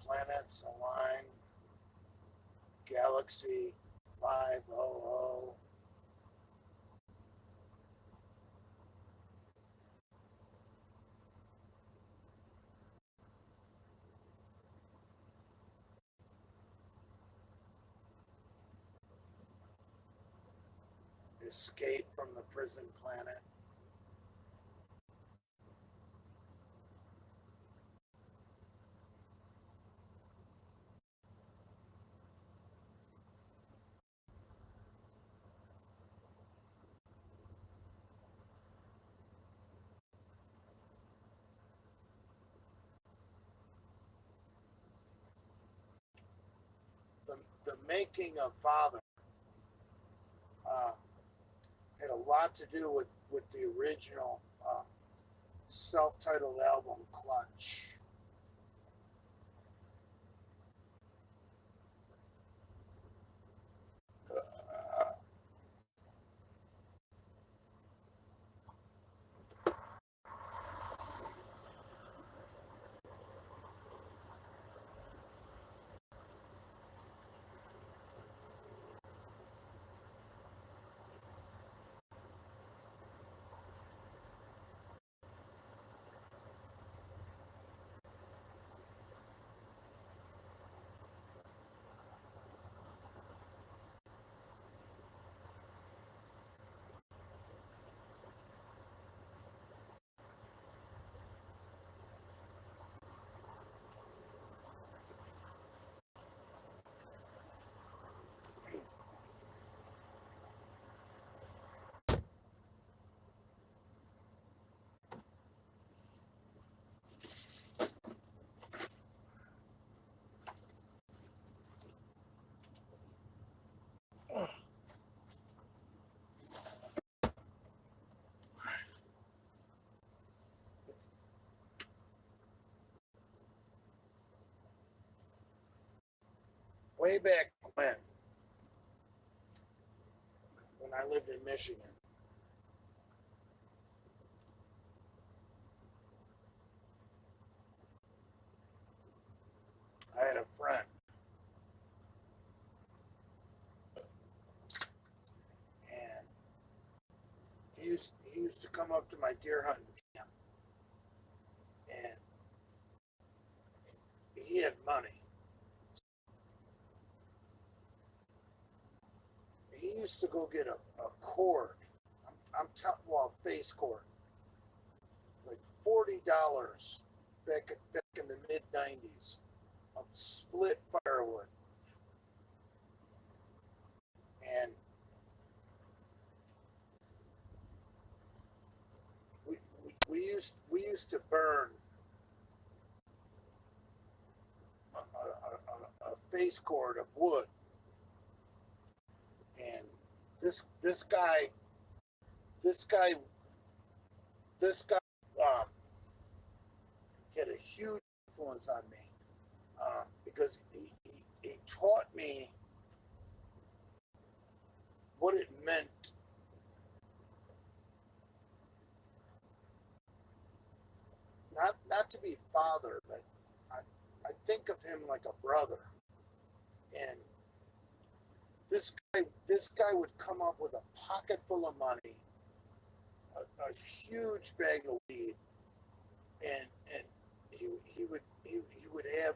planets align. Galaxy 500. Escape from the prison planet. The making of Father uh, had a lot to do with the original self-titled album Clutch. Way back when I lived in Michigan, I had a friend, and he used to come up to my deer hunting camp, and he had money. He used to go get a cord. I'm talking about face cord, like $40 back in the mid-90s of split firewood, and we used to burn a face cord of wood, and this guy this guy um, had a huge influence on me because he taught me what it meant not to be father, but I think of him like a brother. And this guy would come up with a pocket full of money, a huge bag of weed, and he would have,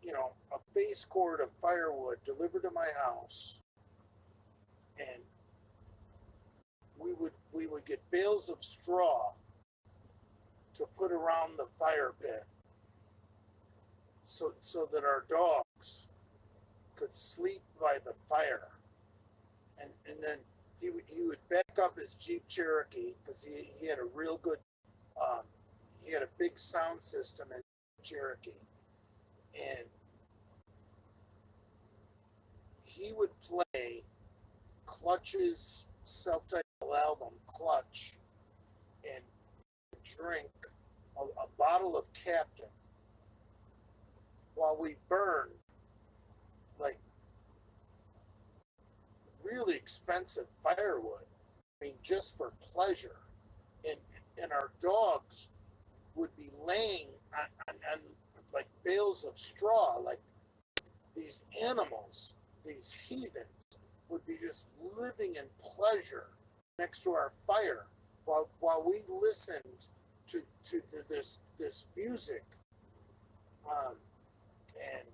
you know, a face cord of firewood delivered to my house, and we would get bales of straw to put around the fire pit so that our dogs could sleep by the fire. And then he would back up his Jeep Cherokee because he had a real good he had a big sound system in Cherokee, and he would play Clutch's self-titled album Clutch and drink a bottle of Captain while we burned like really expensive firewood. I mean, just for pleasure. And our dogs would be laying on like bales of straw, like these animals, these heathens, would be just living in pleasure next to our fire while we listened to this music, and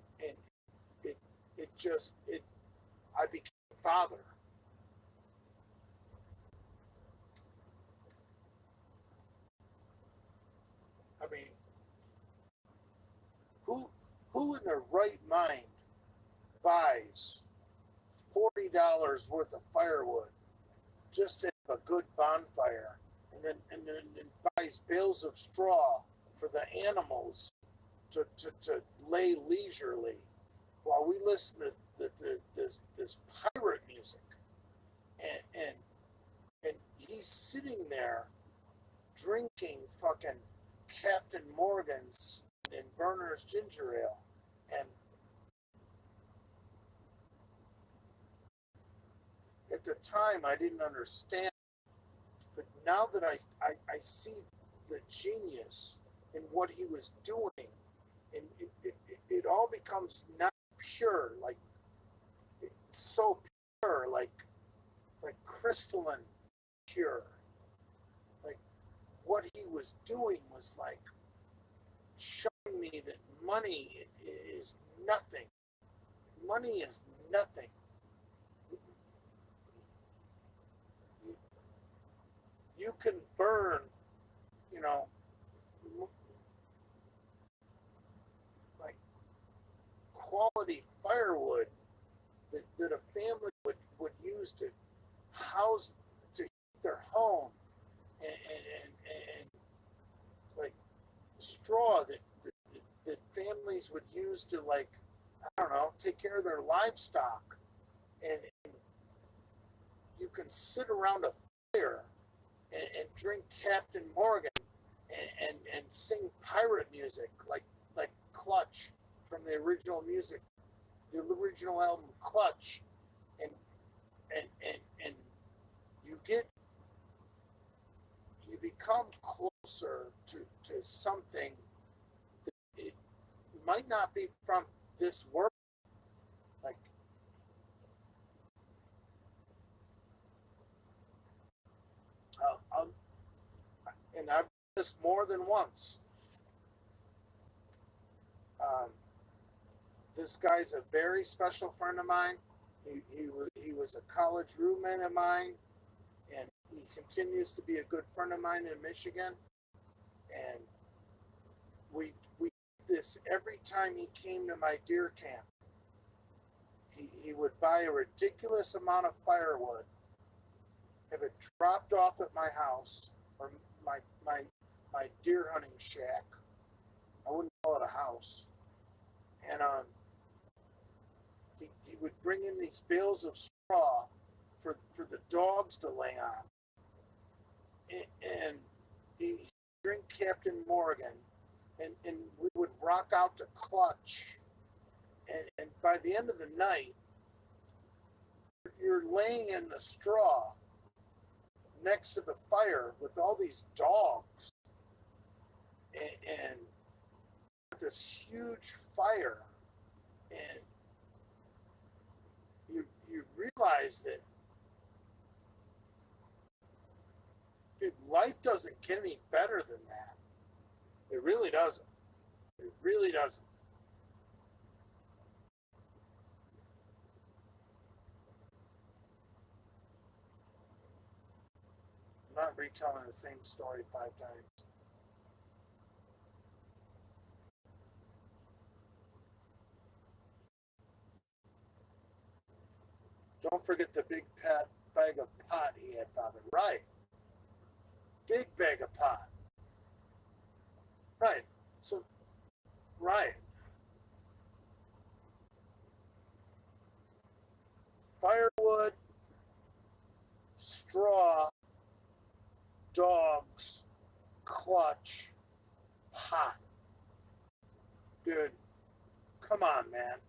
I became a father. I mean, who in their right mind buys $40 worth of firewood just to have a good bonfire, and then buys bales of straw for the animals to lay leisurely while we listen to this pirate music, and he's sitting there drinking fucking Captain Morgan's and Verner's ginger ale, and at the time I didn't understand, but now that I see the genius in what he was doing, and it all becomes not pure, like it's so pure, like crystalline pure. Like what he was doing was like showing me that money is nothing. Money is nothing. You can burn, like quality firewood that a family would use to house, to heat their home, and like straw that families would use to, like, I don't know, take care of their livestock, and you can sit around a fire and drink Captain Morgan and sing pirate music like Clutch from the original music, the original album Clutch, and you become closer to something that it might not be from this world. Like, and I've done this more than once. This guy's a very special friend of mine. He was a college roommate of mine, and he continues to be a good friend of mine in Michigan. And we did this every time he came to my deer camp. He would buy a ridiculous amount of firewood, have it dropped off at my house, or my deer hunting shack. I wouldn't call it a house. And he would bring in these bales of straw for the dogs to lay on. And he'd drink Captain Morgan, and we would rock out to Clutch. And by the end of the night, you're laying in the straw next to the fire with all these dogs, and this huge fire, and you realize that, dude, life doesn't get any better than that. It really doesn't. It really doesn't. I'm not retelling the same story 5 times. Don't forget the big bag of pot he had, Father. Right. Big bag of pot. Right. So, right. Firewood, straw, dogs, Clutch, pot. Dude, come on, man.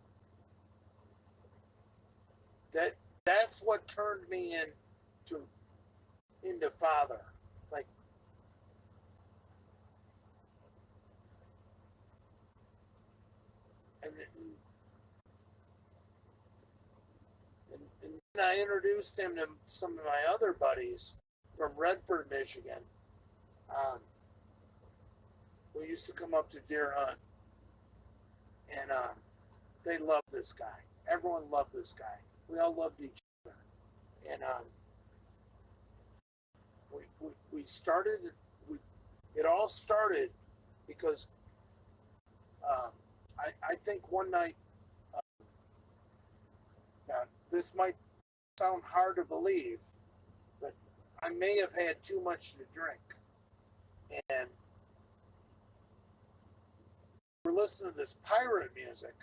That's what turned me into father. Like, I introduced him to some of my other buddies from Redford, Michigan. We used to come up to deer hunt, and they loved this guy. Everyone loved this guy. We all loved each other. And we started, it all started because I think one night, now this might sound hard to believe, but I may have had too much to drink. And we're listening to this pirate music,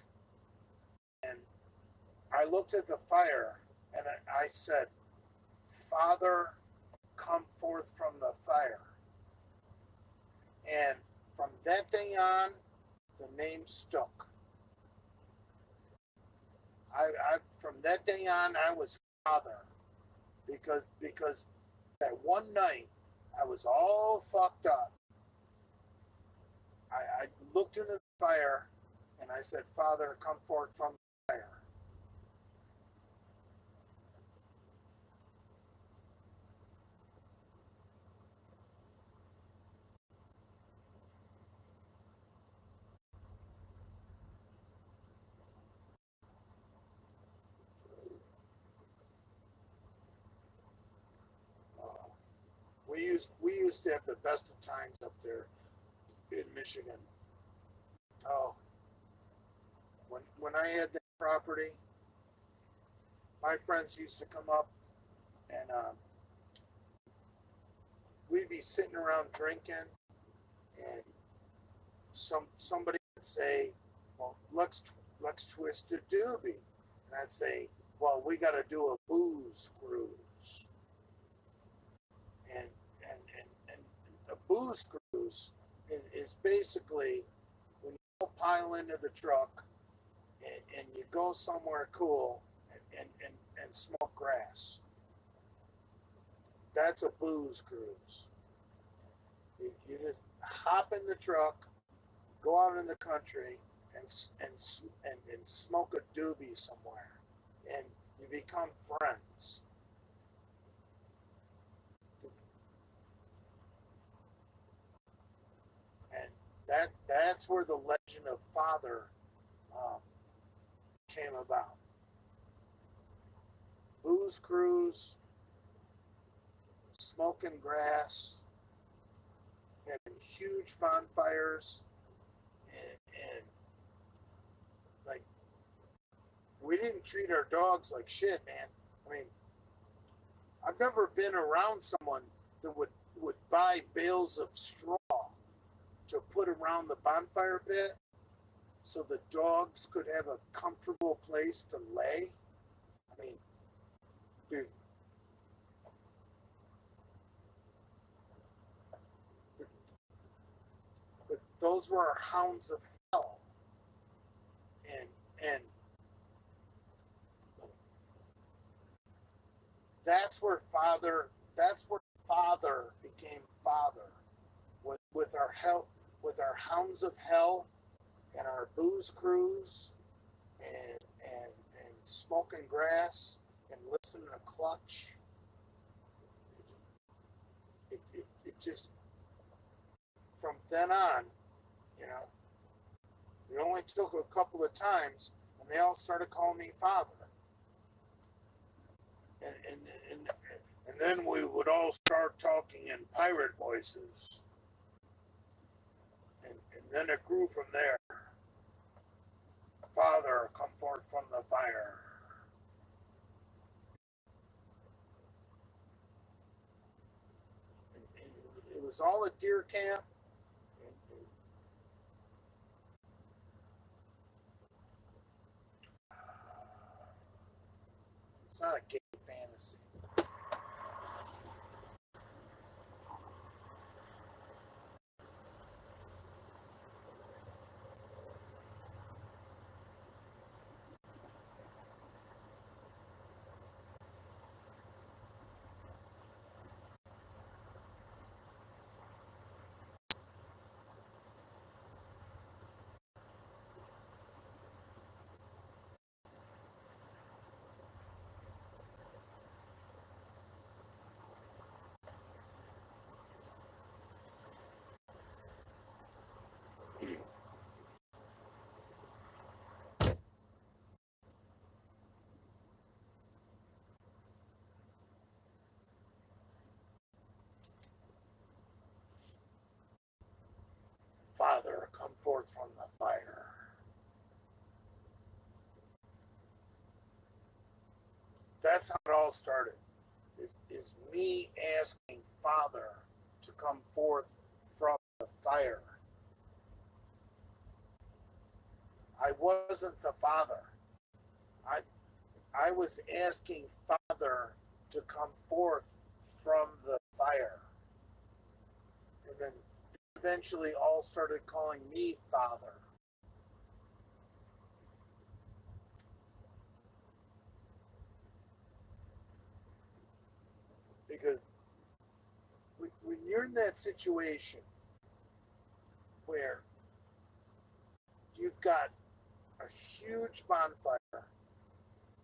and I looked at the fire and I said, "Father, come forth from the fire." And from that day on, the name stuck. From that day on, I was Father, because that one night I was all fucked up. I looked into the fire and I said, "Father, come forth from the fire." We used to have the best of times up there in Michigan. Oh, when I had that property, my friends used to come up, and we'd be sitting around drinking, and somebody would say, "Well, let's twist a doobie," and I'd say, "Well, we got to do a booze cruise." And a booze cruise is basically when you all pile into the truck and you go somewhere cool and smoke grass. That's a booze cruise. You just hop in the truck, go out in the country, and smoke a doobie somewhere, and you become friends. And that's where the legend of Father came about. Booze cruise, smoking grass, having huge bonfires, and like, we didn't treat our dogs like shit, man. I mean, I've never been around someone that would buy bales of straw to put around the bonfire pit so the dogs could have a comfortable place to lay. I mean, dude, those were our hounds of hell. And that's where Father became Father, with our hell, with our hounds of hell, and our booze cruise, and smoking grass, and listening to Clutch. It just, from then on, you know, it only took a couple of times, and they all started calling me Father. And then we would all start talking in pirate voices. And then it grew from there. Father, come forth from the fire. And it was all at deer camp. And it's not a gay fantasy. Father, come forth from the fire. That's how it all started. Is me asking Father to come forth from the fire. I wasn't the Father. I was asking Father to come forth from the fire. And then eventually all started calling me Father. Because when you're in that situation where you've got a huge bonfire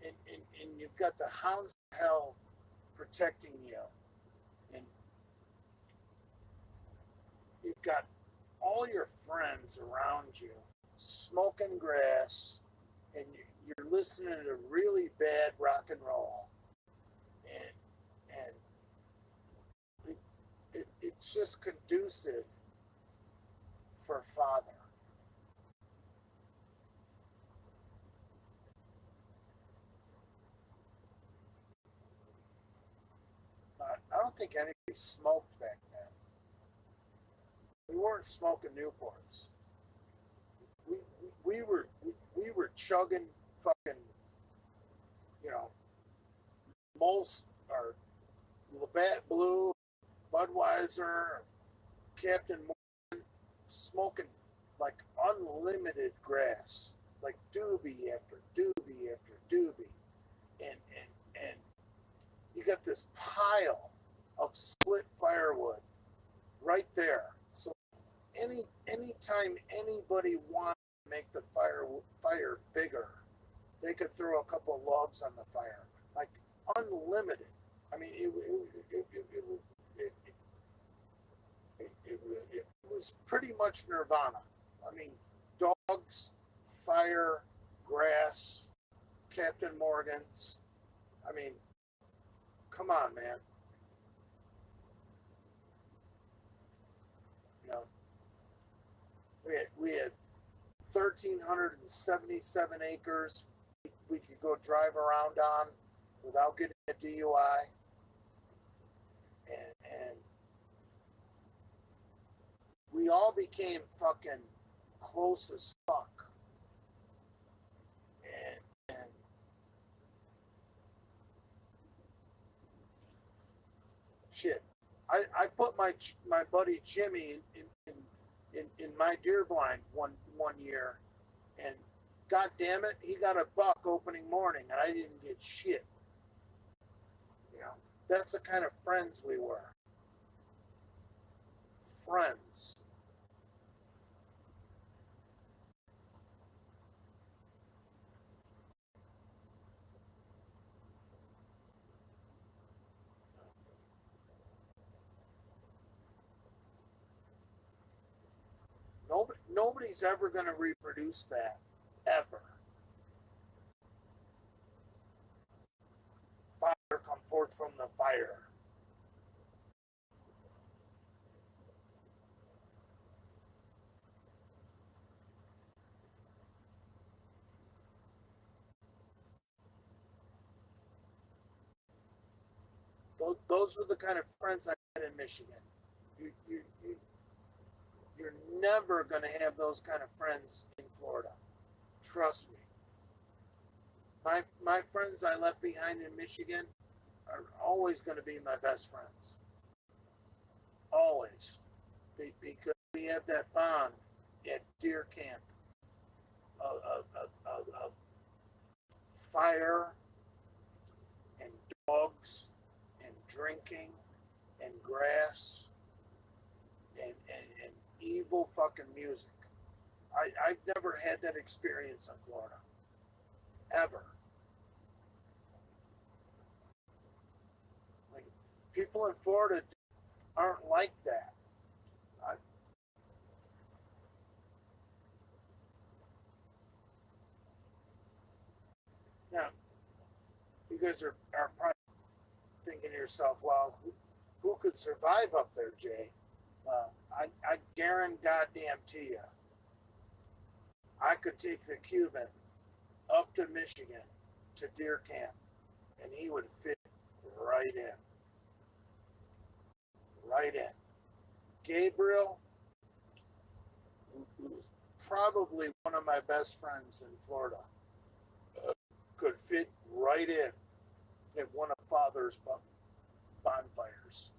and you've got the hounds of hell protecting you, and you've got all your friends around you smoking grass, and you're listening to really bad rock and roll, and it's just conducive for Father. I don't think anybody smoked back then. We weren't smoking Newports. We were chugging fucking, you know, most or Labatt Blue, Budweiser, Captain Morgan, smoking like unlimited grass, like doobie after doobie after doobie, and you got this pile of split firewood right there. So anytime anybody wanted to make the fire bigger, they could throw a couple of logs on the fire, like unlimited. I mean, it was pretty much nirvana. I mean, dogs, fire, grass, Captain Morgan's. I mean, come on, man. You know, we had 1,377 acres we could go drive around on without getting a DUI. And we all became fucking close as fuck. And shit, I put my buddy Jimmy in my deer blind one year, and god damn it, he got a buck opening morning, and I didn't get shit. You know, that's the kind of friends we were. Friends. Nobody's ever going to reproduce that, ever. Fire, come forth from the fire. Those were the kind of friends I had in Michigan. You're never going to have those kind of friends in Florida. Trust me. My friends I left behind in Michigan are always going to be my best friends. Always. Because we have that bond at deer camp. Of fire and dogs and drinking and grass and evil fucking music. I've never had that experience in Florida. Ever. Like, people in Florida aren't like that. Now, you guys are probably thinking to yourself, well, who could survive up there, Jay? Well, I guarantee goddamn to you, I could take the Cuban up to Michigan to deer camp, and he would fit right in. Right in. Gabriel, who's probably one of my best friends in Florida, could fit right in at one of Father's bonfires.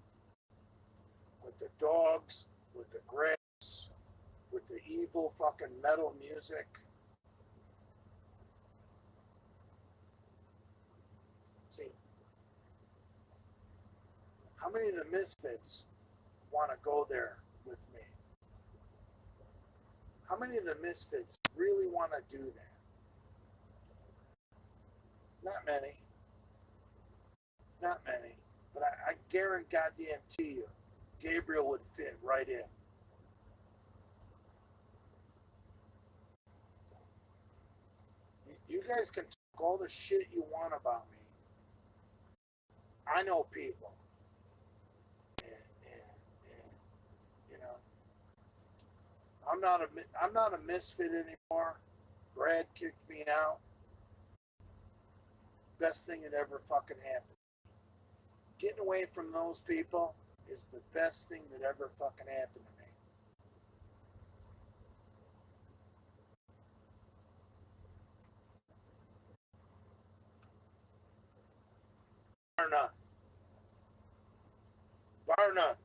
With the dogs, with the grass, with the evil fucking metal music. See, how many of the misfits want to go there with me? How many of the misfits really want to do that? Not many. Not many. But I guarantee you, Gabriel would fit right in. You guys can talk all the shit you want about me. I know people. And you know, I'm not a misfit anymore. Brad kicked me out. Best thing that ever fucking happened. Getting away from those people is the best thing that ever fucking happened to me. Bar none. Bar none.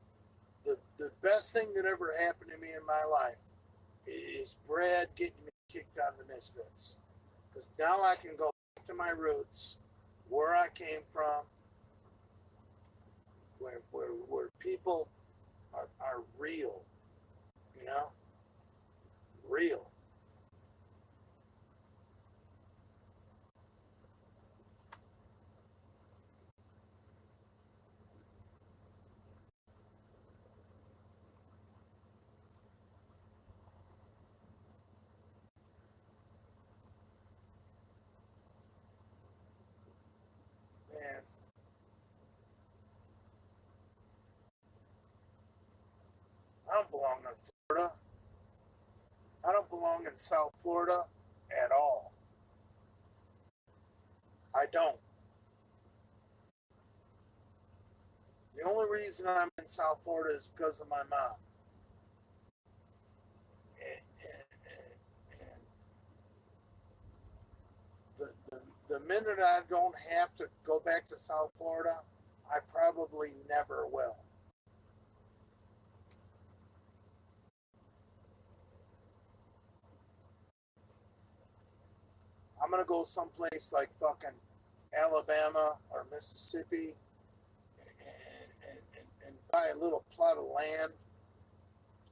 The best thing that ever happened to me in my life is Brad getting me kicked out of the Misfits. Because now I can go back to my roots, where I came from, where people are real, you know? Real. Man, I don't belong in Florida. I don't belong in South Florida at all. I don't. The only reason I'm in South Florida is because of my mom. And the minute I don't have to go back to South Florida, I probably never will. I'm gonna go someplace like fucking Alabama or Mississippi and buy a little plot of land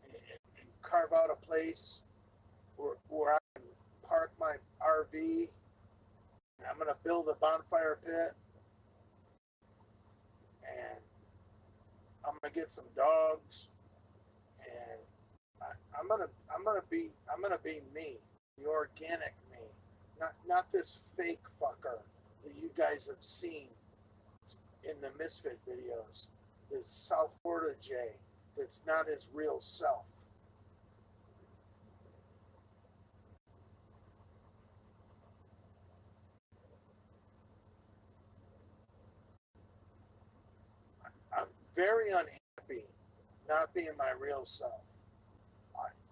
and carve out a place where I can park my RV. I'm gonna build a bonfire pit, and I'm gonna get some dogs, and I'm gonna be me, the organic me, not this fake fucker that you guys have seen in the Misfit videos. This South Florida Jay that's not his real self. I'm very unhappy not being my real self.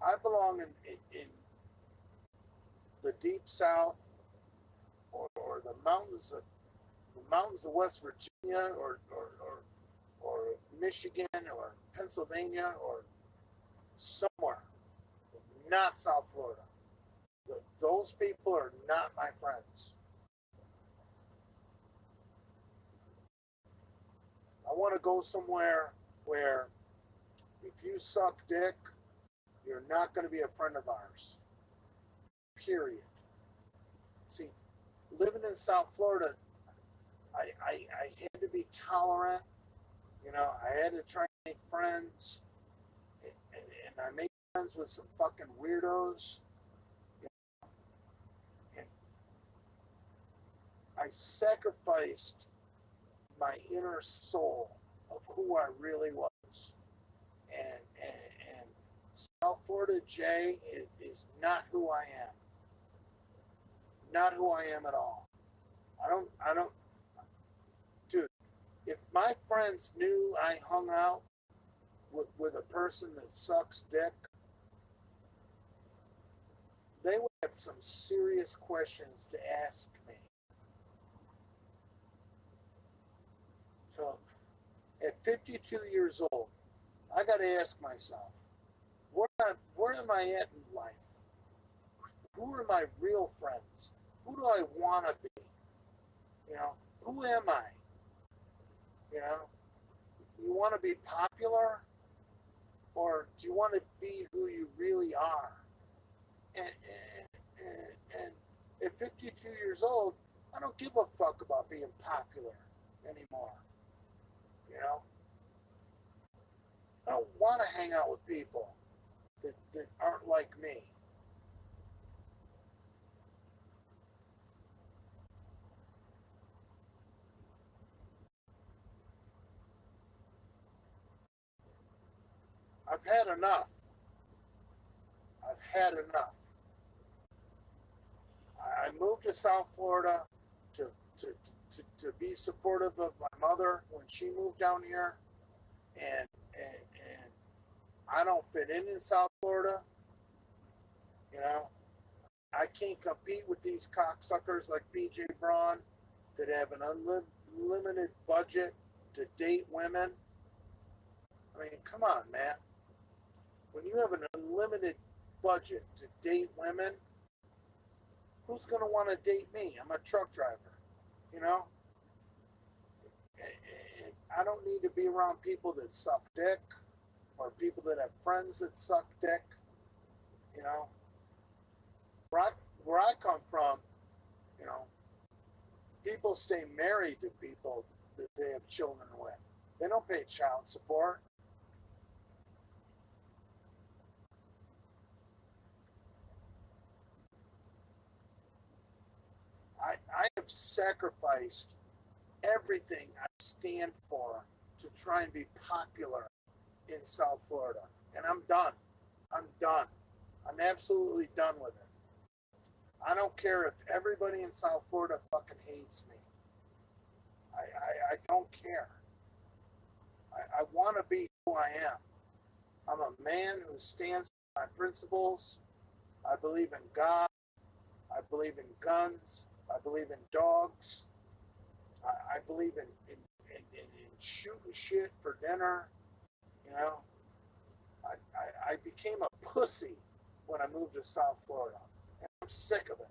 I belong in the deep South, or the mountains of West Virginia, or Michigan, or Pennsylvania, or somewhere, not South Florida. Those people are not my friends. I want to go somewhere where if you suck dick, you're not going to be a friend of ours. Period. See, living in South Florida, I had to be tolerant. You know, I had to try to make friends. And I made friends with some fucking weirdos. And I sacrificed my inner soul of who I really was. And South Florida, Jay, is not who I am. Not who I am at all. I don't, dude, if my friends knew I hung out with a person that sucks dick, they would have some serious questions to ask me. So, at 52 years old, I got to ask myself, where am I at in life? Who are my real friends? Who do I want to be? You know, who am I? You know, you want to be popular, or do you want to be who you really are? And at 52 years old, I don't give a fuck about being popular anymore. You know, I don't want to hang out with people that aren't like me. I've had enough. I've had enough. I moved to South Florida to, to be supportive of my mother when she moved down here. And I don't fit in South Florida. You know, I can't compete with these cocksuckers like BJ Braun that have an unlimited budget to date women. I mean, come on, man. When you have an unlimited budget to date women, who's going to want to date me? I'm a truck driver, you know? I don't need to be around people that suck dick or people that have friends that suck dick, you know? Where I come from, you know, people stay married to people that they have children with. They don't pay child support. I have sacrificed everything I stand for to try and be popular in South Florida. And I'm done. I'm done. I'm absolutely done with it. I don't care if everybody in South Florida fucking hates me. I don't care. I want to be who I am. I'm a man who stands for my principles. I believe in God. I believe in guns. I believe in dogs. I believe in shooting shit for dinner. You know, I became a pussy when I moved to South Florida. And I'm sick of it.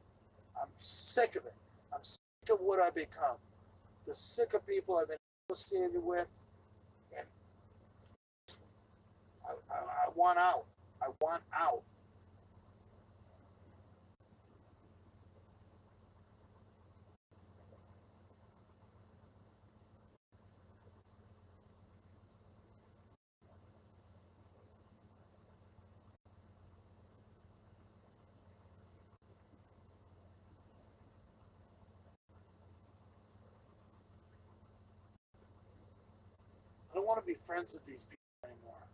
I'm sick of it. I'm sick of what I become. The sick of people I've been associated with. And I want out. I want out. I don't want to be friends with these people anymore.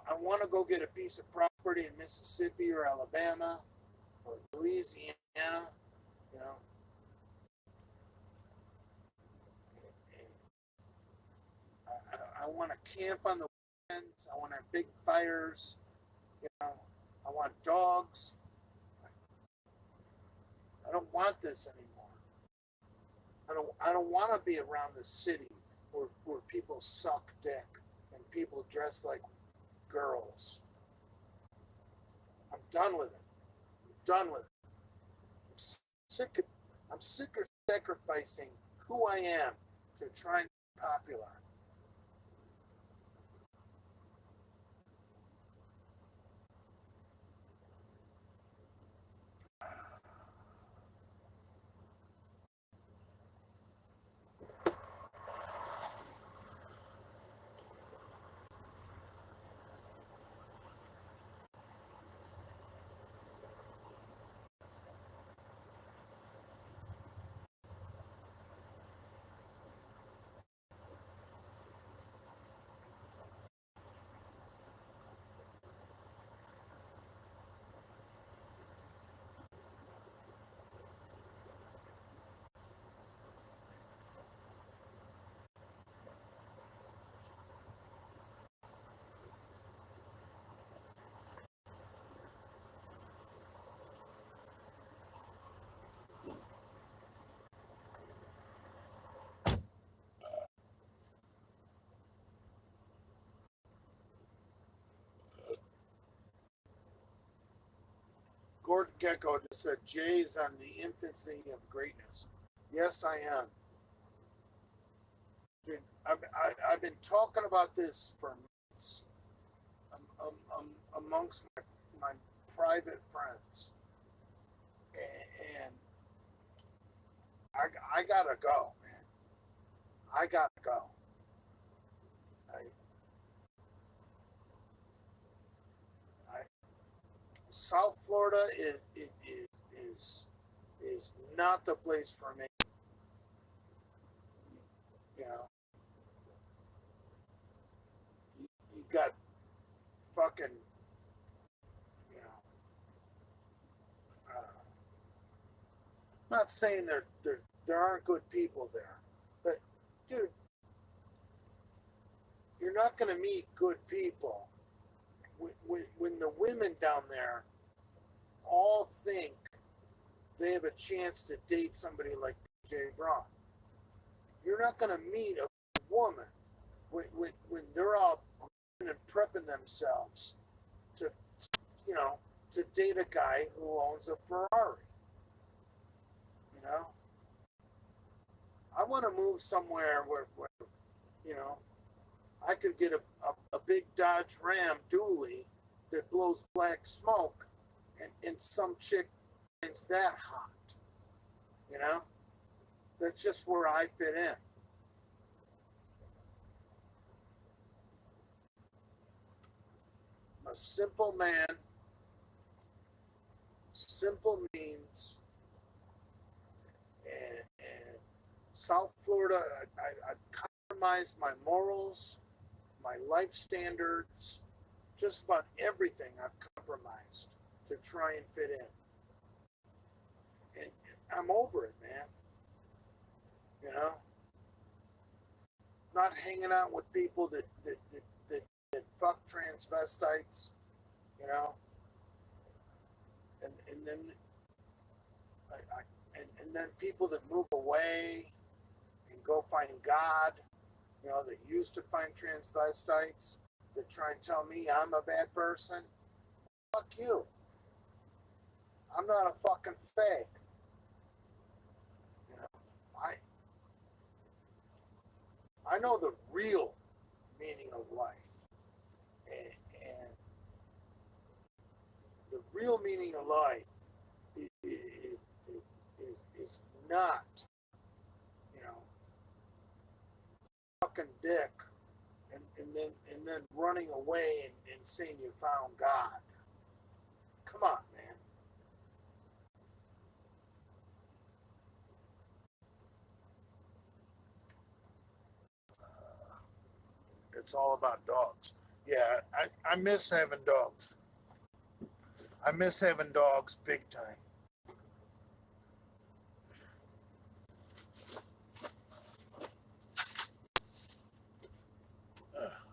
I want to go get a piece of property in Mississippi or Alabama or Louisiana, you know. I want to camp on the weekends. I want to have big fires, you know. I want dogs. I don't want this anymore. I don't want to be around the city where people suck dick and people dress like girls. I'm done with it. I'm done with it. I'm sick of sacrificing who I am to try and be popular. Gordon Gecko just said, Jay's on the infancy of greatness. Yes, I am. Dude, I've been talking about this for months amongst my private friends. And I gotta go, man. I gotta go. South Florida is not the place for me. You know, you got fucking, you know, I'm not saying there aren't good people there, but dude, you're not gonna meet good people when the women down there all think they have a chance to date somebody like BJ Braun. You're not going to meet a woman when they're all and prepping themselves to, you know, to date a guy who owns a Ferrari. You know, I want to move somewhere where you know, I could get a big Dodge Ram dually that blows black smoke, and some chick finds that hot. You know, that's just where I fit in. I'm a simple man, simple means, and South Florida, I compromised my morals, my life standards, just about everything I've compromised to try and fit in. And I'm over it, man. You know? Not hanging out with people that fuck transvestites, you know? And then and then people that move away and go find God, you know, that used to find transvestites, that try and tell me I'm a bad person. Fuck you. I'm not a fucking fag. You know, I know the real meaning of life. And the real meaning of life is not, you know, fucking dick and then running away and saying you found God. Come on, man. It's all about dogs. Yeah, I miss having dogs. I miss having dogs big time.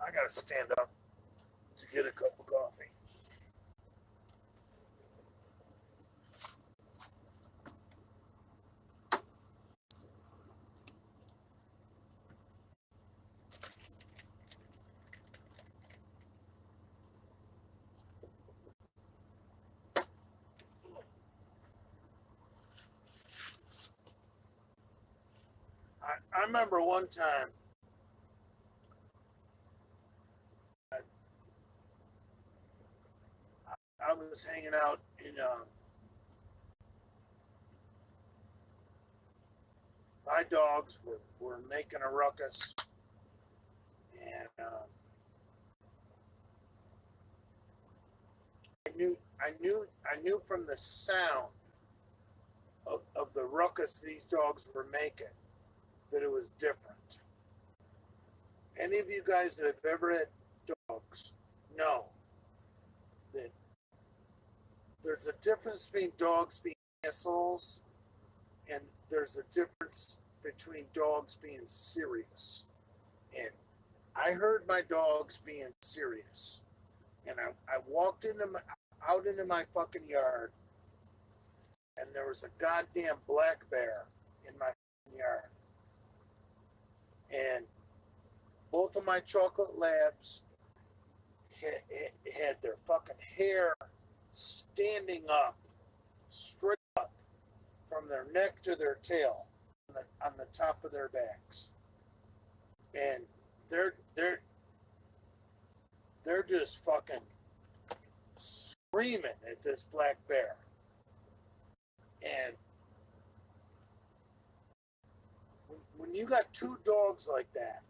I gotta stand up to get a cup of coffee. I remember one time I was hanging out in my dogs were making a ruckus, and I knew from the sound of the ruckus these dogs were making that it was different. Any of you guys that have ever had dogs know that there's a difference between dogs being assholes and there's a difference between dogs being serious. And I heard my dogs being serious. And I walked out into my fucking yard, and there was a goddamn black bear in my yard. And both of my chocolate labs had their fucking hair standing up straight up from their neck to their tail on the top of their backs. And they're just fucking screaming at this black bear. And when you got two dogs like that,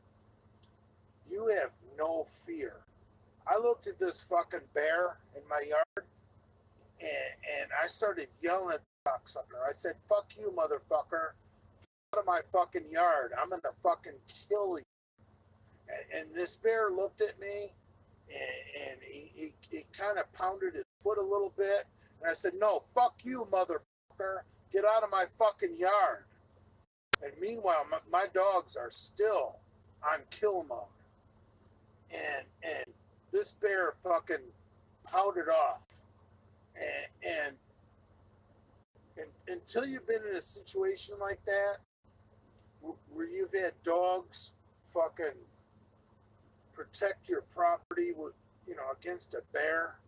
you have no fear. I looked at this fucking bear in my yard, and I started yelling at the cocksucker. I said, "Fuck you, motherfucker. Get out of my fucking yard. I'm gonna fucking kill you." And this bear looked at me, and he kind of pounded his foot a little bit. And I said, "No, fuck you, motherfucker. Get out of my fucking yard." And meanwhile, my dogs are still on kill mode. And this bear fucking pouted off. And until you've been in a situation like that, where you've had dogs fucking protect your property with, against a bear,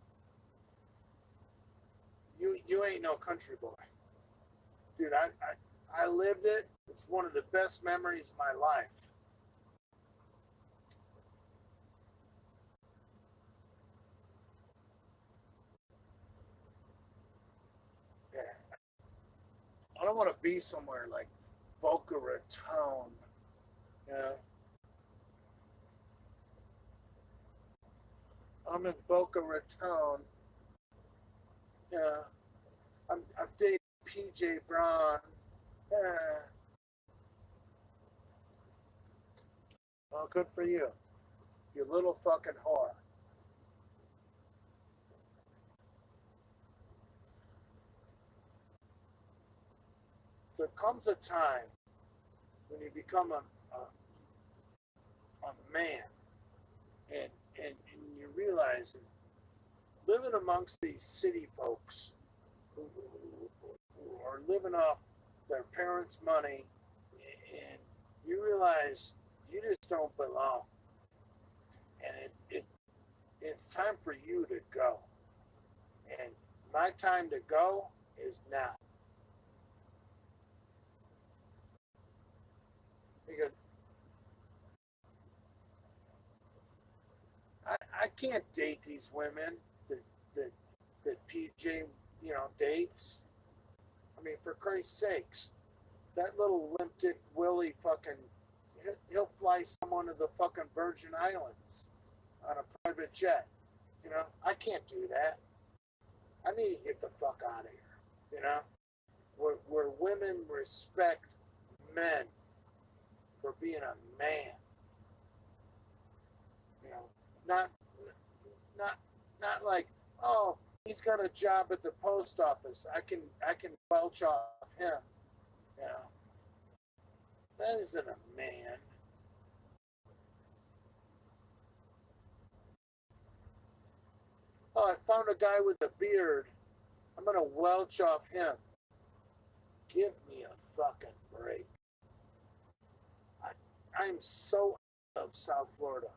you ain't no country boy. Dude, I lived it. It's one of the best memories of my life. Yeah. I don't want to be somewhere like Boca Raton, you know. I'm in Boca Raton. Yeah. I'm dating PJ Braun. Yeah. Well, good for you. You little fucking whore. There comes a time when you become a man, and you realize that living amongst these city folks who are living off their parents' money, and you realize you just don't belong, and it's time for you to go, and my time to go is now. Because I can't date these women that PJ, dates. I mean, for Christ's sakes, that little limp dick Willie fucking, he'll fly someone to the fucking Virgin Islands on a private jet. I can't do that. I need to get the fuck out of here, where women respect men for being a man. Not not like, oh, he's got a job at the post office. I can belch off him. That isn't a man. Oh, I found a guy with a beard. I'm gonna welch off him. Give me a fucking break. I'm so out of South Florida.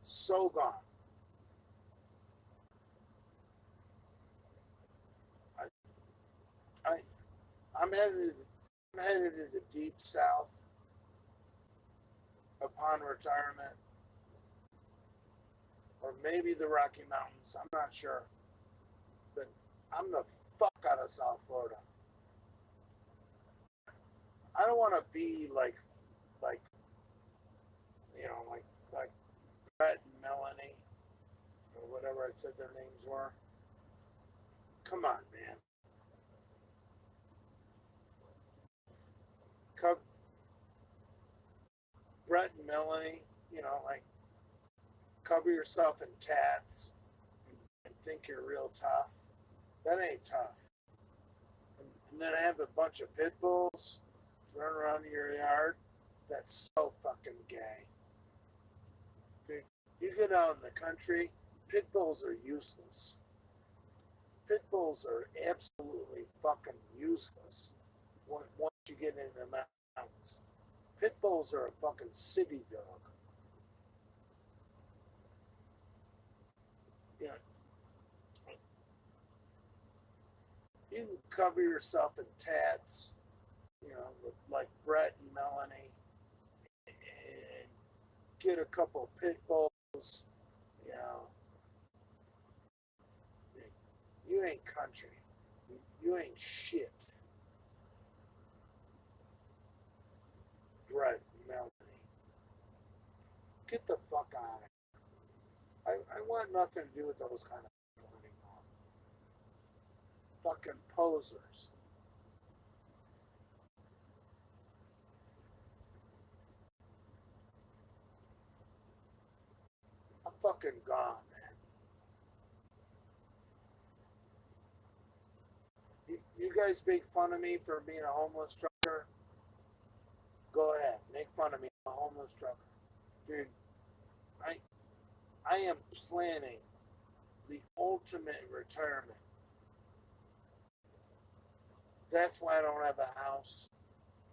So gone. I'm headed to the deep South upon retirement, or maybe the Rocky Mountains. I'm not sure, but I'm the fuck out of South Florida. I don't want to be like Brett and Melanie, or whatever I said their names were. Come on, man. Brett and Melanie, cover yourself in tats and think you're real tough. That ain't tough. And then have a bunch of pit bulls run around your yard. That's so fucking gay. Dude, you get out in the country, pit bulls are useless. Pit bulls are absolutely fucking useless once you get into the mountains. Pit bulls are a fucking city dog. You can cover yourself in tats, like Brett and Melanie, and get a couple of pit bulls, you know. You ain't country. You ain't shit. Brett and Melanie. Get the fuck out of here. I want nothing to do with those kind of people anymore. Fucking posers. I'm fucking gone, man. You guys make fun of me for being a homeless trucker? Go ahead, make fun of me. I'm a homeless trucker. Dude, I am planning the ultimate retirement. That's why I don't have a house.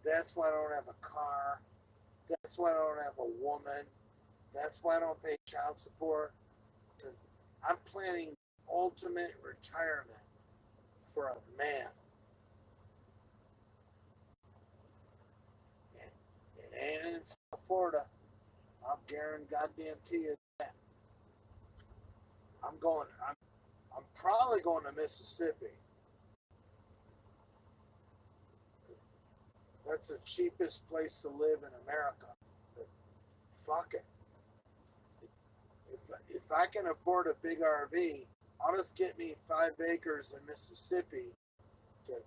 That's why I don't have a car. That's why I don't have a woman. That's why I don't pay child support. I'm planning ultimate retirement for a man. And it ain't in South Florida. I'll guarantee you that. I'm probably going to Mississippi. That's the cheapest place to live in America. But fuck it. If I can afford a big RV, I'll just get me 5 acres in Mississippi to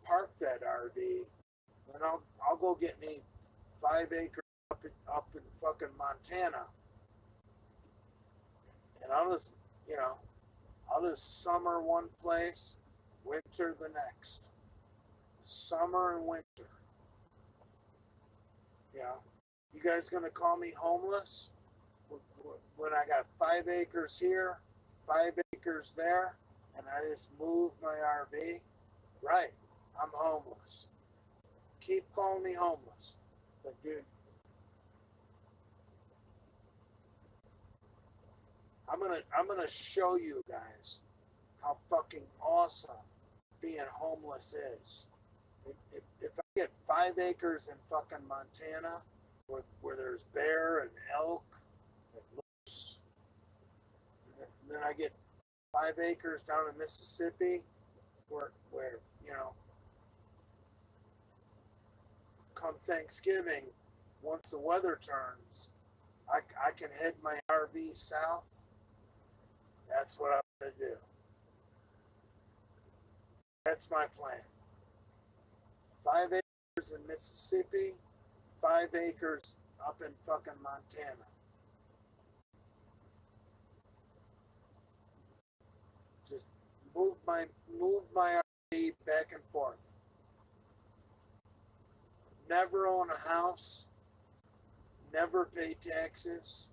park that RV. Then I'll go get me 5 acres up in fucking Montana. And I'll just summer one place, winter the next. Summer and winter. You guys gonna call me homeless when I got 5 acres here, 5 acres there, and I just moved my RV? Right, I'm homeless. Keep calling me homeless. But dude, I'm gonna show you guys how fucking awesome being homeless is. If I get 5 acres in fucking Montana, where there's bear and elk and moose, and then I get 5 acres down in Mississippi, where come Thanksgiving, once the weather turns, I can head my RV south. That's what I'm gonna do. That's my plan. 5 acres in Mississippi, 5 acres up in fucking Montana. Just move my RV back and forth. Never own a house. Never pay taxes.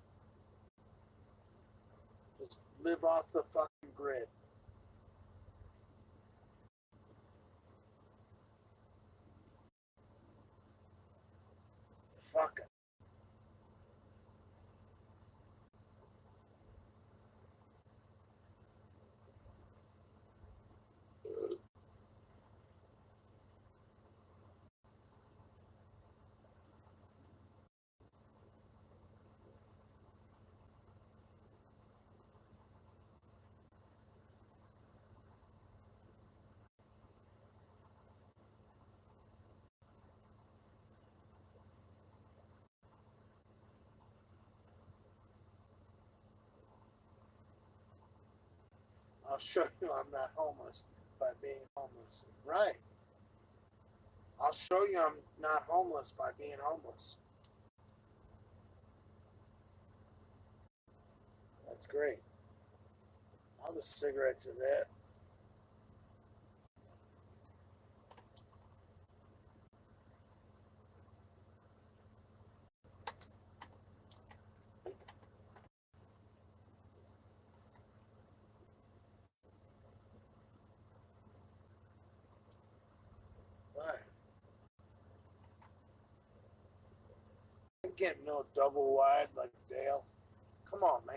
Just live off the fucking grid. Fuck it. I'll show you I'm not homeless by being homeless. Right. I'll show you I'm not homeless by being homeless. That's great. I'll have a cigarette to that. Right. I ain't getting no double wide like Dale. Come on, man.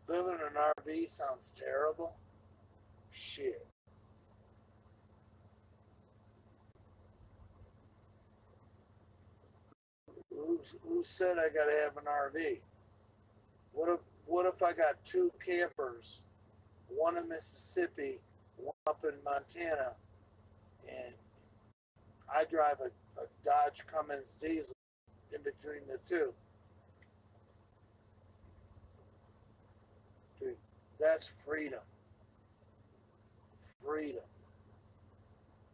Living in an RV sounds terrible. Shit. Who said I gotta have an RV? What if I got two campers, one in Mississippi, one up in Montana, and I drive a Dodge Cummins diesel in between the two? Dude, that's freedom. Freedom.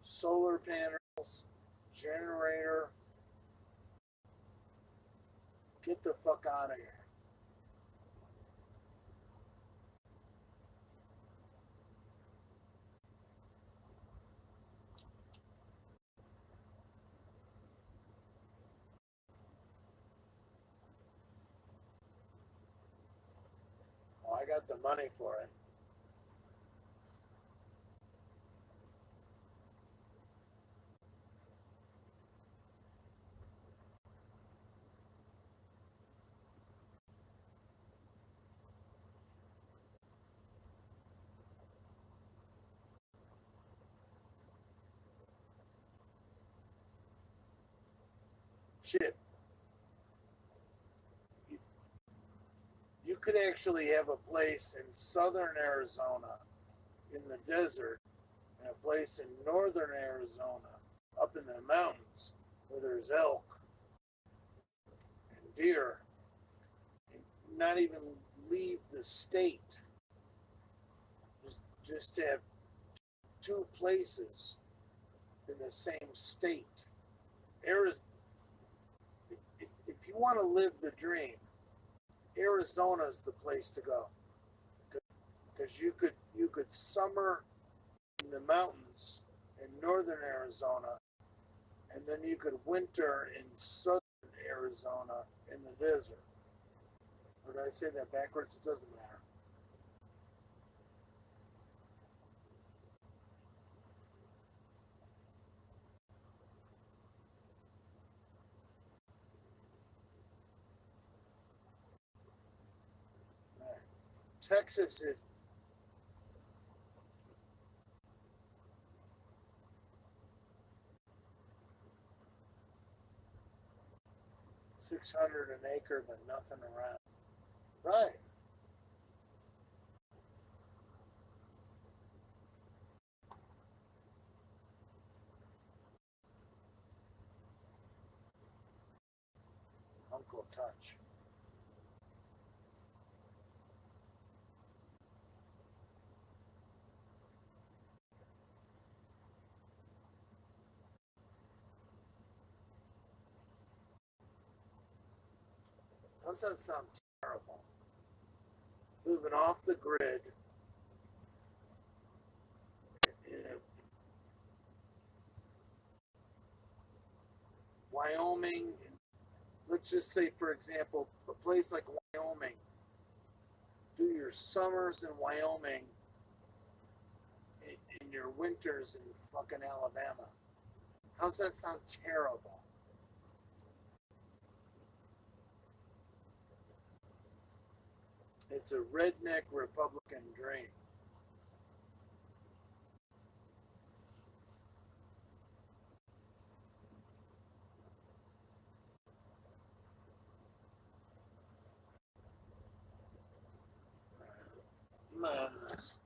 Solar panels, generator. Get the fuck out of here. Oh, I got the money for it. Shit. You could actually have a place in southern Arizona in the desert and a place in northern Arizona up in the mountains where there's elk and deer, and not even leave the state. Just to have two places in the same state. If you want to live the dream, Arizona's the place to go, because you could summer in the mountains in northern Arizona, and then you could winter in southern Arizona in the desert. Or did I say that backwards? It doesn't matter. Right. Texas is 600 an acre, but nothing around. Right. Uncle Touch. Doesn't that sound terrible? Living off the grid in Wyoming. Let's just say, for example, a place like Wyoming. Do your summers in Wyoming and your winters in fucking Alabama. How's that sound terrible? It's a redneck Republican dream. Madness.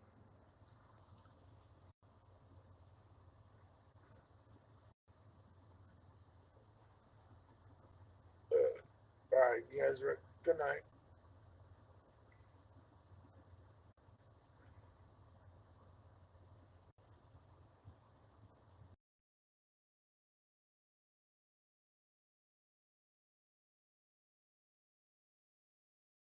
All right, you guys are good night.